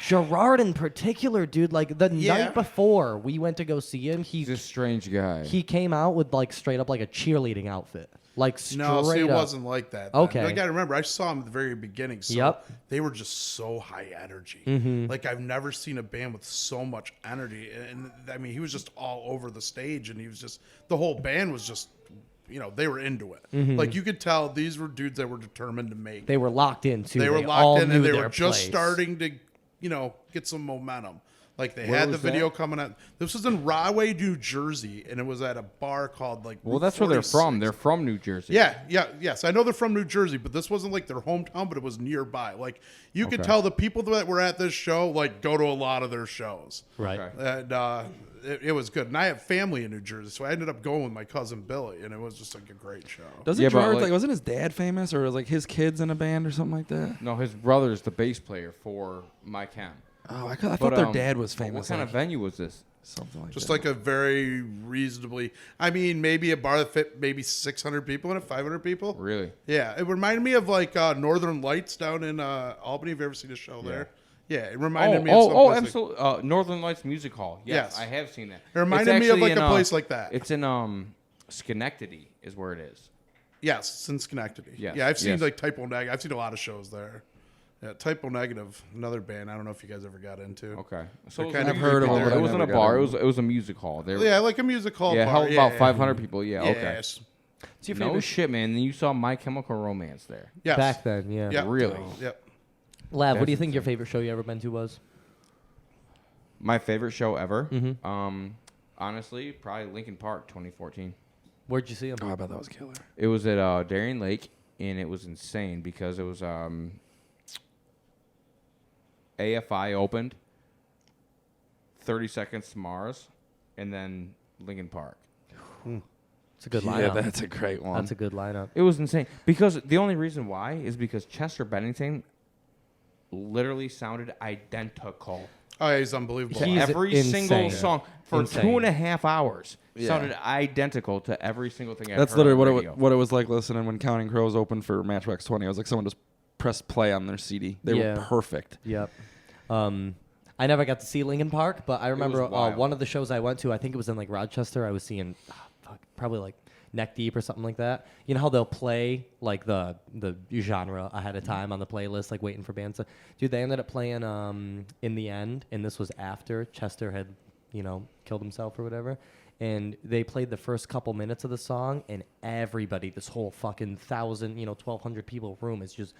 Gerard in particular, dude. Like the night before we went to go see him, He's a strange guy. he came out with like straight up like a cheerleading outfit, like straight No, see, it up. wasn't like that. then. Okay. Like, I remember, I saw them at the very beginning. So Yep. they were just so high energy. Like, I've never seen a band with so much energy. And I mean, he was just all over the stage, and he was just, the whole band was just, you know, they were into it. Like, you could tell these were dudes that were determined to make. They were locked in too. They were all locked in, and knew they their were just place. starting to, you know, get some momentum. Like, they Where had the was video that? coming out. This was in Rahway, New Jersey, and it was at a bar called, like, Well, Route that's where they're 46. from. They're from New Jersey. Yes. I know they're from New Jersey, but this wasn't like their hometown, but it was nearby. Like, you could tell the people that were at this show, like, go to a lot of their shows. Right. Okay. And it was good. And I have family in New Jersey, so I ended up going with my cousin Billy, and it was just like a great show. Doesn't Yeah, but, Gerard, like- like, wasn't his dad famous, or was like his kids in a band or something like that? No, his brother's the bass player for My Chem. Oh, I thought their dad was famous. What kind of venue was this? something like Just that. like a very reasonably, I mean, maybe a bar that fit maybe 600 people in it, 500 people. Really? Yeah, it reminded me of like Northern Lights down in Albany. Have you ever seen a show there? Yeah, it reminded me of some place like- absolutely. Northern Lights Music Hall. Yes, Yes. I have seen that. It reminded It's me of actually like a place like that. It's in Schenectady, is where it is. Yes, it's in Schenectady. Yes, Yeah, I've seen yes. like Typo Negative. I've seen a lot of shows there. Yeah, Typo Negative, another band. I don't know if you guys ever got into. Okay, so They're it was kind a of I've heard of music hall, them, but but it I wasn't a never got bar. in. It was a music hall. There, Yeah, like a music hall. yeah, bar. held about 500 people. Yeah, okay. Yes. It's your No favorite shit, man. And you saw My Chemical Romance there. Yes. back then, yeah. Yep. Really? Yep. Lav, what do you That's think your favorite show you ever been to was? My favorite show ever. Mm-hmm. Honestly, probably Lincoln Park 2014. Where'd you see him? Oh, I bet that was killer. It was at Darien Lake, and it was insane because it was AFI opened, 30 Seconds to Mars, and then Lincoln Park. It's a good Yeah, lineup. that's a great one. That's a good lineup. It was insane because the only reason why is because Chester Bennington literally sounded identical. Oh, yeah, he's unbelievable. He's Every single insane. song for Insane. 2.5 hours Yeah. sounded identical to every single thing I've That's heard literally on what radio. what it was like listening when Counting Crows opened for Matchbox 20. I was like, someone just pressed play on their CD. They Yeah. were perfect. Yep. I never got to see Lincoln Park, but I remember wild. one of the shows I went to, I think it was in like Rochester. I was seeing probably like Neck Deep or something like that. You know how they'll play like the genre ahead of time on the playlist, like waiting for bands to. Dude, they ended up playing In the End, and this was after Chester had, killed himself or whatever. And they played the first couple minutes of the song, and everybody, this whole fucking 1,200 people room is just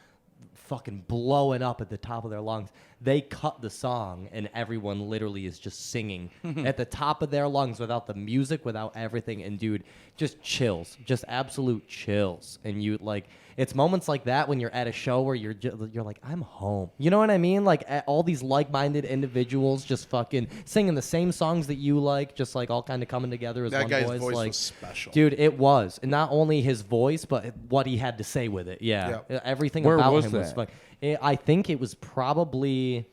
fucking blowing up at the top of their lungs. They cut the song, and everyone literally is just singing at the top of their lungs without the music, without everything. And dude, just chills, just absolute chills. And you it's moments like that when you're at a show where you're like, I'm home. You know what I mean? Like all these like-minded individuals just fucking singing the same songs that you like, just like all kind of coming together as That one guy's voice. voice Like, was special. dude, it was. And not only his voice, but what he had to say with it. Yeah. Yep. Everything Where about was him was that? fun. I think it was probably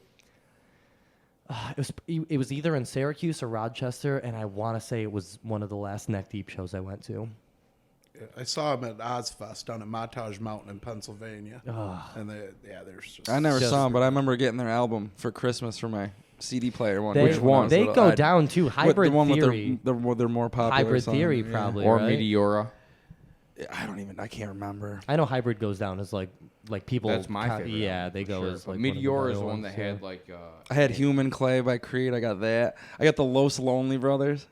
it was either in Syracuse or Rochester, and I want to say it was one of the last Neck Deep shows I went to. I saw him at Ozfest down at Montage Mountain in Pennsylvania. And there's just... I never Just- saw them, but I remember getting their album for Christmas for my CD player one. They, Which one? They go down to Hybrid the one Theory. with their more popular Hybrid song. Theory, Yeah. probably. or right? Meteora. I can't remember. I know Hybrid goes down as like people. That's my favorite. Yeah, album, they for go sure. as But like one of the Meteora is better the one ones, that yeah. had like. I had Human Clay by Creed. I got that. I got the Los Lonely Brothers.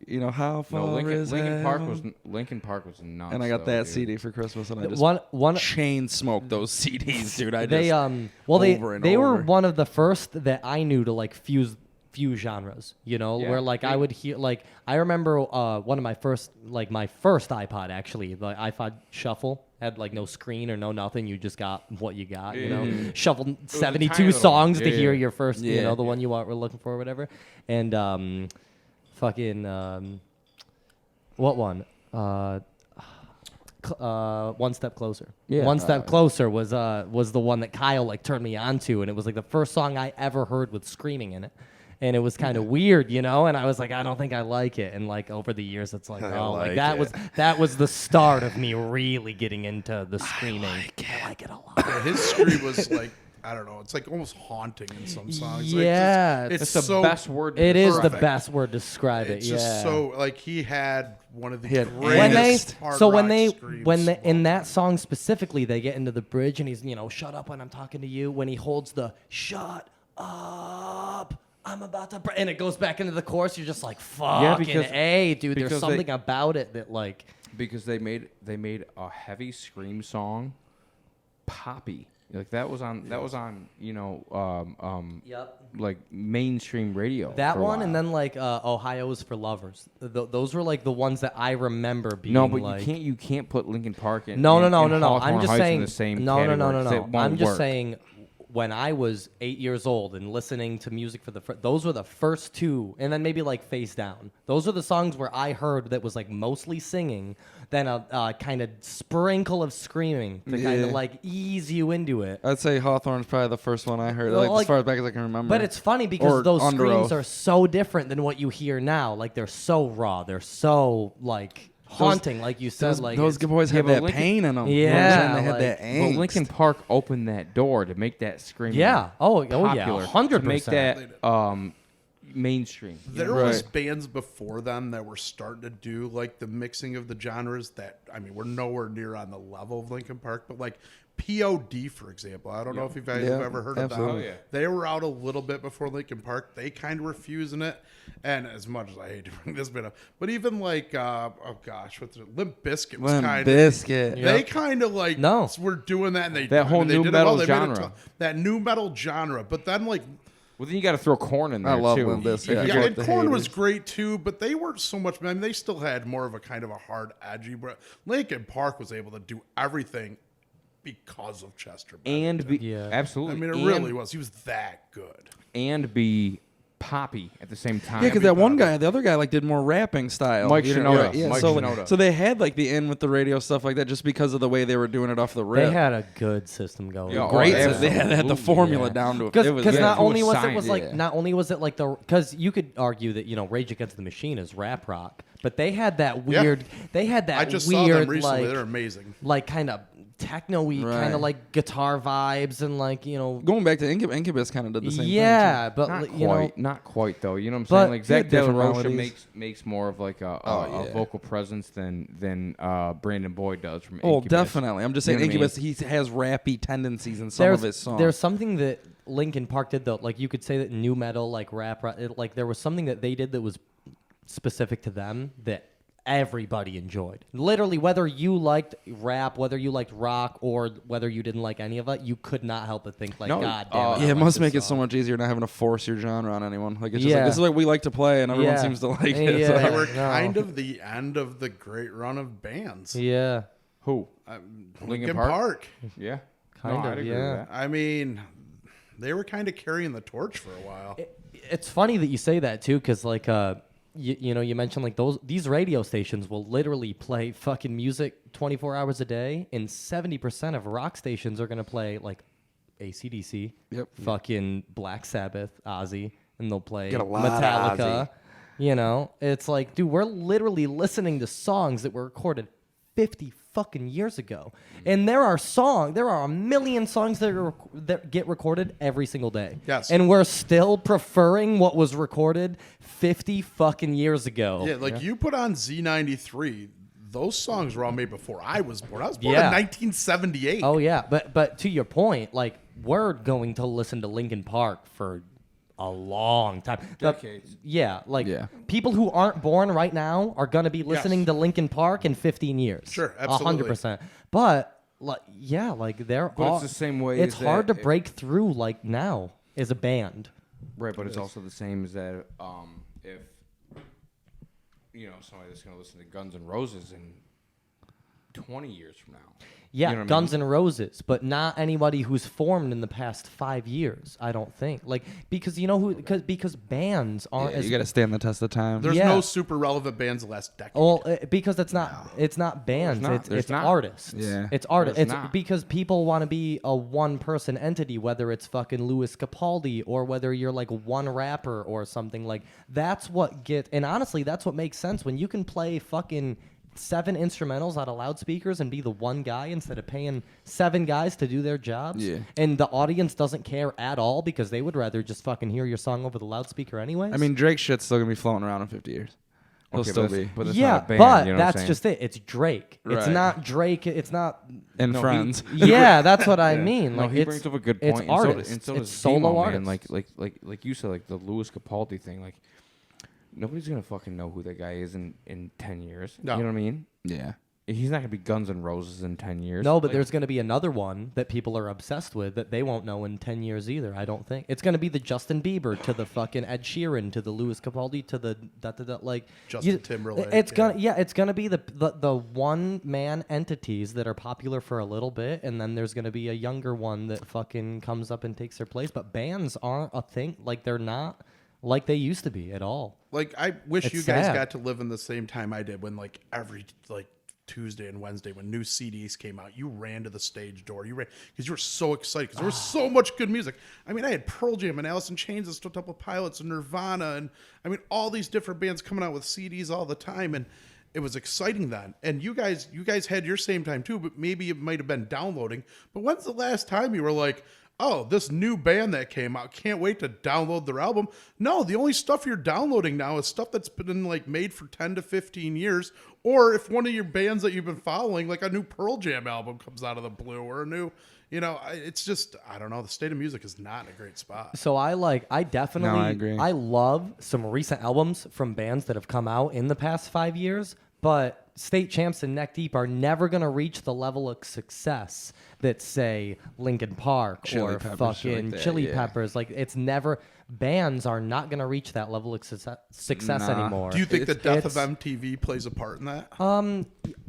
You know how far No, is Lincoln Park heaven? was nuts. And I got though, that dude. CD for Christmas, and I just one chain smoked those CDs, dude. they over and they were over. one of the first that I knew to like fuse few genres, you know, Yeah. where like I would hear like I remember one of my first iPod actually, the iPod Shuffle had like no screen or no nothing. You just got what you got, you know. Shuffled tiny 72 little songs one. to Yeah, hear yeah. your first, you Yeah. know, the one you were looking for or whatever. And what one? One Step Closer. Yeah. One Step Closer was the one that Kyle like turned me on to, and it was like the first song I ever heard with screaming in it. And it was kind of weird, you know, and I was like, I don't think I like it. And like over the years, it's like, oh, like that was the start of me really getting into the screaming. I like it a lot. Yeah, his scream was like, I don't know, it's like almost haunting in some songs. Yeah, like, It's the so, best word. It is the Perfect. best word to describe it. It's Yeah. just so like he had one of the He had greatest hard rock screams. in that song specifically, they get into the bridge and he's, you know, shut up when I'm talking to you. When he holds the shut up, I'm about to, and it goes back into the chorus. You're just like, fucking because- A, dude. There's because something about it that like, Because they made a heavy scream song poppy. Like that was on you know yep. like mainstream radio. That for a one, while. and then like Ohio is for Lovers. Those were like the ones that I remember being. No, but like, you can't put Linkin Park in. No. in I'm Hawthorne just Heights saying. in the same No. category, 'cause it won't I'm just work. saying. When I was 8 years old and listening to music for those were the first two, and then maybe like Face Down. Those are the songs where I heard that was like mostly singing, then a kind of sprinkle of screaming to kind Yeah. of like ease you into it. I'd say Hawthorne's probably the first one I heard, Well, like, like- as far back as I can remember. But it's funny because Or those Under screams Oath. are so different than what you hear now. Like they're so raw, they're so like haunting, like you said. Like those it's- boys had but that Linkin- pain in them. Yeah, they had like- that But angst. Linkin Park opened that door to make that scream. Yeah. Oh yeah. popular, 100%. to make that mainstream. There was bands before them that were starting to do like the mixing of the genres that, I mean, we're nowhere near on the level of Linkin Park, but like POD, for example. I don't know if you guys have ever heard of absolutely. them. Oh, yeah. They were out a little bit before Linkin Park. They kind of were fusing it. And as much as I hate to bring this bit up, but even like, what's it? Limp Bizkit was Limp kind of. Bizkit. They kind of like No. were doing that, and they That whole they nu did it metal They made it genre. that new metal genre, but then like Well, then you got to throw Corn in there I love too. Limp Bizkit. If I you yeah, get and the Korn was haters. great too, but they weren't so much. I mean, they still had more of a kind of a hard, edgy. But Linkin Park was able to do everything because of Chester Bennington. and be Yeah. absolutely. I mean, it and, really was. He was that good. and be poppy at the same time. Yeah, because that one guy, the other guy, like did more rapping style. Mike You know, Shinoda. right, Yeah, Mike so, Shinoda. so they had like the in with the radio stuff like that, just because of the way they were doing it off the rip. They had a good system going. Yeah, great. Oh, they had the absolutely, formula yeah. down to it. Because It was not to a only was it science, like yeah. not only was it like the because you could argue that, you know, Rage Against the Machine is rap rock, but they had that Yeah. weird. They had that I just weird saw them recently. They're like amazing. kind of techno-y Right. kind of like guitar vibes and like, you know. going back to Incubus, kind of did the same Yeah, thing. but Not you know, quite, not quite though. You know what I'm But saying? Like he Zach had De La different Rocha melodies. makes more of like a yeah. vocal presence than Brandon Boyd does from. Oh, Incubus. definitely. I'm just saying, You know what I mean? Incubus, he has rappy tendencies in some of his songs. There's something that Linkin Park did though. Like you could say that new metal, like rap, like there was something that they did that was specific to them that everybody enjoyed. Literally, whether you liked rap, whether you liked rock, or whether you didn't like any of it, you could not help but think like, No, God damn it. I Yeah, it like must this make it song. so much easier not having to force your genre on anyone. Like it's just Yeah. like this is what we like to play, and everyone Yeah. seems to like it. Yeah. So- They were No. kind of the end of the great run of bands. Yeah, Who? Linkin Park. Yeah, Kind no, of, I'd agree yeah. with that. I mean, they were kind of carrying the torch for a while. it's funny that you say that too, because like you know, you mentioned like these radio stations will literally play fucking music 24 hours a day, and 70% of rock stations are gonna play like AC/DC, Yep. fucking Black Sabbath, Ozzy, and they'll play Get a lot of Metallica. Ozzy. You know, it's like, dude, we're literally listening to songs that were recorded 50 fucking years ago, and there are a million songs that get recorded every single day. Yes. And we're still preferring what was recorded 50 fucking years ago. Yeah, like you put on Z93, those songs were all made before I was born. I was born Yeah. in 1978. Oh yeah, but to your point, like we're going to listen to Linkin Park for a long time. Decades. Yeah, like Yeah. people who aren't born right now are gonna be listening Yes. to Linkin Park in 15 years. Sure, absolutely. 100%. But like, yeah, like But it's the same way It's as hard that- to break through like now as a band. Right, but it's also the same as that if somebody that's going to listen to Guns N' Roses in 20 years from now. Yeah, You know what I Guns mean? N' Roses, but not anybody who's formed in the past 5 years. I don't think. Like because you know who because bands aren't Yeah, as you got to stand the test of time. There's Yeah. no super relevant bands the last decade. well because it's not bands. not. There's It's not. artists. Yeah. It's artists. There's It's not. because people want to be a one person entity, whether it's fucking Louis Capaldi or whether you're like one rapper or something like that's what and honestly that's what makes sense when you can play fucking 7 instrumentals out of loudspeakers and be the one guy instead of paying 7 guys to do their jobs. Yeah. And the audience doesn't care at all because they would rather just fucking hear your song over the loudspeaker anyways. I mean, Drake shit's still gonna be floating around in 50 years. He'll Okay, still but that's- be. But it's yeah, not a band, but you know what I'm that's saying? just it. It's Drake. It's Right. not Drake. It's not. And No, Friends. Yeah, that's what I mean. No, Like he it's, brings up a good it's point. artists. And so it's does solo Demo, artists. man. Like you said, like the Louis Capaldi thing. Like nobody's gonna fucking know who that guy is in 10 years. No. You know what I mean? Yeah. He's not gonna be Guns N' Roses in 10 years. No, but Like, there's going to be another one that people are obsessed with that they won't know in 10 years either, I don't think. It's going to be the Justin Bieber to the fucking Ed Sheeran to the Louis Capaldi to the like Justin Timberlake, It's yeah. going to it's going to be the one man entities that are popular for a little bit and then there's going to be a younger one that fucking comes up and takes their place, but bands aren't a thing, like they're not like they used to be at all. Like I wish It's you guys sad. got to live in the same time I did when like every like Tuesday and Wednesday when new CDs came out, you ran to the stage door. You ran because you were so excited because there was so much good music. I mean, I had Pearl Jam and Alice in Chains and Stone Temple Pilots and Nirvana and I mean all these different bands coming out with CDs all the time, and it was exciting then. And you guys had your same time too, but maybe it might have been downloading. But when's the last time you were like, oh, this new band that came out, can't wait to download their album? No, the only stuff you're downloading now is stuff that's been like made for 10 to 15 years. Or if one of your bands that you've been following, like a new Pearl Jam album comes out of the blue or a new, it's just, I don't know. The state of music is not in a great spot. So I definitely, No, I agree. I love some recent albums from bands that have come out in the past 5 years, but State Champs and Neck Deep are never going to reach the level of success that say Linkin Park Chili or Peppers, shit fucking like that, Chili yeah. Peppers. Like it's never, bands are not going to reach that level of success Nah. anymore. Do you think the It's- death of MTV plays a part in that?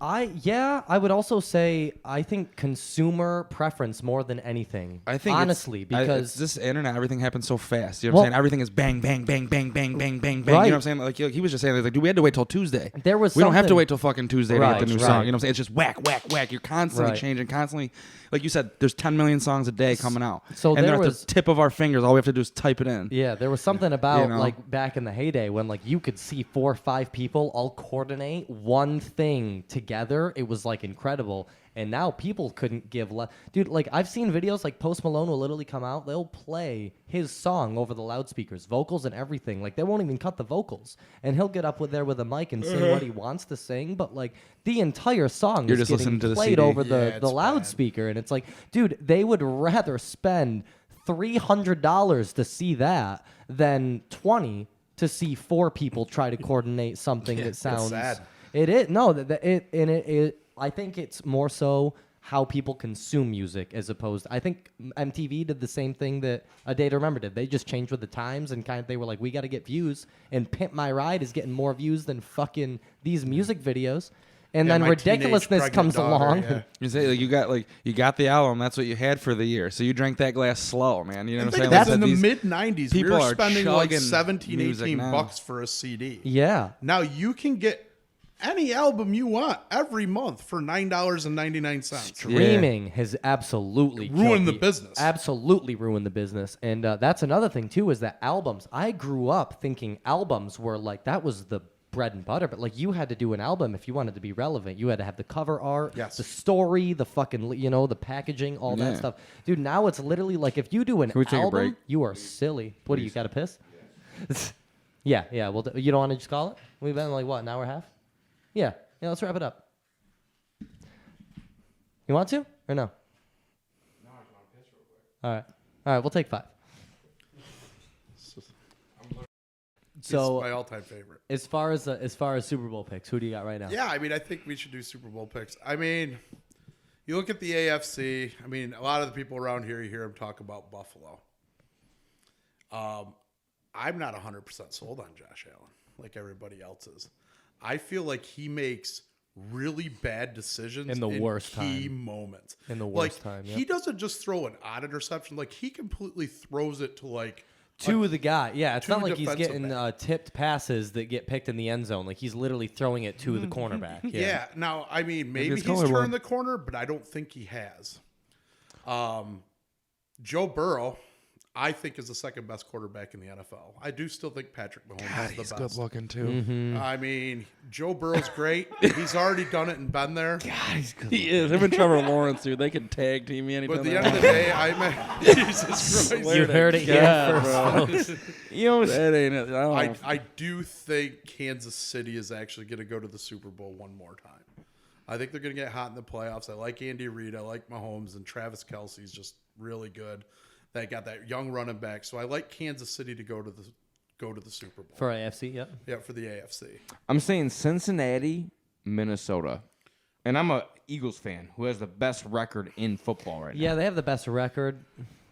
I would also say I think consumer preference more than anything. I think honestly it's because this internet, everything happens so fast. You know what I'm Well- saying? Everything is bang, bang, bang, bang, bang, bang, bang, bang. Right. You know what I'm saying? Like he was just saying, like, dude, we had to wait till Tuesday. There was we don't have to something- wait till fucking Tuesday to get the Right, new right. song. You know what I'm saying? It's just whack, whack, whack. You're constantly Right. changing, constantly. Like you said, there's 10 million songs a day coming out. So and there then at was- the tip of our fingers, all we have to do is type it in. yeah, there was something about know? like back in the heyday when like you could see 4 or 5 people all coordinate one thing together. It was like incredible. And now people couldn't give dude, like I've seen videos like Post Malone will literally come out, they'll play his song over the loudspeakers, vocals and everything. Like they won't even cut the vocals. And he'll get up there with a mic and sing what he wants to sing, but like the entire song You're is just getting listening to the played CD. over Yeah, the it's bad. loudspeaker. And it's like, dude, they would rather spend $300 to see that than 20 to see 4 people try to coordinate something that sounds sad. It is no it I think it's more so how people consume music as opposed I think MTV did the same thing that A Day to Remember did. They just changed with the times and kind of they were like, we got to get views, and Pimp My Ride is getting more views than fucking these music videos. And Yeah, then my ridiculousness teenage comes pregnant daughter, along. yeah. You say like you got the album. That's what you had for the year. So you drank that glass slow, man. You know And what I'm think saying? about Like, in the these- mid 90s, we people were are spending like chugging 17, music 18 now. bucks for a CD. Yeah. Now you can get any album you want every month for $9.99. Streaming has absolutely Ruined killed the business. Absolutely ruined the business. And that's another thing, too, is that albums. I grew up thinking albums were like, that was the bread and butter. But like you had to do an album if you wanted to be relevant. You had to have the cover art, Yes. the story, the fucking, the packaging, all that Yeah. stuff. Dude, now it's literally like if you do an Can we take a album, break? you are silly. What do you got to piss? Yeah. Well, you don't want to just call it? We've been like, what, an hour and a half? Yeah, let's wrap it up. You want to or no? No, I just want to piss real quick. All right, we'll take 5. So It's my all-time favorite. as far as Super Bowl picks, who do you got right now? Yeah, I mean, I think we should do Super Bowl picks. I mean, you look at the AFC. I mean, a lot of the people around here, you hear them talk about Buffalo. I'm not 100% sold on Josh Allen like everybody else is. I feel like he makes really bad decisions In the worst key time. moments. In the Like, worst time, he yep. doesn't just throw an odd interception. Like, he completely throws it to like To the guy. Yeah, it's to not like he's defensive getting back. tipped passes that get picked in the end zone. Like, he's literally throwing it to the cornerback. Yeah. Now, I mean, maybe it's he's collarbone. turned the corner, but I don't think he has. Joe Burrow, I think, is the second best quarterback in the NFL. I do still think Patrick Mahomes God, is the he's best. good looking too. Mm-hmm. I mean, Joe Burrow's great. He's already done it and been there. He is. Him and Trevor Lawrence, dude, they can tag team me anytime. But at the they end of want. the day, I mean, Jesus Christ. You heard it here God, first. bro. You know, That ain't it. I don't know. I do think Kansas City is actually going to go to the Super Bowl one more time. I think they're going to get hot in the playoffs. I like Andy Reid. I like Mahomes, and Travis Kelce's just really good. They got that young running back, so I like Kansas City to go to the Super Bowl. For AFC, yep. Yeah, for the AFC. I'm saying Cincinnati, Minnesota. And I'm a Eagles fan who has the best record in football right now. Yeah, they have the best record.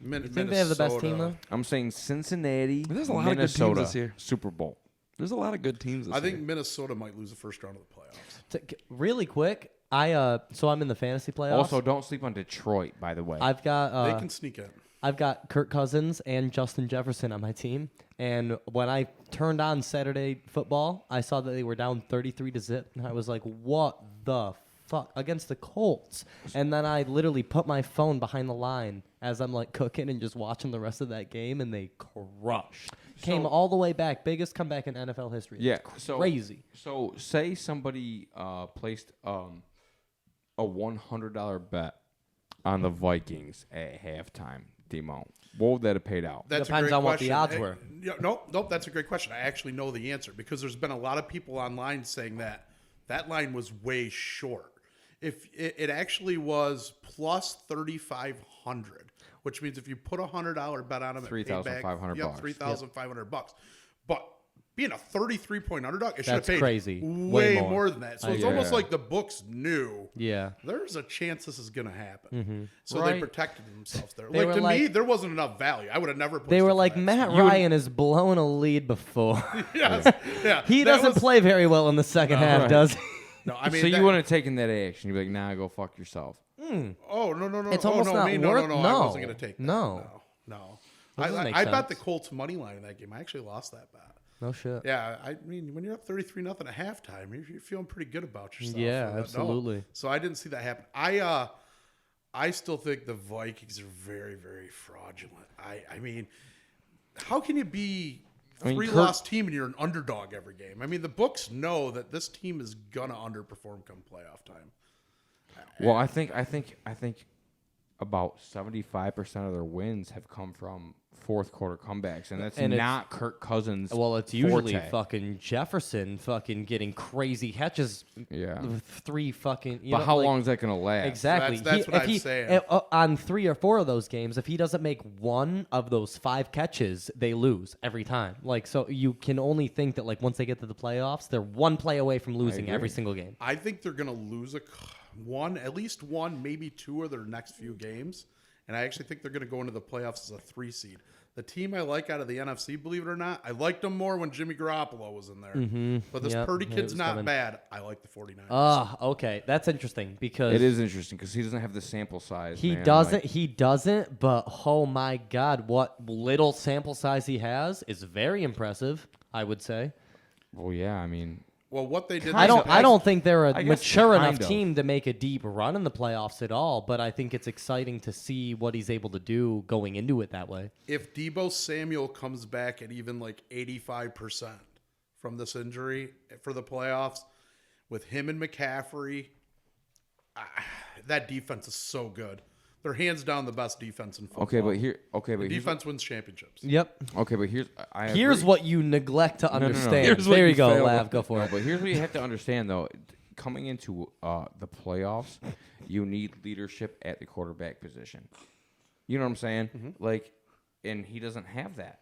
You think they have the best team, though? I'm saying Cincinnati, There's a lot of good teams Minnesota, this year. Super Bowl. There's a lot of good teams this I think year. Minnesota might lose the first round of the playoffs. Really quick, so I'm in the fantasy playoffs. Also, don't sleep on Detroit, by the way. I've got They can sneak in. I've got Kirk Cousins and Justin Jefferson on my team. And when I turned on Saturday football, I saw that they were down 33-0. And I was like, what the fuck? Against the Colts. And then I literally put my phone behind the line as I'm like cooking and just watching the rest of that game. And they crushed. Came all the way back. Biggest comeback in NFL history. Yeah, It's crazy. So say somebody placed a $100 bet on the Vikings at halftime, Demo. What would that have paid out? That's Depends a great on what question. the odds were. Nope, that's a great question. I actually know the answer because there's been a lot of people online saying that line was way short. If it actually was plus 3,500, which means if you put $100 bet on them, $3,500 Yep, $3,500. But being a 33-point underdog, it should have That's paid crazy. way Way more. more than that. So I it's agree. almost like the books knew. Yeah. There's a chance this is going to happen. So Right. they protected themselves there. They Like were to me, like- there wasn't enough value. I would have never. They pushed were it like, for that. Matt Ryan has blown a lead before. Yes, yeah. He that doesn't was- play very well in the second half, right. does he? No, I mean, So that- you wouldn't have taken that action. You'd be like, nah, go fuck yourself. Oh no! It's oh, almost no, not me, worth- no. I no. wasn't going to take that. No. No. That doesn't make I bet the sense. Colts money line in that game. I actually lost that bet. No shit. Yeah, I mean, when you're up 33-0 at halftime, you're feeling pretty good about yourself. Yeah, No. absolutely. So I didn't see that happen. I still think the Vikings are very, very fraudulent. I mean, how can you be a mean, three-loss team and you're an underdog every game? I mean, the books know that this team is gonna underperform come playoff time. Well, I think about 75% of their wins have come from fourth quarter comebacks, and that's And it's- not Kirk Cousins. Well, it's usually forte. fucking Jefferson fucking getting crazy catches. Yeah. with 3 fucking. You But know, how like- long is that going to last? Exactly. That's what if I'm saying. On 3 or 4 of those games, if he doesn't make one of those 5 catches, they lose every time. Like, so you can only think that like once they get to the playoffs, they're one play away from losing agree. every single game. I think they're going to lose at least one, maybe 2 of their next few games. And I actually think they're going to go into the playoffs as a 3 seed. The team I like out of the NFC, believe it or not, I liked them more when Jimmy Garoppolo was in there. But this Yep, Purdy it kid's was not coming. bad. I like the 49ers. Okay, that's interesting because It is interesting because he doesn't have the sample size. he man. doesn't. Like, He doesn't. But oh my God, what little sample size he has is very impressive. I would say. well, yeah, I mean, Well, what they did. I don't. this I don't think they're I a guess mature enough kind of. team to make a deep run in the playoffs at all. But I think it's exciting to see what he's able to do going into it that way. If Debo Samuel comes back at even like 85% from this injury for the playoffs, with him and McCaffrey, that defense is so good. They're hands down the best defense in football. Defense wins championships. Yep. here's Here's agree. what you neglect to no, no. understand. Here's what there you you go, fail Lav. with. Go for No, it. but here's what you have to understand though. Coming into the playoffs, you need leadership at the quarterback position. You know what I'm saying? Mm-hmm. Like, and he doesn't have that.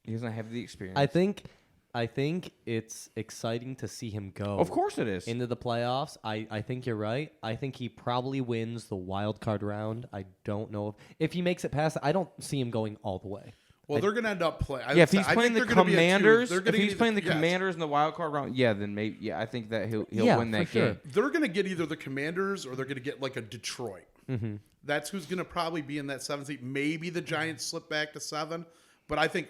He doesn't have the experience. I think it's exciting to see him go. Of course it is. Into the playoffs. I think you're right. I think he probably wins the wild card round. I don't know if he makes it past. I don't see him going all the way. Well, they're going to end up playing. Yeah, if he's playing the Commanders, if he's playing the Commanders in the wild card round, then maybe. Yeah, I think that he'll win that game. Sure. They're going to get either the Commanders or they're going to get like a Detroit. Mm-hmm. That's who's going to probably be in that 7th seed. Maybe the Giants slip back to 7, but I think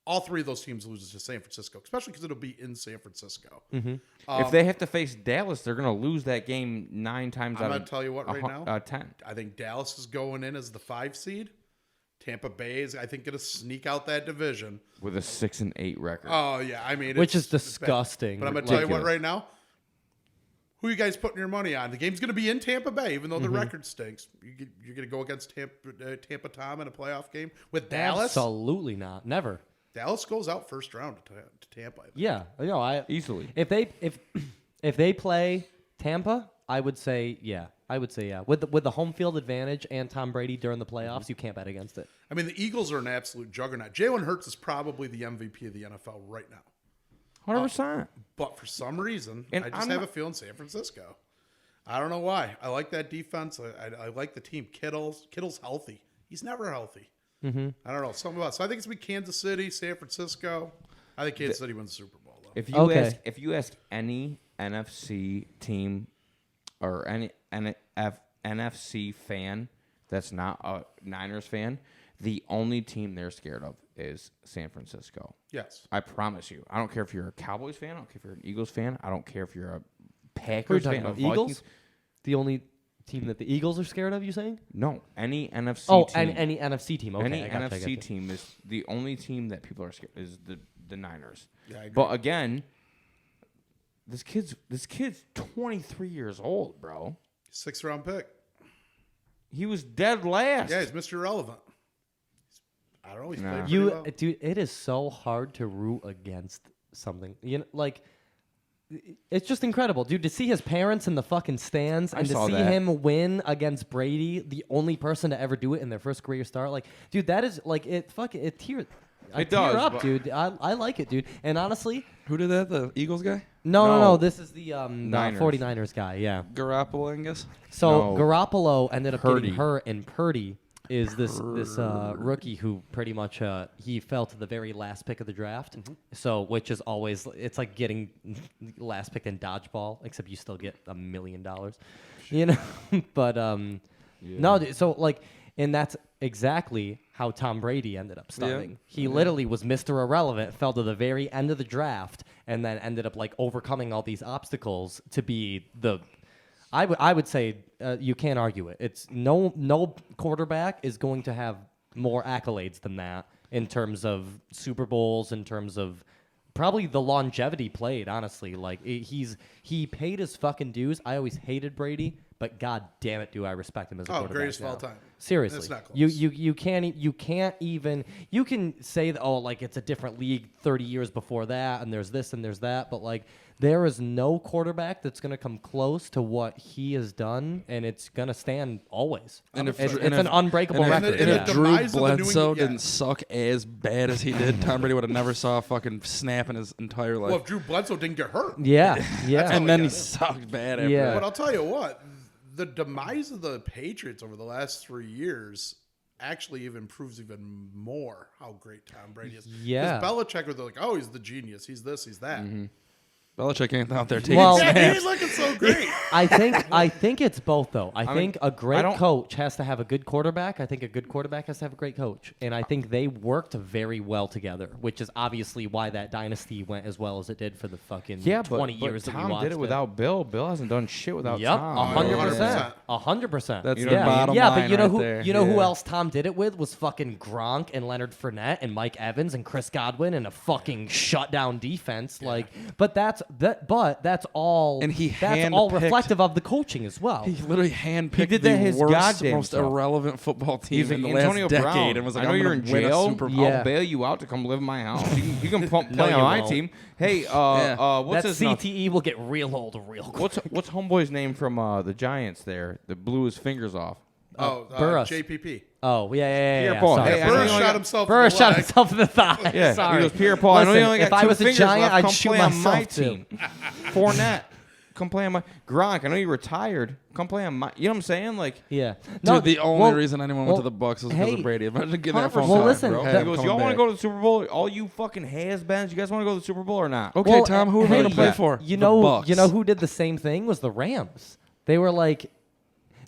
all 3 of those teams lose to San Francisco, especially because it'll be in San Francisco. Mm-hmm. If they have to face Dallas, they're going to lose that game 9 times out of 10. I'm going to tell you what right now. I think Dallas is going in as the 5 seed. Tampa Bay is, I think, going to sneak out that division with a 6-8 record. Oh yeah, I mean, which is disgusting. But I'm going to tell you what right now. Who are you guys putting your money on? The game's going to be in Tampa Bay, even though the record stinks. You're going to go against Tampa Tom in a playoff game with Dallas? Absolutely not. Never. Dallas goes out first round to Tampa. I think. Yeah, easily. If they play Tampa, I would say yeah. With the home field advantage and Tom Brady during the playoffs, you can't bet against it. I mean, the Eagles are an absolute juggernaut. Jalen Hurts is probably the MVP of the NFL right now. 100%. But for some reason, And I just have a feeling San Francisco. I don't know why. I like that defense. I like the team. Kittle's healthy. He's never healthy. Mm-hmm. I don't know. Something about. So I think it's going to be Kansas City, San Francisco. I think Kansas City wins the Super Bowl though. If you ask any NFC team or any NFC fan that's not a Niners fan, the only team they're scared of is San Francisco. Yes. I promise you. I don't care if you're a Cowboys fan. I don't care if you're an Eagles fan. I don't care if you're a Packers fan. About Eagles? The only team that the Eagles are scared of, you saying? No, any NFC team. Any NFC team. Okay, any NFC team is the only team that people are scared is the Niners. Yeah, I agree. But again, this kid's 23 years old, bro. 6th round pick. He was dead last. Yeah, he's Mr. Irrelevant. I don't know. He's played pretty well. Dude, it is so hard to root against something. You know, like it's just incredible, dude, to see his parents in the fucking stands and to see him win against Brady, the only person to ever do it in their first career start. Like, dude, that is like it tear up, dude. I like it, dude. And honestly, Who did that? The Eagles guy? No. This is the 49ers guy, yeah. Garoppolo, I guess. So Garoppolo ended up getting hurt, and Purdy is this rookie who pretty much he fell to the very last pick of the draft. Mm-hmm. So which is always, it's like getting last pick in dodgeball, except you still get $1 million, you know. But no, so like, and that's exactly how Tom Brady ended up starting. Yeah. He literally was Mr. Irrelevant, fell to the very end of the draft, and then ended up like overcoming all these obstacles to be the. I would say you can't argue it. It's no quarterback is going to have more accolades than that in terms of Super Bowls, in terms of probably the longevity played. Honestly, like he paid his fucking dues. I always hated Brady, but god damn it, do I respect him as a quarterback. Greatest of all time. Seriously, it's not close. You can't even, you can say that, like it's a different league 30 years before that, and there's this and there's that, but like there is no quarterback that's gonna come close to what he has done, and it's gonna stand always. And it's an unbreakable record. And if Drew Bledsoe didn't suck as bad as he did, Tom Brady would have never saw a fucking snap in his entire life. Well, if Drew Bledsoe didn't get hurt, and then he sucked bad after that. But I'll tell you what. The demise of the Patriots over the last 3 years actually even proves even more how great Tom Brady is. Yeah. Because Belichick was like, oh, he's the genius. He's this, he's that. Mm-hmm. Belichick ain't out there taking yeah, he's looking so great. I think it's both, though. I think a great coach has to have a good quarterback. I think a good quarterback has to have a great coach. And I think they worked very well together, which is obviously why that dynasty went as well as it did for the fucking 20 years that we watched. Tom did it without Bill. Bill hasn't done shit without Tom. 100%. 100%. That's the bottom line. Yeah, but you know there. Who else Tom did it with was fucking Gronk and Leonard Fournette and Mike Evans and Chris Godwin and a fucking shutdown defense. Yeah. Like, but that's all. And that's all reflective of the coaching as well. He literally handpicked the worst, most irrelevant football team in the Antonio last decade, Brown. and was like, I know you're in jail. I'll bail Yeah. you out to come live in my house. You can play on my team. Hey, what's his name? CTE will get real old real quick. What's homeboy's name from the Giants there that blew his fingers off? Burris. JPP. Oh, yeah. Pierre Paul. Sorry. Hey, Burris shot himself Burris in the shot leg. himself in the thigh. Yeah, sorry. He goes, Pierre Paul, I know you only got if I two was a fingers Giant, left. I'd Come shoot play on my myself team. too. Fournette. come play on my Gronk. I know you retired. Come play on my. You know what I'm saying? Like, Yeah. Dude, the only reason anyone went to the Bucks was because hey, of Brady. Imagine getting that 100%. phone Well, call, listen, bro. that- Hey, he goes, I'm y'all coming want to back. go to the Super Bowl? All you fucking has-beens, you guys want to go to the Super Bowl or not? Okay, Well, Tom, who are we hey, going to play yeah. for? You The know, Bucks. you know who did the same thing was the Rams. They were like,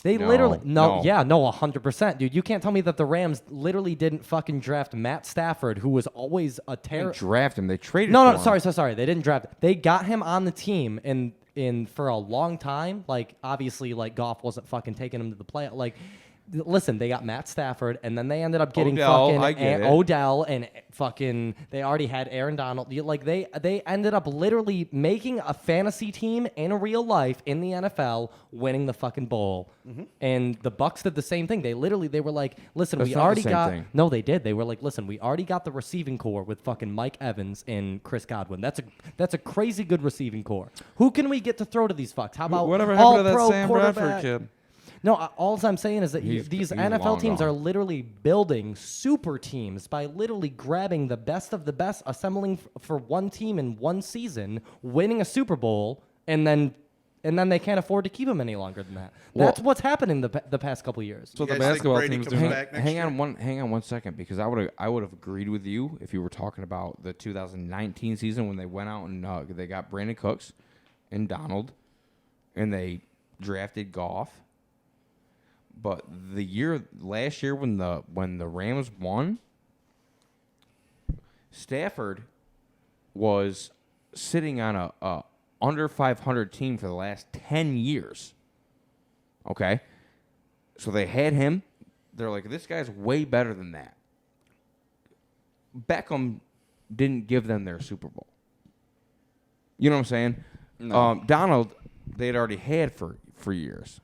they No, literally no. 100%, dude. You can't tell me that the Rams literally didn't fucking draft Matt Stafford, who was always a They terror. didn't draft him. They traded No, for no, him. sorry. They didn't draft. They got him on the team in for a long time. Like obviously, like Goff wasn't fucking taking him to the play. Like, listen, they got Matt Stafford, and then they ended up getting Odell, I fucking get it. Odell, and fucking they already had Aaron Donald. Like they ended up literally making a fantasy team in real life in the NFL, winning the fucking bowl. And the Bucks did the same thing. They were like, listen, That's we not the already same got. thing. No, they did. They were like, listen, we already got the receiving core with fucking Mike Evans and Chris Godwin. That's a crazy good receiving core. Who can we get to throw to these fucks? How about Whatever happened to that all-pro Sam Bradford quarterback? kid? No, all I'm saying is that He's these long NFL teams gone. are literally building super teams by literally grabbing the best of the best, assembling for one team in one season, winning a Super Bowl, and then they can't afford to keep them any longer than that. That's what's happening the past couple years. So You the guys think basketball Brady team's comes doing back that. next year? Hang on one second, because I would have agreed with you if you were talking about the 2019 season when they went out and they got Brandon Cooks and Donald, and they drafted Goff. But last year when the Rams won, Stafford was sitting on a under 500 team for the last 10 years. Okay? So they had him. They're like, this guy's way better than that. Beckham didn't give them their Super Bowl. You know what I'm saying? No. Donald, they had already had for years.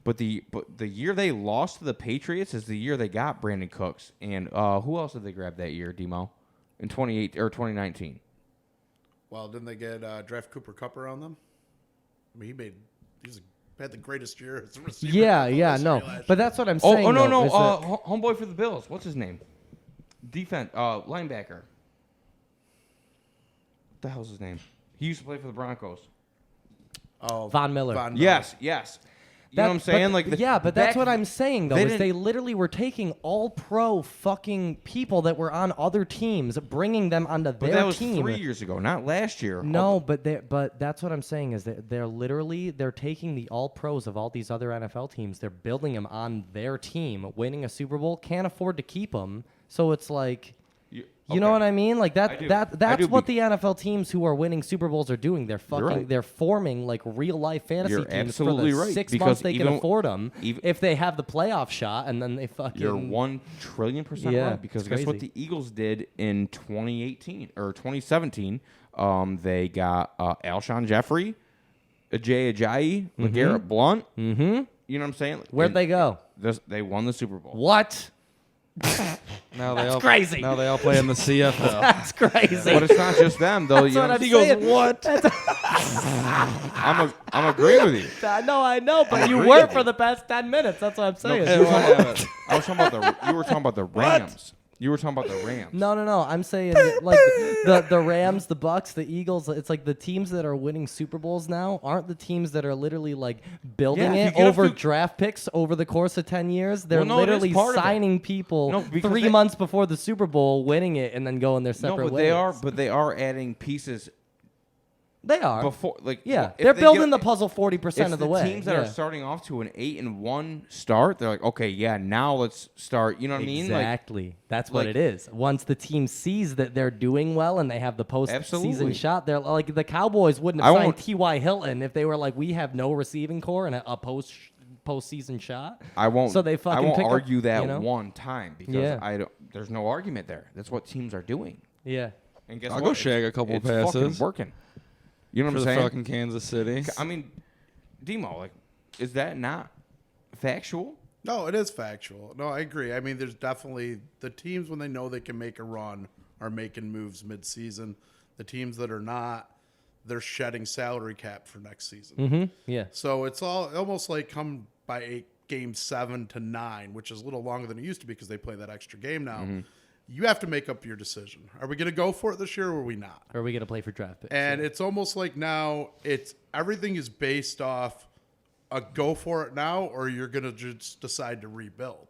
But the year they lost to the Patriots is the year they got Brandon Cooks. And who else did they grab that year, Demo? In 2019. Well, didn't they get draft Cooper Kupp around them? I mean, he's had the greatest year as a receiver. Yeah, no. But that's what I'm saying. Oh, no, though, no. is that- Homeboy for the Bills. What's his name? Linebacker. What the hell's his name? He used to play for the Broncos. Von Miller. Yes. You know what I'm saying? But that's back- what I'm saying though. they Is didn't- they literally were taking all pro fucking people that were on other teams, bringing them onto But their that was team. 3 years ago, not last year. No, but that's what I'm saying is that they're taking the all pros of all these other NFL teams. They're building them on their team, winning a Super Bowl, can't afford to keep them. So it's like. You know what I mean? Like I do. that's what the NFL teams who are winning Super Bowls are doing. They're right. they're forming like real life fantasy You're teams absolutely for the right, 6 because months they can even- afford them even- if they have the playoff shot, and then they fucking. You're 1 trillion% Yeah, right, because it's guess what crazy. the Eagles did in 2018 or 2017? They got Alshon Jeffrey, Ajay Ajayi, LeGarrette Blunt. Mm-hmm. You know what I'm saying? Where'd And they go? They won the Super Bowl. What? Now That's they all crazy. Now they all play in the CFL. That's crazy. But it's not just them, though. That's you what know, I'm He goes, saying. what? I'm agreeing with you. I know, but you were for the past 10 minutes. That's what I'm saying. Hey, well, I was talking about you were talking about the Rams. You were talking about the Rams. No. I'm saying like the Rams, the Bucks, the Eagles. It's like the teams that are winning Super Bowls now aren't the teams that are literally like building Yeah, if it you get over up to- draft picks over the course of 10 years. They're Well, no, it is literally part of it. signing people No, because 3 they- months before the Super Bowl, winning it, and then going their separate No, but ways. they are adding pieces They are. before. Like, Yeah, if they're they building get- the puzzle 40% of the way. Teams that Yeah. are starting off to an 8-1 start, they're like, okay, yeah, now let's start. You know what I mean? Like, Exactly. That's what like- it is. Once the team sees that they're doing well and they have the postseason Absolutely. shot, they're like the Cowboys wouldn't I have signed won't- T.Y. Hilton if they were like, we have no receiving core and a postseason shot. I won't. So they fucking I won't pick up, argue that you know? one time because Yeah. there's no argument there. That's what teams are doing. Yeah. And guess I'll what? go shag a couple it's fucking passes. working. You know For what the I'm saying? fucking Kansas City. I mean, Demo, like, is that not factual? No, it is factual. No, I agree. I mean, there's definitely the teams when they know they can make a run are making moves mid-season. The teams that are not, they're shedding salary cap for next season. Mm-hmm. Yeah. So it's all almost like come by game 7 to 9, which is a little longer than it used to be because they play that extra game now. you have to make up your decision. Are we going to go for it this year or are we not? Or are we gonna play for draft picks? And it's almost like now everything is based off a go for it now, or you're going to just decide to rebuild.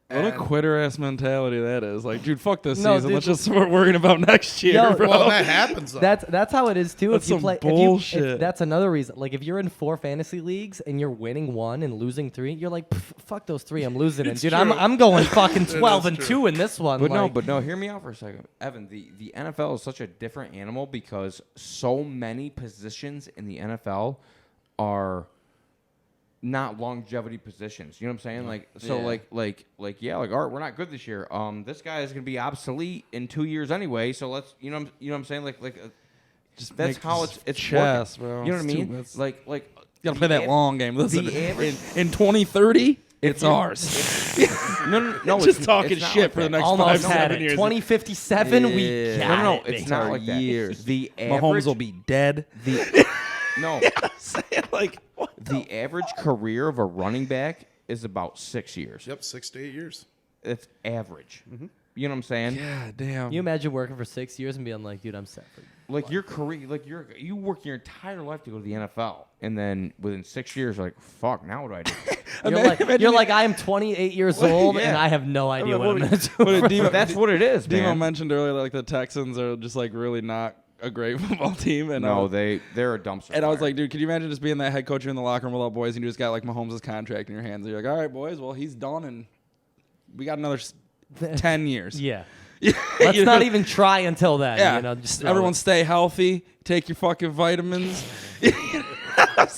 What a And- quitter ass mentality that is. Like, dude, fuck this No, season. dude, Let's just start worrying about next year, Yo, bro. Well, that happens though. That's how it is too. That's if you some play, bullshit. that's another reason. Like if you're in 4 fantasy leagues and you're winning 1 and losing 3, you're like, fuck those 3, I'm losing it, It's dude. true. I'm going fucking It is 12 and true. 2 in this one. But no, hear me out for a second. Evan, the NFL is such a different animal because so many positions in the NFL are not longevity positions. You know what I'm saying? Like so Yeah. like Art, we're not good this year. This guy is going to be obsolete in 2 years anyway, so let's you know what I'm saying? Just that's make how this it's chess, working. bro. You know what I It's too- mean? it's- Like You gotta play that long game. Listen, the average- in 2030, it's ours. no, Just it's, talking it's not shit like for the that. next almost 5, had 7 it. years. 2057, we Yeah. got No, it. it's baby. not like that. years. The Mahomes average will be dead. no. Like, what The average career of a running back is about 6 years. Yep, 6 to 8 years. It's average. You know what I'm saying? God damn. You imagine working for 6 years and being like, dude, I'm set for Like your career, like you work your entire life to go to the NFL, and then within 6 years, you're like, fuck, now what do I do? You're like, I am 28 years old and I have no idea what I'm going to do. What did Demo, That's what it is, Demo man. mentioned earlier, like the Texans are just like really not a great football team. And No, they're a dumpster. And I was fire. like, dude, could you imagine just being that head coach in the locker room with all boys and you just got like Mahomes' contract in your hands? And you're like, all right, boys, well, he's done and we got another 10 years. Yeah. You Let's know? not even try until then. Yeah. You know, just Everyone stay healthy. Take your fucking vitamins.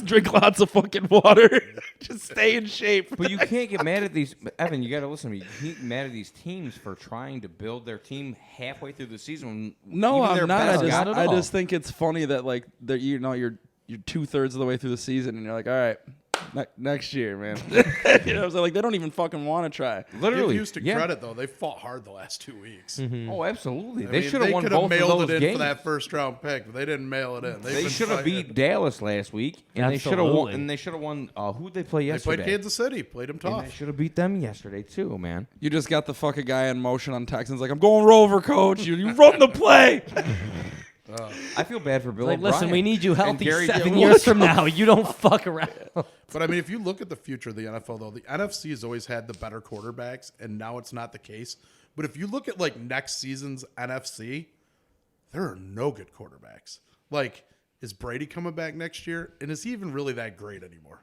Drink lots of fucking water. Just stay in shape. But you can't get mad at these, Evan. You got to listen to me. You can't get mad at these teams for trying to build their team halfway through the season. When No, even their I'm not. best I just, guy- not at all. think it's funny that like that you're 2/3 of the way through the season and you're like, all right, next year, man. You know what I'm saying? Like they don't even fucking want to try. literally. Give Houston yeah. credit though; they fought hard the last 2 weeks. Oh, absolutely. I They mean, should have won could both mailed of those it in games. for that first round pick, but they didn't mail it in. They should have beat Dallas last week, and they should have won. And they should have won. Who did they play They yesterday? played Kansas City, played them And tough. they should have beat them yesterday too, man. You just got the fucking guy in motion on Texans. Like I'm going Rover, coach. You run the play. I feel bad for Bill like, O'Brien. listen, we need you And healthy Gary 7 Gillespie. years from now. You don't fuck around. But I mean, if you look at the future of the NFL, though, the NFC has always had the better quarterbacks, and now it's not the case. But if you look at like next season's NFC, there are no good quarterbacks. Like, is Brady coming back next year? And is he even really that great anymore?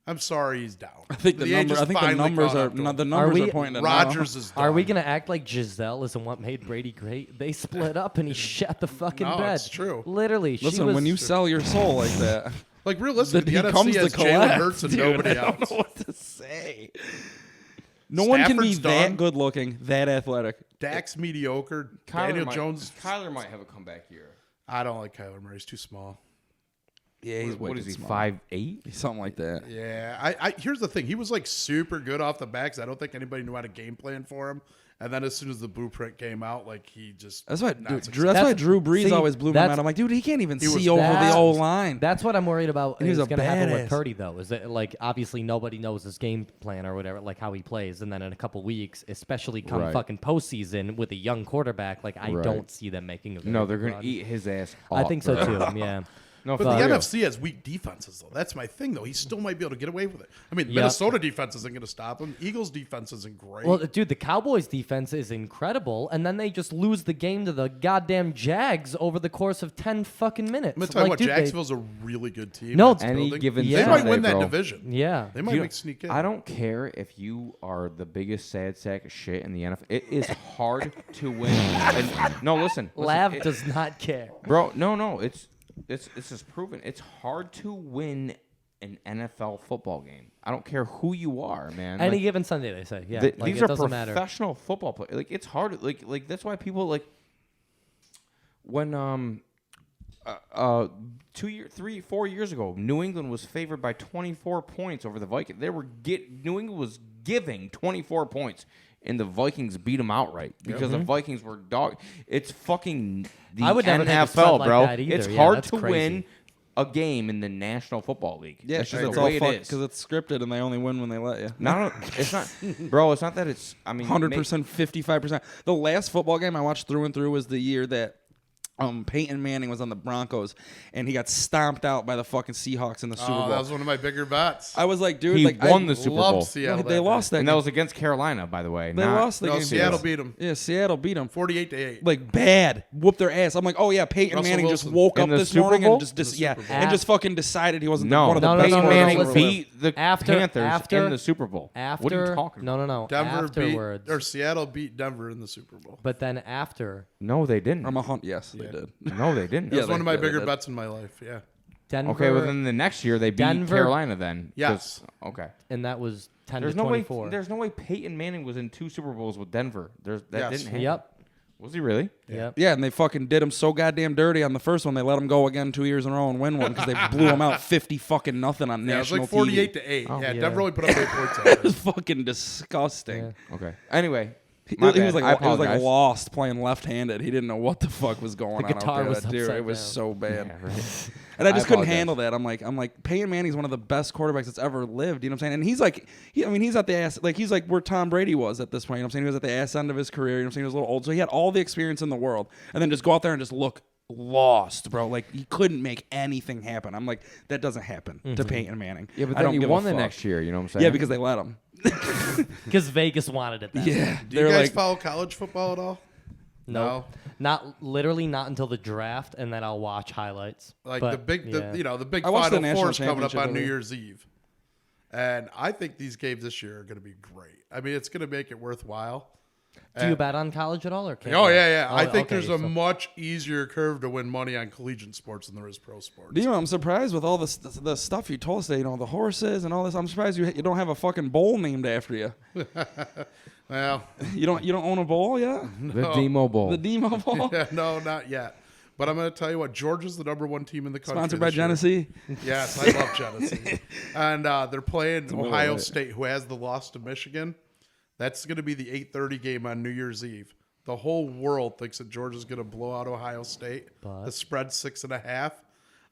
I'm sorry, he's down. I think the age numbers. is I think the finally numbers caught are up to him. the numbers we- are pointing. at Rodgers is done. Are we going to act like Giselle isn't what made Brady great? They split up and he shit the fucking No, bed. it's true. Literally. Listen, she was, when you sell your soul like that, Like, realistically, then the he comes NFC to has collect. Jalen Hurts and Dude, nobody I don't else. know what to say. No one can be Stafford's that done. good looking, that athletic. Dak's mediocre. Daniel Jones. Kyler might have a comeback year. I don't like Kyler Murray. He's too small. Yeah, he's What is he? small. 5'8"? Something like that. Yeah, I here's the thing. He was like super good off the back. 'Cause I don't think anybody knew how to game plan for him. And then as soon as the blueprint came out, like he just That's why. not Dude, successful. that's why That's- Drew Brees see, always blew my that's- mind. I'm like, dude, he can't even He was see over the bad. O line. That's what I'm worried about. And he was Is a going to happen badass. with Purdy, though. Is that like obviously nobody knows his game plan or whatever, like how he plays, and then in a couple weeks, especially come Right. fucking postseason with a young quarterback, like I Right. don't see them making a. Very No, they're good gonna run. eat his ass. I up, think so bro. too. Yeah. No, But for the real. NFC has weak defenses, though. That's my thing, though. He still might be able to get away with it. I mean, Yep. Minnesota defense isn't going to stop him. Eagles defense isn't great. Well, dude, the Cowboys' defense is incredible, and then they just lose the game to the goddamn Jags over the course of 10 fucking minutes. I'm going to tell you what, dude, they- Jacksonville's a really good team. No, That's any building. given They Yeah. might Sunday, win that bro. division. Yeah. They might You make know, sneak in. I don't care if you are the biggest sad sack of shit in the NFL. It is hard to win. And, no, listen. Lav it- does not care. Bro, no. It's just proven. It's hard to win an NFL football game. I don't care who you are, man. Any Like, given Sunday, they say. Yeah, like, these it are doesn't matter. professional football players. Like it's hard. Like that's why people like when 4 years ago, New England was favored by 24 points over the Vikings. New England was giving 24 points, and the Vikings beat them outright because the Vikings were dog. It's fucking the I would never take a NFL, spread like bro. that either. It's Yeah, hard that's to crazy. win a game in the National Football League. Yeah, That's just it's the all way it fucked is. because it's scripted and they only win when they let you. No, it's not, bro. It's not that it's. I mean, 100%, 55%. The last football game I watched through and through was the year that Peyton Manning was on the Broncos and he got stomped out by the fucking Seahawks in the Super Bowl. That was one of my bigger bets. I was like, dude, He like won I the Super Loved Bowl, Seattle. They lost that and game. that was against Carolina, by the way. They lost the No, game. Seattle beat them Yeah, Seattle beat them 48-8. like bad, whooped their ass. I'm like, oh yeah, Peyton Russell Manning Wilson. just woke In up the this Super morning Bowl? and just In the Super Bowl. and just fucking decided he wasn't No, one of the No, best Peyton no, quarterbacks Manning ever beat the After- Panthers after- in the Super Bowl. After, What are you talking about? No. Denver Afterwards. beat or Seattle beat Denver in the Super Bowl. But then after No, they didn't. I'm a hunt. Yes, they did. No, they didn't. That was Yeah, one of my they bigger did. bets in my life. Yeah. Denver, Okay, well then the next year they beat Denver- Carolina. Then 'cause- Yes. Okay. and that was 10 There's to no way. 24. There's no way Peyton Manning was in 2 Super Bowls with Denver. That Yes. didn't happen. Yep. Was he really? Yep. Yeah, and they fucking did him so goddamn dirty on the first one. They let him go again 2 years in a row and win one because they blew him out 50 fucking nothing on Yeah, it was national like 48-8. Oh, yeah, yeah. Denver only put up 8 points on TV. It it. was fucking disgusting. Yeah. Okay. Anyway, He, my he was bad. like I he was like apologize. lost playing left-handed. He didn't know what the fuck was going The on guitar out there. was That dude, upside it was down. so bad. Yeah, right. And I just couldn't apologize. handle that. I'm like Peyton Manning's one of the best quarterbacks that's ever lived. You know what I'm saying? And he's like, he's at the ass, like he's like where Tom Brady was at this point. You know what I'm saying? He was at the ass end of his career. You know what I'm saying? He was a little old, so he had all the experience in the world, and then just go out there and just look lost, bro. Like he couldn't make anything happen. I'm like, that doesn't happen to Peyton Manning. Yeah, but I then don't he give a won the fuck. next year. You know what I'm saying? Yeah, because they let him. Because Vegas wanted it. That way. Yeah, Do you they're guys like, follow college football at all? No. Not literally not until the draft, and then I'll watch highlights. Like But, the big, yeah. the big I watched the Final national Four is coming up championship on New over Year's Eve, and I think these games this year are going to be great. I mean, it's going to make it worthwhile. Do you bet on college at all, or can't Oh you? yeah. I think okay, there's a so- much easier curve to win money on collegiate sports than there is pro sports. I'm surprised with all the stuff you told us today, the horses and all this. I'm surprised you don't have a fucking bowl named after you. Well, You don't own a bowl yet? the Demo Bowl. The Demo Bowl? yeah, no, not yet. But I'm going to tell you what, Georgia's the #1 team in the country. Sponsored by this year. Genesee. Yes, I love Genesee. And they're playing Ohio right. State, who has the loss to Michigan. That's going to be the 8:30 game on New Year's Eve. The whole world thinks that Georgia's going to blow out Ohio State. But- The spread's 6.5.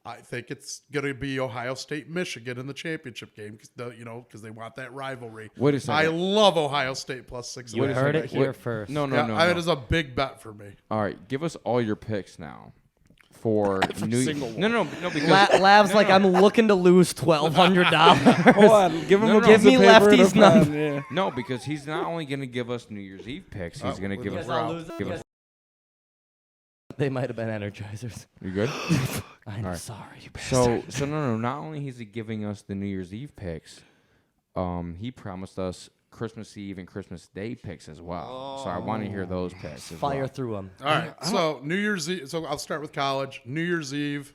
I think it's going to be Ohio State, Michigan in the championship game because they want that rivalry. Wait a second. I love Ohio State plus 6.5. You heard it That here game. first. No. It is a big bet for me. All right, give us all your picks now for New. single one. No, because Lab's like, I'm looking to lose $1,200. Hold on. Give him No, a no. piece Give me of paper and a Lefty's pen. number. Yeah. no, because he's not only going to give us New Year's Eve picks, he's going to give us. Because I'll lose it. Give us. They might have been Energizers. You good? I'm right. sorry, you bastard. So no. Not only is he giving us the New Year's Eve picks, he promised us Christmas Eve and Christmas Day picks as well. So I want to hear those picks. As Fire well. through them. All right. So New Year's Eve. So I'll start with college. New Year's Eve.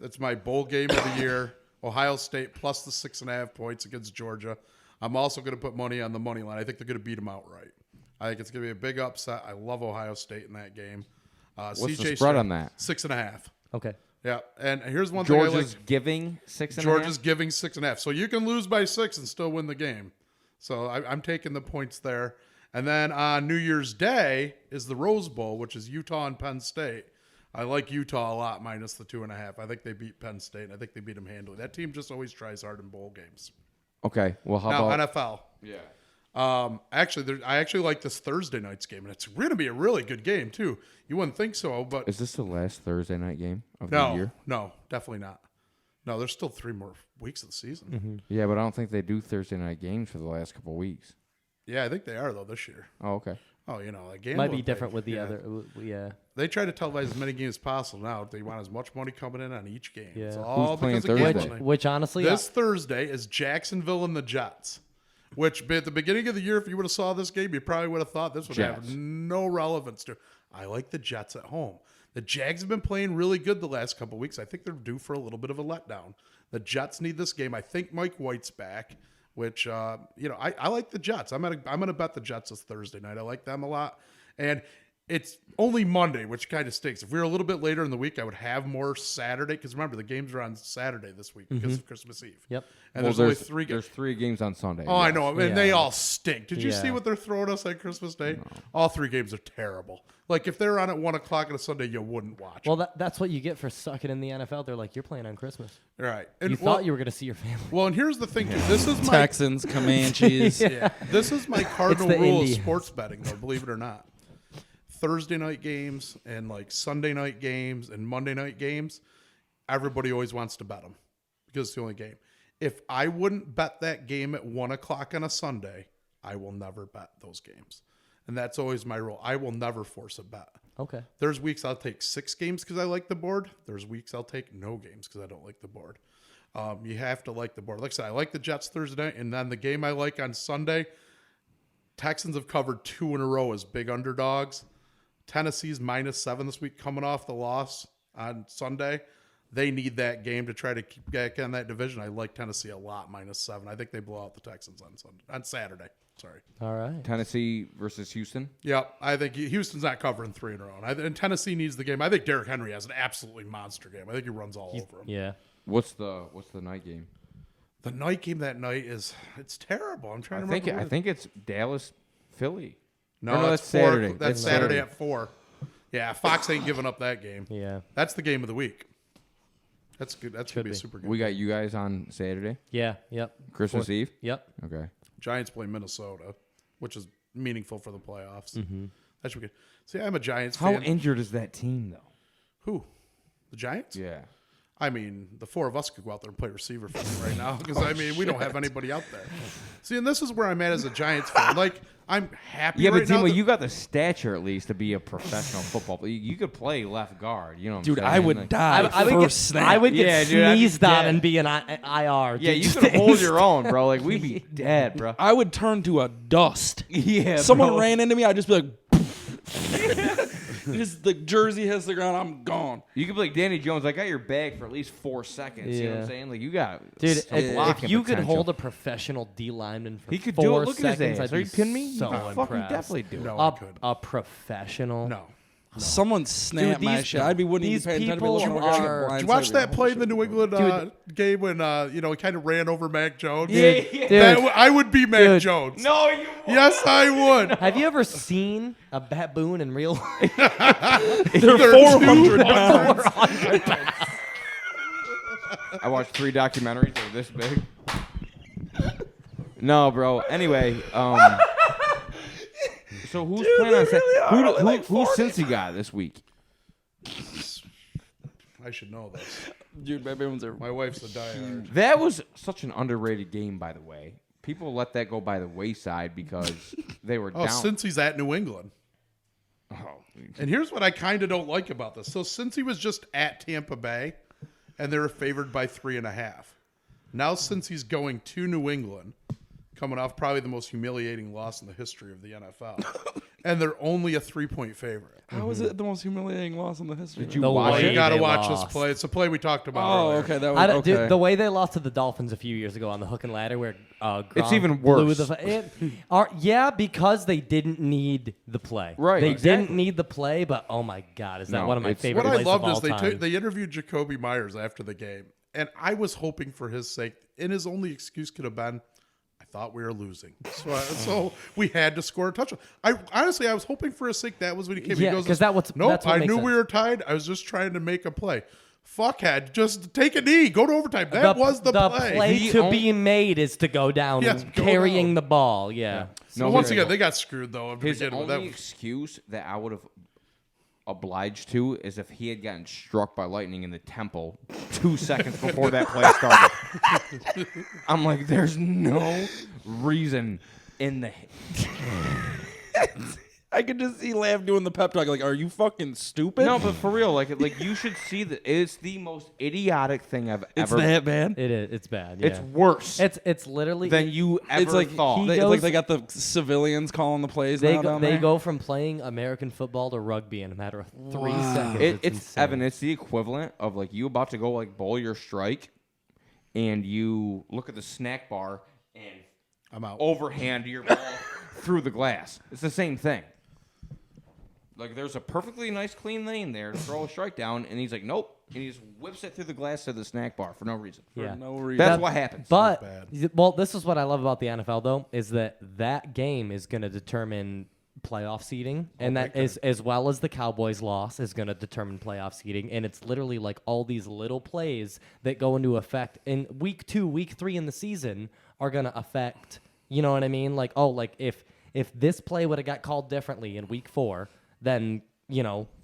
That's my bowl game of the year. Ohio State plus the 6.5 points against Georgia. I'm also going to put money on the money line. I think they're going to beat them outright. I think it's going to be a big upset. I love Ohio State in that game. What's the spread on that? 6.5. Okay. Yeah. And here's one thing I Georgia's like. giving 6.5. Georgia's giving 6.5. So you can lose by 6 and still win the game. So I'm taking the points there. And then on New Year's Day is the Rose Bowl, which is Utah and Penn State. I like Utah a lot minus the 2.5. I think they beat Penn State. And I think they beat them handily. That team just always tries hard in bowl games. Okay. Well, how Now about NFL. yeah? I actually like this Thursday night's game, and it's going to be a really good game too. You wouldn't think so, but Is this the last Thursday night game of the year? no, definitely not. No, there's still 3 more weeks of the season. Yeah, but I don't think they do Thursday night games for the last couple of weeks. Yeah, I think they are though this year. Oh, okay. Oh, like game Might be different with the yeah. other. Yeah. They try to televise as many games as possible now. They want as much money coming in on each game. Yeah. It's Who's all playing because of Thursday? gambling. Which honestly, This Thursday is Jacksonville and the Jets. Which at the beginning of the year, if you would have saw this game, you probably would have thought this would have Jets. no relevance to. I like the Jets at home. The Jags have been playing really good the last couple of weeks. I think they're due for a little bit of a letdown. The Jets need this game. I think Mike White's back, which I like the Jets. I'm gonna bet the Jets this Thursday night. I like them a lot. And it's only Monday, which kind of stinks. If we were a little bit later in the week, I would have more Saturday. Because remember, the games are on Saturday this week because of Christmas Eve. Yep. And Well, there's only 3 games. There's 3 games on Sunday. Oh, I yes. know. And they all stink. Did you see Yeah. what they're throwing us on Christmas Day? No. All 3 games are terrible. Like, if they're on at 1 o'clock on a Sunday, you wouldn't watch Well, them. that's what you get for sucking in the NFL. They're like, you're playing on Christmas. Right. And You thought you were going to see your family. Well, and here's the thing, too. This is my Texans, Comanches. This is my cardinal the rule of Indians. sports betting, though, believe it or not. Thursday night games and like Sunday night games and Monday night games, everybody always wants to bet them because it's the only game. If I wouldn't bet that game at 1 o'clock on a Sunday, I will never bet those games. And that's always my rule. I will never force a bet. Okay. There's weeks I'll take 6 games because I like the board. There's weeks I'll take no games because I don't like the board. You have to like the board. Like I said, I like the Jets Thursday night, and then the game I like on Sunday, Texans have covered 2 in a row as big underdogs. Tennessee's -7 this week coming off the loss on Sunday. They need that game to try to keep back in that division. I like Tennessee a lot, -7. I think they blow out the Texans on Saturday. Sorry. All right. Tennessee versus Houston. Yep, I think Houston's not covering 3 in a row. And Tennessee needs the game. I think Derrick Henry has an absolutely monster game. I think he runs all over him. Yeah. What's the night game? The night game that night it's terrible. I'm trying to I remember. think it's Dallas, Philly. No, Or no, that's that's 4. Saturday. That's That's Saturday Saturday. at 4. Yeah, Fox ain't giving up that game. Yeah. That's the game of the week. That's good. That's going to be a be. super good We game. got you guys on Saturday, Yeah. Yep. Christmas Eve. Yep. Okay. Giants play Minnesota, which is meaningful for the playoffs. That should be good. See, I'm a Giants How fan. injured is that team though? Who? The Giants? Yeah. I mean, the 4 of us could go out there and play receiver for them right now because, I mean, we don't have anybody out there. See, and this is where I'm at as a Giants fan. Like, I'm happy Yeah, right but now. Timo, you got the stature at least to be a professional football player. You could play left guard. You know what Dude, I'm saying? I would Like- die I would first get, snap. I would get Yeah, dude, I'd be sneezed on dead. and be an IR. Yeah, dude. you could hold your own, bro. Like, we'd be dead, bro. I would turn to a dust. Yeah, Someone bro. ran into me, I'd just be like, just the jersey hits the ground, I'm gone. You could be like Danny Jones. I got your bag for at least 4 seconds. You know what Yeah. I'm saying? Like, you got Dude, some blocking if you could potential. hold a professional D lineman for He could 4 do it. Look at seconds, his ass. I'd Are be you kidding me? so He could fucking impressed. definitely do it. No, I A, could. a professional. No. Someone snapped my these- shit. I'd be wouldn't these even pay attention. people I'd be looking are- at Did you watch that play in the New England game when, he kind of ran over Mac Jones? Yeah, Dude, I would be Mac Dude. Jones. No, you. Yes, I would. have you ever seen a baboon in real life? They're 400 pounds. I watched 3 documentaries that are this big. No, bro. Anyway, so who's playing on Saturday? Who's Cincy got this week? I should know this. Dude, my ones are. My wife's a diehard. That was such an underrated game, by the way. People let that go by the wayside because they were Oh, down. since he's at New England. Oh, And here's what I kind of don't like about this. So since he was just at Tampa Bay, and they were favored by 3.5. Now since he's going to New England, coming off probably the most humiliating loss in the history of the NFL, and they're only a 3-point favorite. How is it the most humiliating loss in the history? Did you The watch way You it? got to they watch lost. this play. It's a play we talked about Oh, earlier. okay. That was okay. Dude, the way they lost to the Dolphins a few years ago on the hook and ladder, where Gronk even blew worse. Yeah, because they didn't need the play. Right, They exactly. didn't need the play, but oh my god, is that No, one of my it's- favorite What I plays loved of all is time? they interviewed Jacoby Myers after the game, and I was hoping for his sake, and his only excuse could have been, I thought we were losing, so we had to score a touchdown. I was hoping for his sake that was when he came. Yeah, he goes, 'cause that's nope. what I makes knew sense. we were tied. I was just trying to make a play. Fuckhead, just take a knee, go to overtime. That was the play. to The be made is to go down Yes, and go carrying down. the ball. Yeah. So once again, they got screwed though. At the His beginning. only That excuse that I would have obliged to is if he had gotten struck by lightning in the temple 2 seconds before that play started. I'm like, there's no reason in the. I could just see Lamb doing the pep talk. Like, are you fucking stupid? No, but for real, like you should see that it's the most idiotic thing I've it's ever. that bad. It is. It's bad. Yeah. It's worse It's literally than you ever It's like thought. he They, goes- like they got the civilians calling the plays. they now go, down they there. go from playing American football to rugby in a matter of 3 seconds. It's insane. Evan. It's the equivalent of like you about to go like bowl your strike, and you look at the snack bar and I'm out. overhand your ball through the glass. It's the same thing. Like, there's a perfectly nice, clean lane there to throw a strike down, and he's like, nope. And he just whips it through the glass to the snack bar for no reason. Yeah. No reason. That's what happens. But bad. well, this is what I love about the NFL though, is that game is going to determine playoff seeding, and that is as well as the Cowboys' loss is going to determine playoff seeding, and it's literally like all these little plays that go into effect in week 2, week 3 in the season are going to affect. You know what I mean? Like, oh, like if this play would have got called differently in week 4, then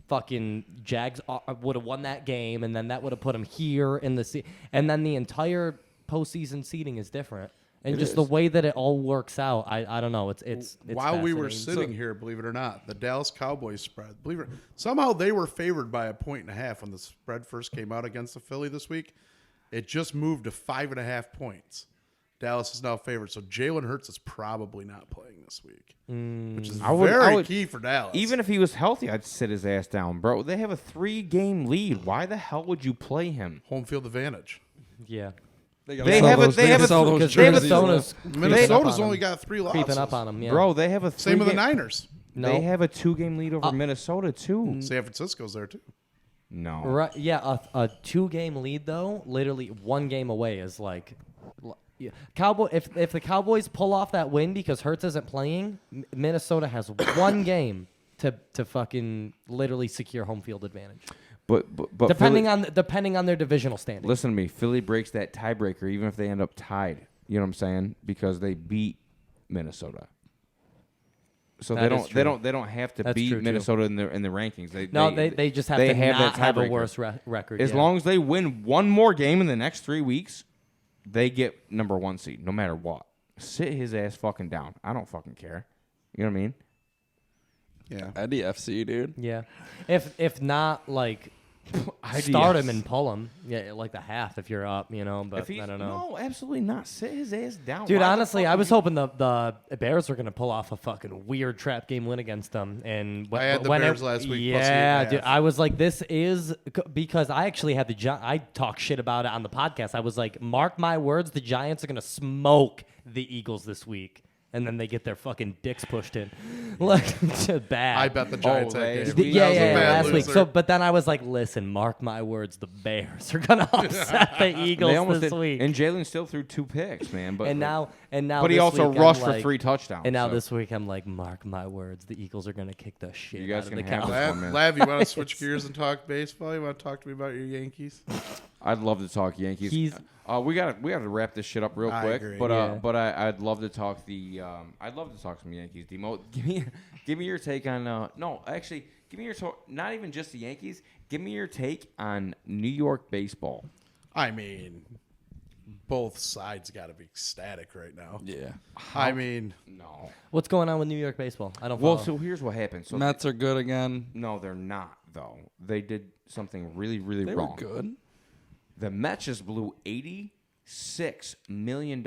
fucking Jags would have won that game, and then that would have put them here in the and then the entire postseason seeding is different. And just the way that it all works out, I don't know. It's While we were fascinating. sitting here, believe it or not, the Dallas Cowboys spread. Believe it, somehow they were favored by 1.5 when the spread first came out against the Philly this week. It just moved to 5.5 points. Dallas is now favored, so Jalen Hurts is probably not playing this week, which is very key for Dallas. Even if he was healthy, I'd sit his ass down, bro. They have a 3-game lead. Why the hell would you play him? Home field advantage. Yeah. Minnesota's only got 3 losses. Creeping up on them, yeah. Bro, they have a Same with the Niners. No. They have a 2-game lead over Minnesota too. San Francisco's there too. No. Right, yeah, a 2-game lead though, literally 1 game away is like, yeah. Cowboy. If the Cowboys pull off that win because Hurts isn't playing, Minnesota has 1 game to fucking literally secure home field advantage. But depending Philly, on their divisional standing. Listen to me, Philly breaks that tiebreaker even if they end up tied. You know what I'm saying? Because they beat Minnesota. So they don't have to beat Minnesota in the rankings. They just have to not have a worse record. As long as they win 1 more game in the next 3 weeks, they get number 1 seed no matter what. Sit his ass fucking down. I don't fucking care. You know what I mean? Yeah, IDFC, dude. Yeah, if not, like, start him and pull him. Yeah, like the half if you're up, But I don't know. No, absolutely not. Sit his ass down, dude. Honestly, I was hoping the Bears were gonna pull off a fucking weird trap game win against them. And I had the Bears last week. Yeah, dude. I was like, this is because I actually had I talked shit about it on the podcast. I was like, mark my words, the Giants are gonna smoke the Eagles this week. And then they get their fucking dicks pushed in. Like, bad. I bet the Giants that game. Yeah, last week. So, but then I was like, listen, mark my words, the Bears are going to upset the Eagles this week. And Jalen still threw 2 picks, man. But now, but he also rushed for 3 touchdowns. And now this week, I'm like, mark my words, the Eagles are going to kick the shit out of the Cowboys. Lav, you want to switch gears and talk baseball? You want to talk to me about your Yankees? I'd love to talk Yankees. We gotta wrap this shit up real quick. Agree. But I'd love to talk I'd love to talk some Yankees. Demo, give me your take on give me your not even just the Yankees. Give me your take on New York baseball. I mean, both sides got to be ecstatic right now. Yeah. I mean, no. What's going on with New York baseball? I don't follow. Well, so here's what happened. So Mets are good again. No, they're not though. They did something really, really They wrong. were good. The Mets just blew $86 million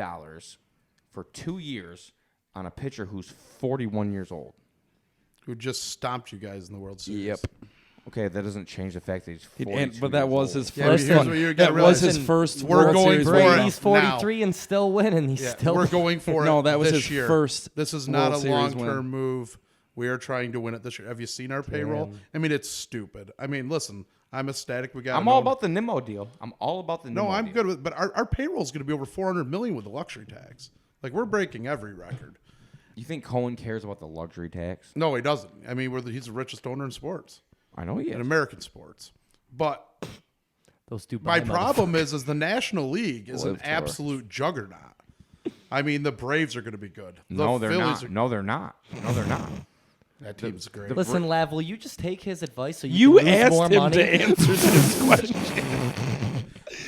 for 2 years on a pitcher who's 41 years old. who just stomped you guys in the World Series. Yep. Okay, that doesn't change the fact that he's 42 But that was years his Yeah, first. here's what you gotta That was realize. his first. We're World going Series for win. it. He's 43 and still winning. He's still. We're going for it. No, that was this his year. first This is not World a Series win. long-term move. We are trying to win it this year. Have you seen our payroll? I mean, it's stupid. I mean, listen, I'm ecstatic. We got. I'm all about the Nimmo deal. I'm all about the Nimmo No, I'm deal. good with. But our payroll is going to be over $400 million with the luxury tax. Like we're breaking every record. You think Cohen cares about the luxury tax? No, he doesn't. I mean, he's the richest owner in sports, I know he in is. American sports. But Those two. my problem is the National League is an Live tour. absolute juggernaut. I mean, the Braves are going to be good. No, The they're Phillies not. No, they're not. No, they're not. That team's great. Listen, Lav, will you just take his advice so You can lose asked more him money? to answer this question.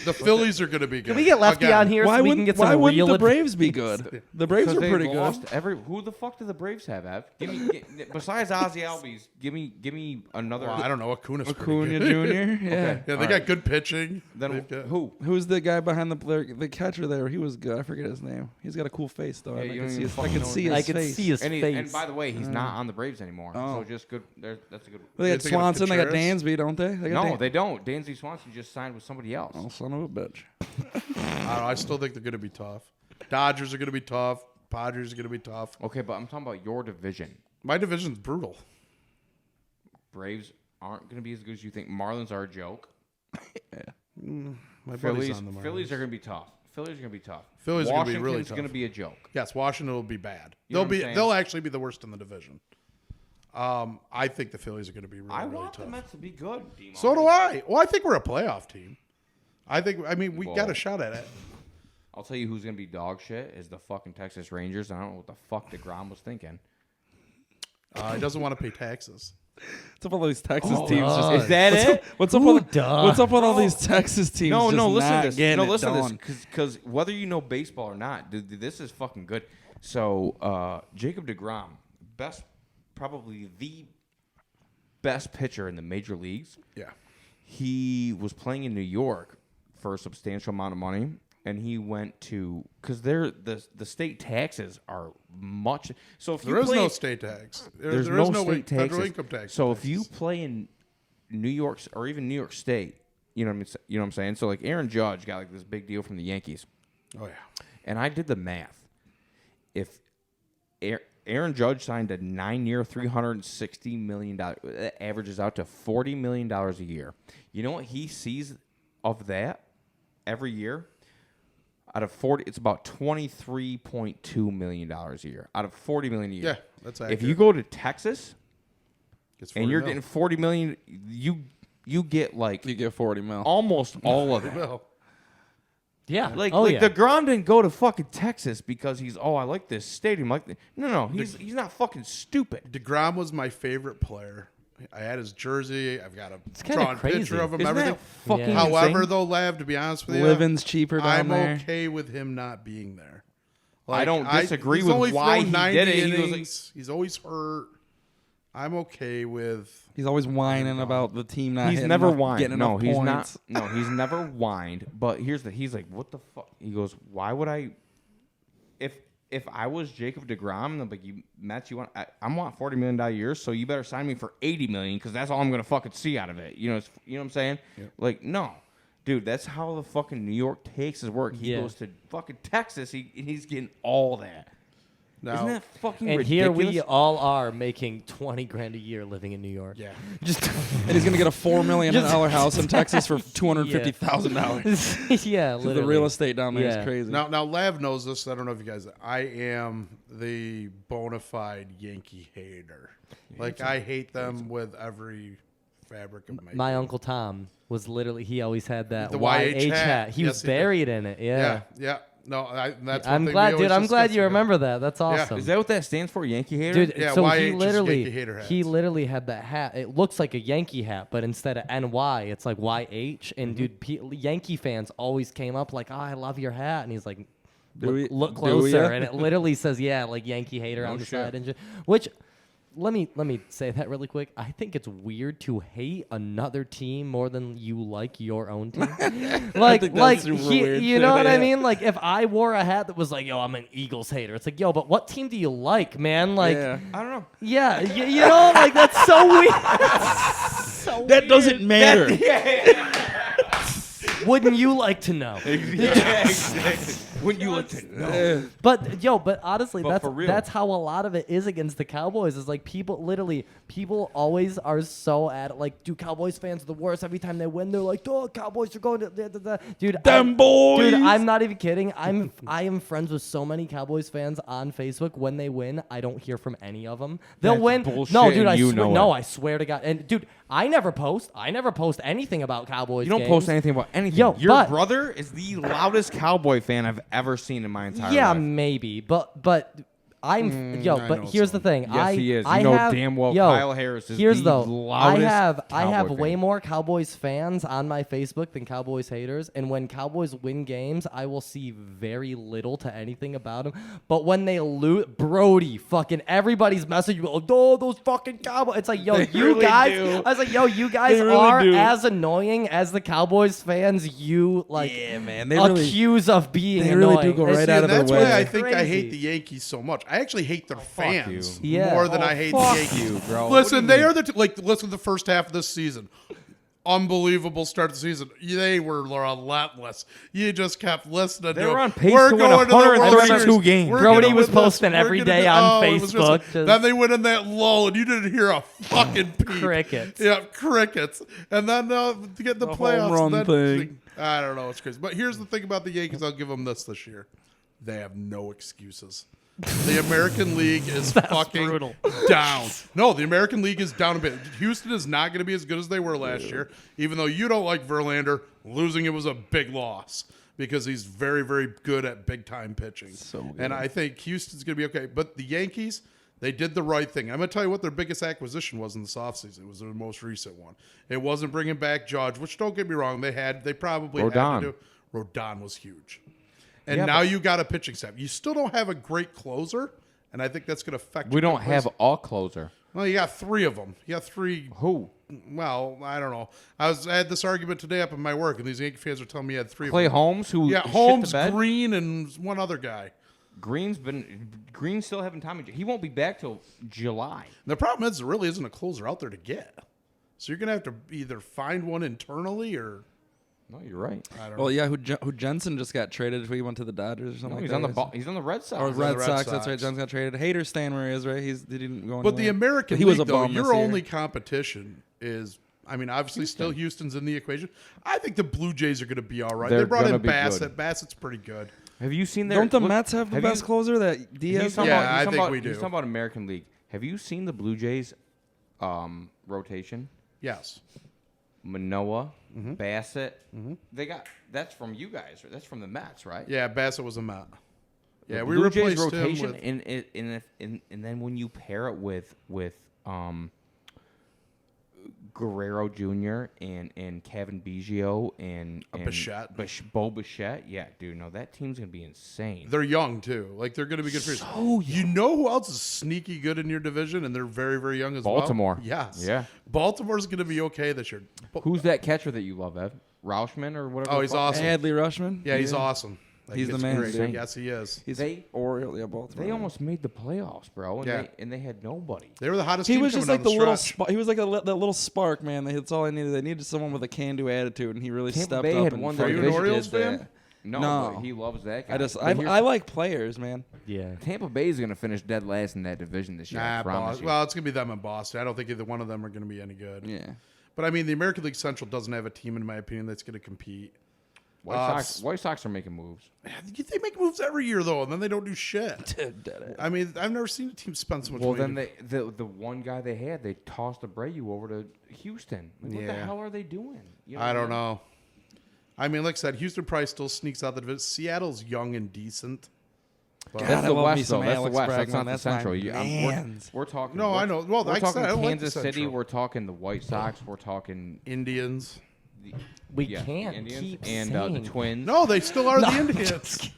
The Phillies are going to be good. Can we get Lefty Again, on here so we can get some why wouldn't real the advice? Braves be good? The Braves are They pretty lost good. Who the fuck do the Braves have, Ev? Besides Ozzy Albies, give me another. Well, I don't know. Acuna's Acuna pretty good. Jr. Yeah. Yeah, they got good pitching. Then They've got- who? Who's the guy behind the catcher there? He was good. I forget his name. He's got a cool face though. Yeah, I you can don't see even his, I fucking can know see his his I can face. see his And, face. and by the way, he's not on the Braves anymore. Oh. So just good. That's a good. Well, they got They thinking of Swanson. They got Contreras? Dansby, don't they? They got No, they don't. Dansby Swanson just signed with somebody else. Oh, son of a bitch. I don't know. I still think they're going to be tough. Dodgers are going to be tough. Padres are going to be tough. Okay, but I'm talking about your division. My division's brutal. Braves aren't going to be as good as you think. Marlins are a joke. My buddy's Phillies, on the Marlins. Phillies are going to be tough. Phillies are going to be tough. Phillies are gonna be really Washington's tough. going to be a joke. Yes, Washington will be bad. You know what I'm saying? They'll actually be the worst in the division. I think the Phillies are going to be really, I really want tough. the Mets to be good. D-Mo. So do I. Well, I think we're a playoff team. I mean, we Well, got a shot at it. I'll tell you who's going to be dog shit is the fucking Texas Rangers. I don't know what the fuck DeGrom was thinking. He doesn't want to pay taxes. What's up with all these Texas teams? God. Just, Is that it? what's up Who with does? what's up with all these Texas teams? No, just listen not to this. getting No, it listen to done? this. Because whether you know baseball or not, dude, this is fucking good. So, Jacob DeGrom, probably the best pitcher in the major leagues. Yeah. He was playing in New York for a substantial amount of money, and he went to because the state taxes are much. So if There you is play, no state tax. there's there no is no state taxes. federal income tax. So if you play in New York or even New York State, you know what I'm saying. So like Aaron Judge got like this big deal from the Yankees, oh yeah, and I did the math. If Aaron Judge signed a 9-year, $360 million, that averages out to $40 million a year. You know what he sees of that every year? Out of 40, it's about $23.2 million a year. Out of $40 million a year. yeah, that's accurate. If you go to Texas It's and 40 you're mil. getting $40 million, you get like You get 40 mil. almost all of that. Well, Yeah. Like, oh, like yeah. the Grom didn't go to fucking Texas because I like this stadium. No, he's not fucking stupid. DeGrom was my favorite player. I had his jersey. I've got a kinda drawn crazy. picture of him. Isn't everything. that fucking Yeah. However, insane? though, Lav, to be honest with you, Living's cheaper down I'm there. okay with him not being there. I don't disagree he's with only why thrown he 90 did it. He was like- innings. He's always hurt. I'm okay with. He's always whining about the team not. He's hitting never enough, whined. Getting No, enough he's points. not. No, he's never whined. But he's like, what the fuck? He goes, why would I? If I was Jacob DeGrom, I'm like, you Mets, I want $40 million a year, so you better sign me for $80 million because that's all I'm gonna fucking see out of it. You know what I'm saying? Yep. Like, no, dude, that's how the fucking New York takes his work. He Yeah. goes to fucking Texas, and he's getting all that. Now, Isn't that fucking And ridiculous? here we all are making $20,000 a year living in New York. yeah. Just And he's gonna get a $4 million house in Texas for $250,000. yeah, literally. The real estate down there is Yeah. crazy. Now, Lav knows this. I don't know if you guys. I am the bona fide Yankee hater. Like I hate them with every fabric of my. My Uncle Tom was literally, he always had that The YH YH hat. hat. He Yes, was he did. baried in it. Yeah. Yeah. No, that's. I'm one thing glad, we dude. always I'm glad discuss you about. remember that. That's awesome. Is that what that stands for? Yankee hater? Dude, Yeah, so YH he is literally, Yankee hater hats. he literally had that hat. It looks like a Yankee hat, but instead of NY, it's like YH. And dude, Yankee fans always came up like, "Oh, I love your hat," and he's like, "Look do closer," ya? and it literally says, "Yeah, like Yankee hater on the shit. side," and shit. Which, let me say that really quick. I think it's weird to hate another team more than you like your own team. like, think that's super he- weird you too, know what I yeah. mean? Like, if I wore a hat that was like, "Yo, I'm an Eagles hater," it's like, "Yo, but what team do you like, man?" Like, Yeah. I don't know. yeah, you know, like that's so weird. So That weird. doesn't matter. Wouldn't you like to know? Wouldn't you like to know? But honestly, But for real. that's how a lot of it is against the Cowboys. Is like people always are so at it. Like, dude, Cowboys fans are the worst. Every time they win, they're like, "Oh, Cowboys are going to dude." Them boys. Dude, I'm not even kidding. I am friends with so many Cowboys fans on Facebook. When they win, I don't hear from any of them. They'll That's win. bullshit, No, dude, and I you swear. know No, it. I swear to God. And dude, I never post anything about Cowboys. You don't games. post anything about anything. Yo, Your but- brother is the loudest Cowboy fan I've ever seen in my entire Yeah, life. maybe, but I'm I but know here's the some. thing. Yes, he is. You I know have, damn well yo, Kyle Harris is here's the though, loudest I have Cowboy way fan. more Cowboys fans on my Facebook than Cowboys haters, and when Cowboys win games, I will see very little to anything about them. But when they lose, Brody, fucking everybody's messaging, "Oh, those fucking Cowboys!" It's like, yo, you really guys. do. I was like, yo, you guys They really are do. as annoying as the Cowboys fans. You like, Yeah, man, they really- accuse of being they really annoying. do go It's- right See, out and of their that's way. why I think I Crazy. hate the Yankees so much. I actually hate their fans you. Yeah. more than Oh, I hate fuck the Yankees. you, bro. Listen, What do they you are listen to the first half of this season. unbelievable start to the season. They were relentless. You just kept listening They to were them. on pace We're to win going to the World 132 Series. games. We're Brody gonna was win this. posting We're every gonna day do- on it was Facebook, just- just- then they went in that lull, and you didn't hear a fucking peep. Crickets. Yeah, crickets. And then to get the playoffs. home run then, thing. I don't know. It's crazy. But here's the thing about the Yankees. I'll give them this year. They have no excuses. The American League is fucking brutal. down. No, the American League is down a bit. Houston is not going to be as good as they were last year. Even though you don't like Verlander, losing it was a big loss because he's very, very good at big-time pitching. And I think Houston's going to be okay. But the Yankees, they did the right thing. I'm going to tell you what their biggest acquisition was in this offseason. It was their most recent one. It wasn't bringing back Judge, which don't get me wrong, they probably had Rodon. to do. Rodon was huge. And Yeah, now but- you got a pitching staff. You still don't have a great closer, and I think that's going to affect. We your don't have place. a closer. Well, you got three of them. You got three. Who? Well, I don't know. I had this argument today up in my work, and these Yankee fans are telling me you had three. Clay of them. Holmes, who Yeah, shit Holmes, the bed? Green, and one other guy. Green's still having Tommy. He won't be back till July. The problem is there really isn't a closer out there to get. So you're going to have to either find one internally or No, you're right. I don't know. Well, yeah, who Jensen just got traded. He went to the Dodgers or something. No, like he's that. on the he's on the Red Sox. Or on the Red Red Sox. That's Sox. right. Jensen got traded. Hader's staying where he is, right? He didn't go. But the anywhere. American He League, was a though, bum your this year. only competition is, I mean, obviously still Houston's in the equation. I think the Blue Jays are going to be all right. They're They brought gonna in be Bassett. good. Bassett's pretty good. Have you seen their? Don't the look- Mets have the you- best closer? That he's Diaz. talking Yeah, about- I he's think talking about- we do. He's talking about American League. Have you seen the Blue Jays rotation? Yes. Manoah, Bassett. They got that's from you guys. That's from the Mets, right? Yeah, Bassett was a Met. Yeah, The we Blue Jays replaced rotation, him with. and then when you pair it with Guerrero Jr. and Kevin Biggio and Bichette. Bo Bichette, yeah, dude, no, that team's gonna be insane. They're young too. Like they're going to be good for So you. know who else is sneaky good in your division, and they're very, very young as Baltimore. well. Yes. Yeah. Baltimore's going to be okay this year. Who's that catcher that you love, Ev? Rauschman or whatever? Oh, the he's fuck? awesome. Adley Rushman. Yeah, he's awesome. Like, He's the it's man. great. Insane. Yes, he is. He's They- Oriole. Yeah, Baltimore. They almost made the playoffs, bro, and Yeah. they had nobody. They were the hottest He team was just coming like the down little. stretch. He was like that little spark, man. That's all I needed. They needed someone with a can-do attitude, and he really Tampa stepped Bay up. had and won Are the you an division. Orioles did fan? that. No, No. but he loves that guy. I just But here's- I like players, man. Yeah. Tampa Bay is gonna finish dead last in that division this year. I Nah, promise Boston. you. Well, it's going to be them in Boston. I don't think either one of them are going to be any good. Yeah. But I mean, the American League Central doesn't have a team, in my opinion, that's going to compete. White Sox are making moves. They make moves every year though, and then they don't do shit. I mean, I've never seen a team spend so much Well, money. then the one guy they had, they tossed Abreu over to Houston. Like, what the Yeah. hell are they doing? You I what don't mean? know. I mean, like I said, Houston probably still sneaks out the division. Seattle's young and decent. But- That's I the love me West, though. some That's the Alex West. That's Bregman. not the That's my Central. mans. We're talking. No, I know. Well, we're like I said, talking I like the Kansas City. Central. We're talking the White Sox. We're talking Indians. We yeah, can't Indians keep and saying the Twins. No, they still are the Indians.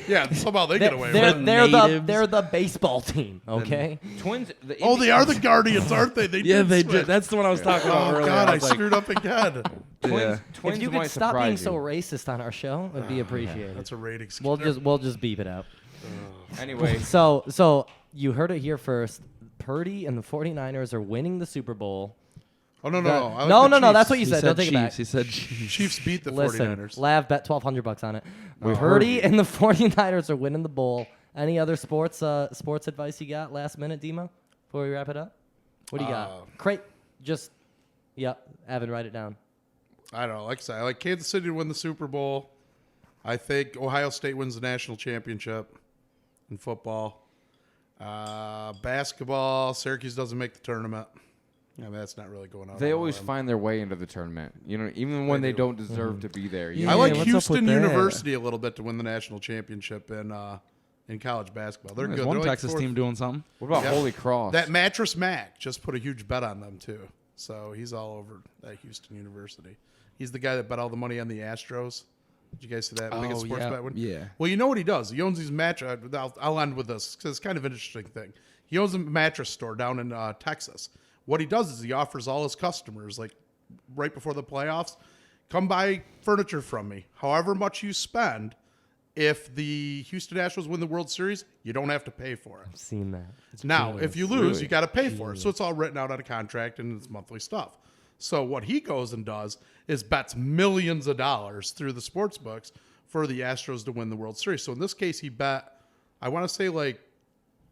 Yeah, somehow they get away with They're, it. they're the baseball team, okay? Twins. Oh, they are the Guardians, aren't they? They Yeah, did they switch. did. That's the one I was talking about Oh earlier. God, I was like, screwed up again. Twins. Yeah. Twins If you might could stop being surprise so you. racist on our show, it'd be appreciated. That's a rating. We'll just beep it out. Anyway, So you heard it here first. Purdy and the 49ers are winning the Super Bowl. Oh no, The- no, I like no, the no, no. Chiefs. That's what you He said. said Don't take it back. Chiefs. He said Chiefs. Chiefs beat the Listen, 49ers. Lav bet $1,200 on it. We heard Purdy you. and the 49ers are winning the bowl. Any other sports advice you got last minute, Demo, before we wrap it up? What do you got? Evan, write it down. I don't know. Like I said, I like Kansas City to win the Super Bowl. I think Ohio State wins the national championship in football. Basketball, Syracuse doesn't make the tournament. I mean, that's not really going on. they on always them. find their way into the tournament. You know, even when they do. don't deserve to be there. You I know? like what's up with Houston that? University a little bit to win the national championship in college basketball. They're There's good. one They're like Texas fourth. team doing something. What about Yeah. Holy Cross? That Mattress Mac just put a huge bet on them too. So he's all over at Houston University. He's the guy that bet all the money on the Astros. Did you guys see that? Biggest sports bet win? Yeah. Well, you know what he does? He owns these mattress. I'll end with this because it's kind of an interesting thing. He owns a mattress store down in Texas. What he does is he offers all his customers, like right before the playoffs, come buy furniture from me. However much you spend, if the Houston Astros win the World Series, you don't have to pay for it. I've seen that. It's Now, genius. if you lose, you got to pay for it. So it's all written out on a contract and it's monthly stuff. So what he goes and does is bets millions of dollars through the sports books for the Astros to win the World Series. So in this case, he bet, I want to say like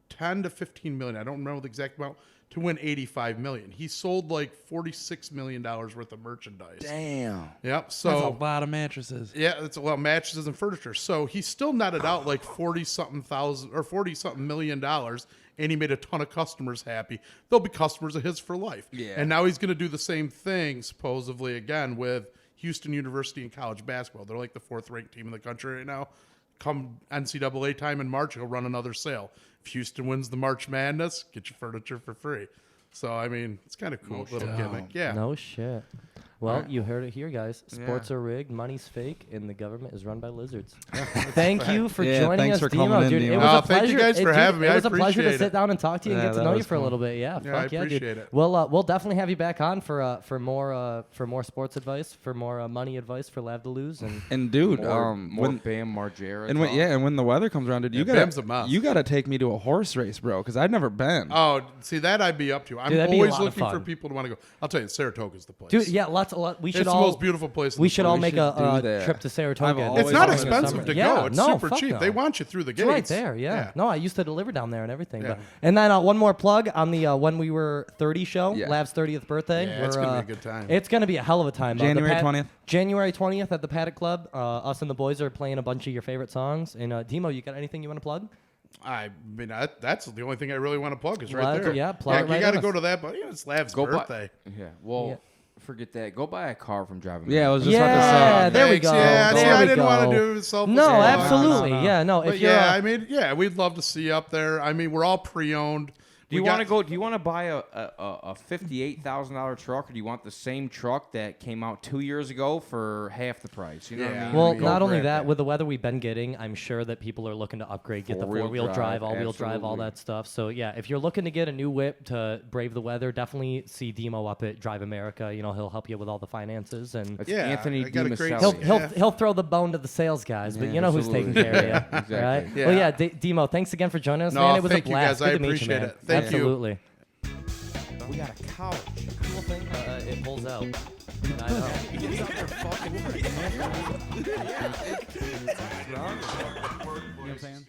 10 to 15 million. I don't remember the exact amount, to win 85 million. He sold like $46 million worth of merchandise. Damn. Yep. So That's a lot of mattresses. yeah, it's mattresses and furniture. So he still netted out like 40-something million dollars, and he made a ton of customers happy. They'll be customers of his for life. Yeah. And now he's going to do the same thing, supposedly, again, with Houston University in college basketball. They're like the 4th-ranked team in the country right now. Come NCAA time in March, he'll run another sale. If Houston wins the March Madness, get your furniture for free. So, I mean, it's kind of cool little gimmick. Yeah. No shit. Well, you heard it here, guys. Sports are rigged, money's fake, and the government is run by lizards. Thank you for joining thanks us, for coming in, dude. It Demo. was a Thank pleasure. you guys for having me. It I was a pleasure to appreciate sit it. down and talk to you and Yeah, get to that know you was for a cool. little bit. Yeah, Yeah, I fuck yeah, dude. appreciate it. We'll definitely have you back on for more sports advice, for more money advice for Lav to lose, And dude, More when Bam Margera. and when talk. and when the weather comes around, dude, Bam's a mess. you gotta take me to a horse race, bro, because I've never been. Oh, see, that I'd be up to. I'm Dude, that'd be a always lot of looking for fun. people to want to go. I'll tell you, Saratoga's the place. dude. Yeah, we should it's all the most beautiful place. we should all make should a do that. trip to Saratoga. I've and always It's not wanted to expensive to Yeah, go. It's no, super fuck cheap. no. They want you through the It's gates. right there, yeah. No, I used to deliver down there and everything. Yeah. But, and then one more plug on the When We Were 30 show, Yeah. Lav's 30th birthday. Yeah, it's gonna be a good time. It's going to be a hell of a time. January 20th. January 20th at the Paddock Club. Us and the boys are playing a bunch of your favorite songs. And Demo, you got anything you want to plug? I mean, that's the only thing I really want to plug is right Plug, there. yeah, plug it you right got to on go us. to that, but it's Lav's Go birthday. Yeah. Well, Yeah. forget that. Go buy a car from Driving. Yeah, I was just Yeah, about to say. there we Thanks. go. Yeah, see, There I we didn't want go. to do self. No, absolutely. no. Yeah, no. But If you're yeah, I mean, yeah, we'd love to see you up there. I mean, we're all pre-owned. Do you want to go? Do you want to buy a $58,000 truck, or do you want the same truck that came out 2 years ago for half the price? You know what I Yeah. mean? Well, Go not only grab that, with the weather we've been getting, I'm sure that people are looking to upgrade, get the Four-wheel four-wheel drive, drive, all-wheel drive, all absolutely. that stuff. So yeah, if you're looking to get a new whip to brave the weather, definitely see Demo up at Drive America. You know, he'll help you with all the finances, and That's Yeah, Anthony I got a great- DeMiceli. he'll throw the bone to the sales guys. But Yeah, you know who's taking absolutely. care of you, Exactly. right? Yeah. Well, yeah, Demo, thanks again for joining us, No, man. It was thank a you, blast. guys. I Good to meet appreciate you, man. it. Thank you. Absolutely. We got a couch. Cool thing, it pulls out. I know. He gets out there fucking. You know what I'm saying?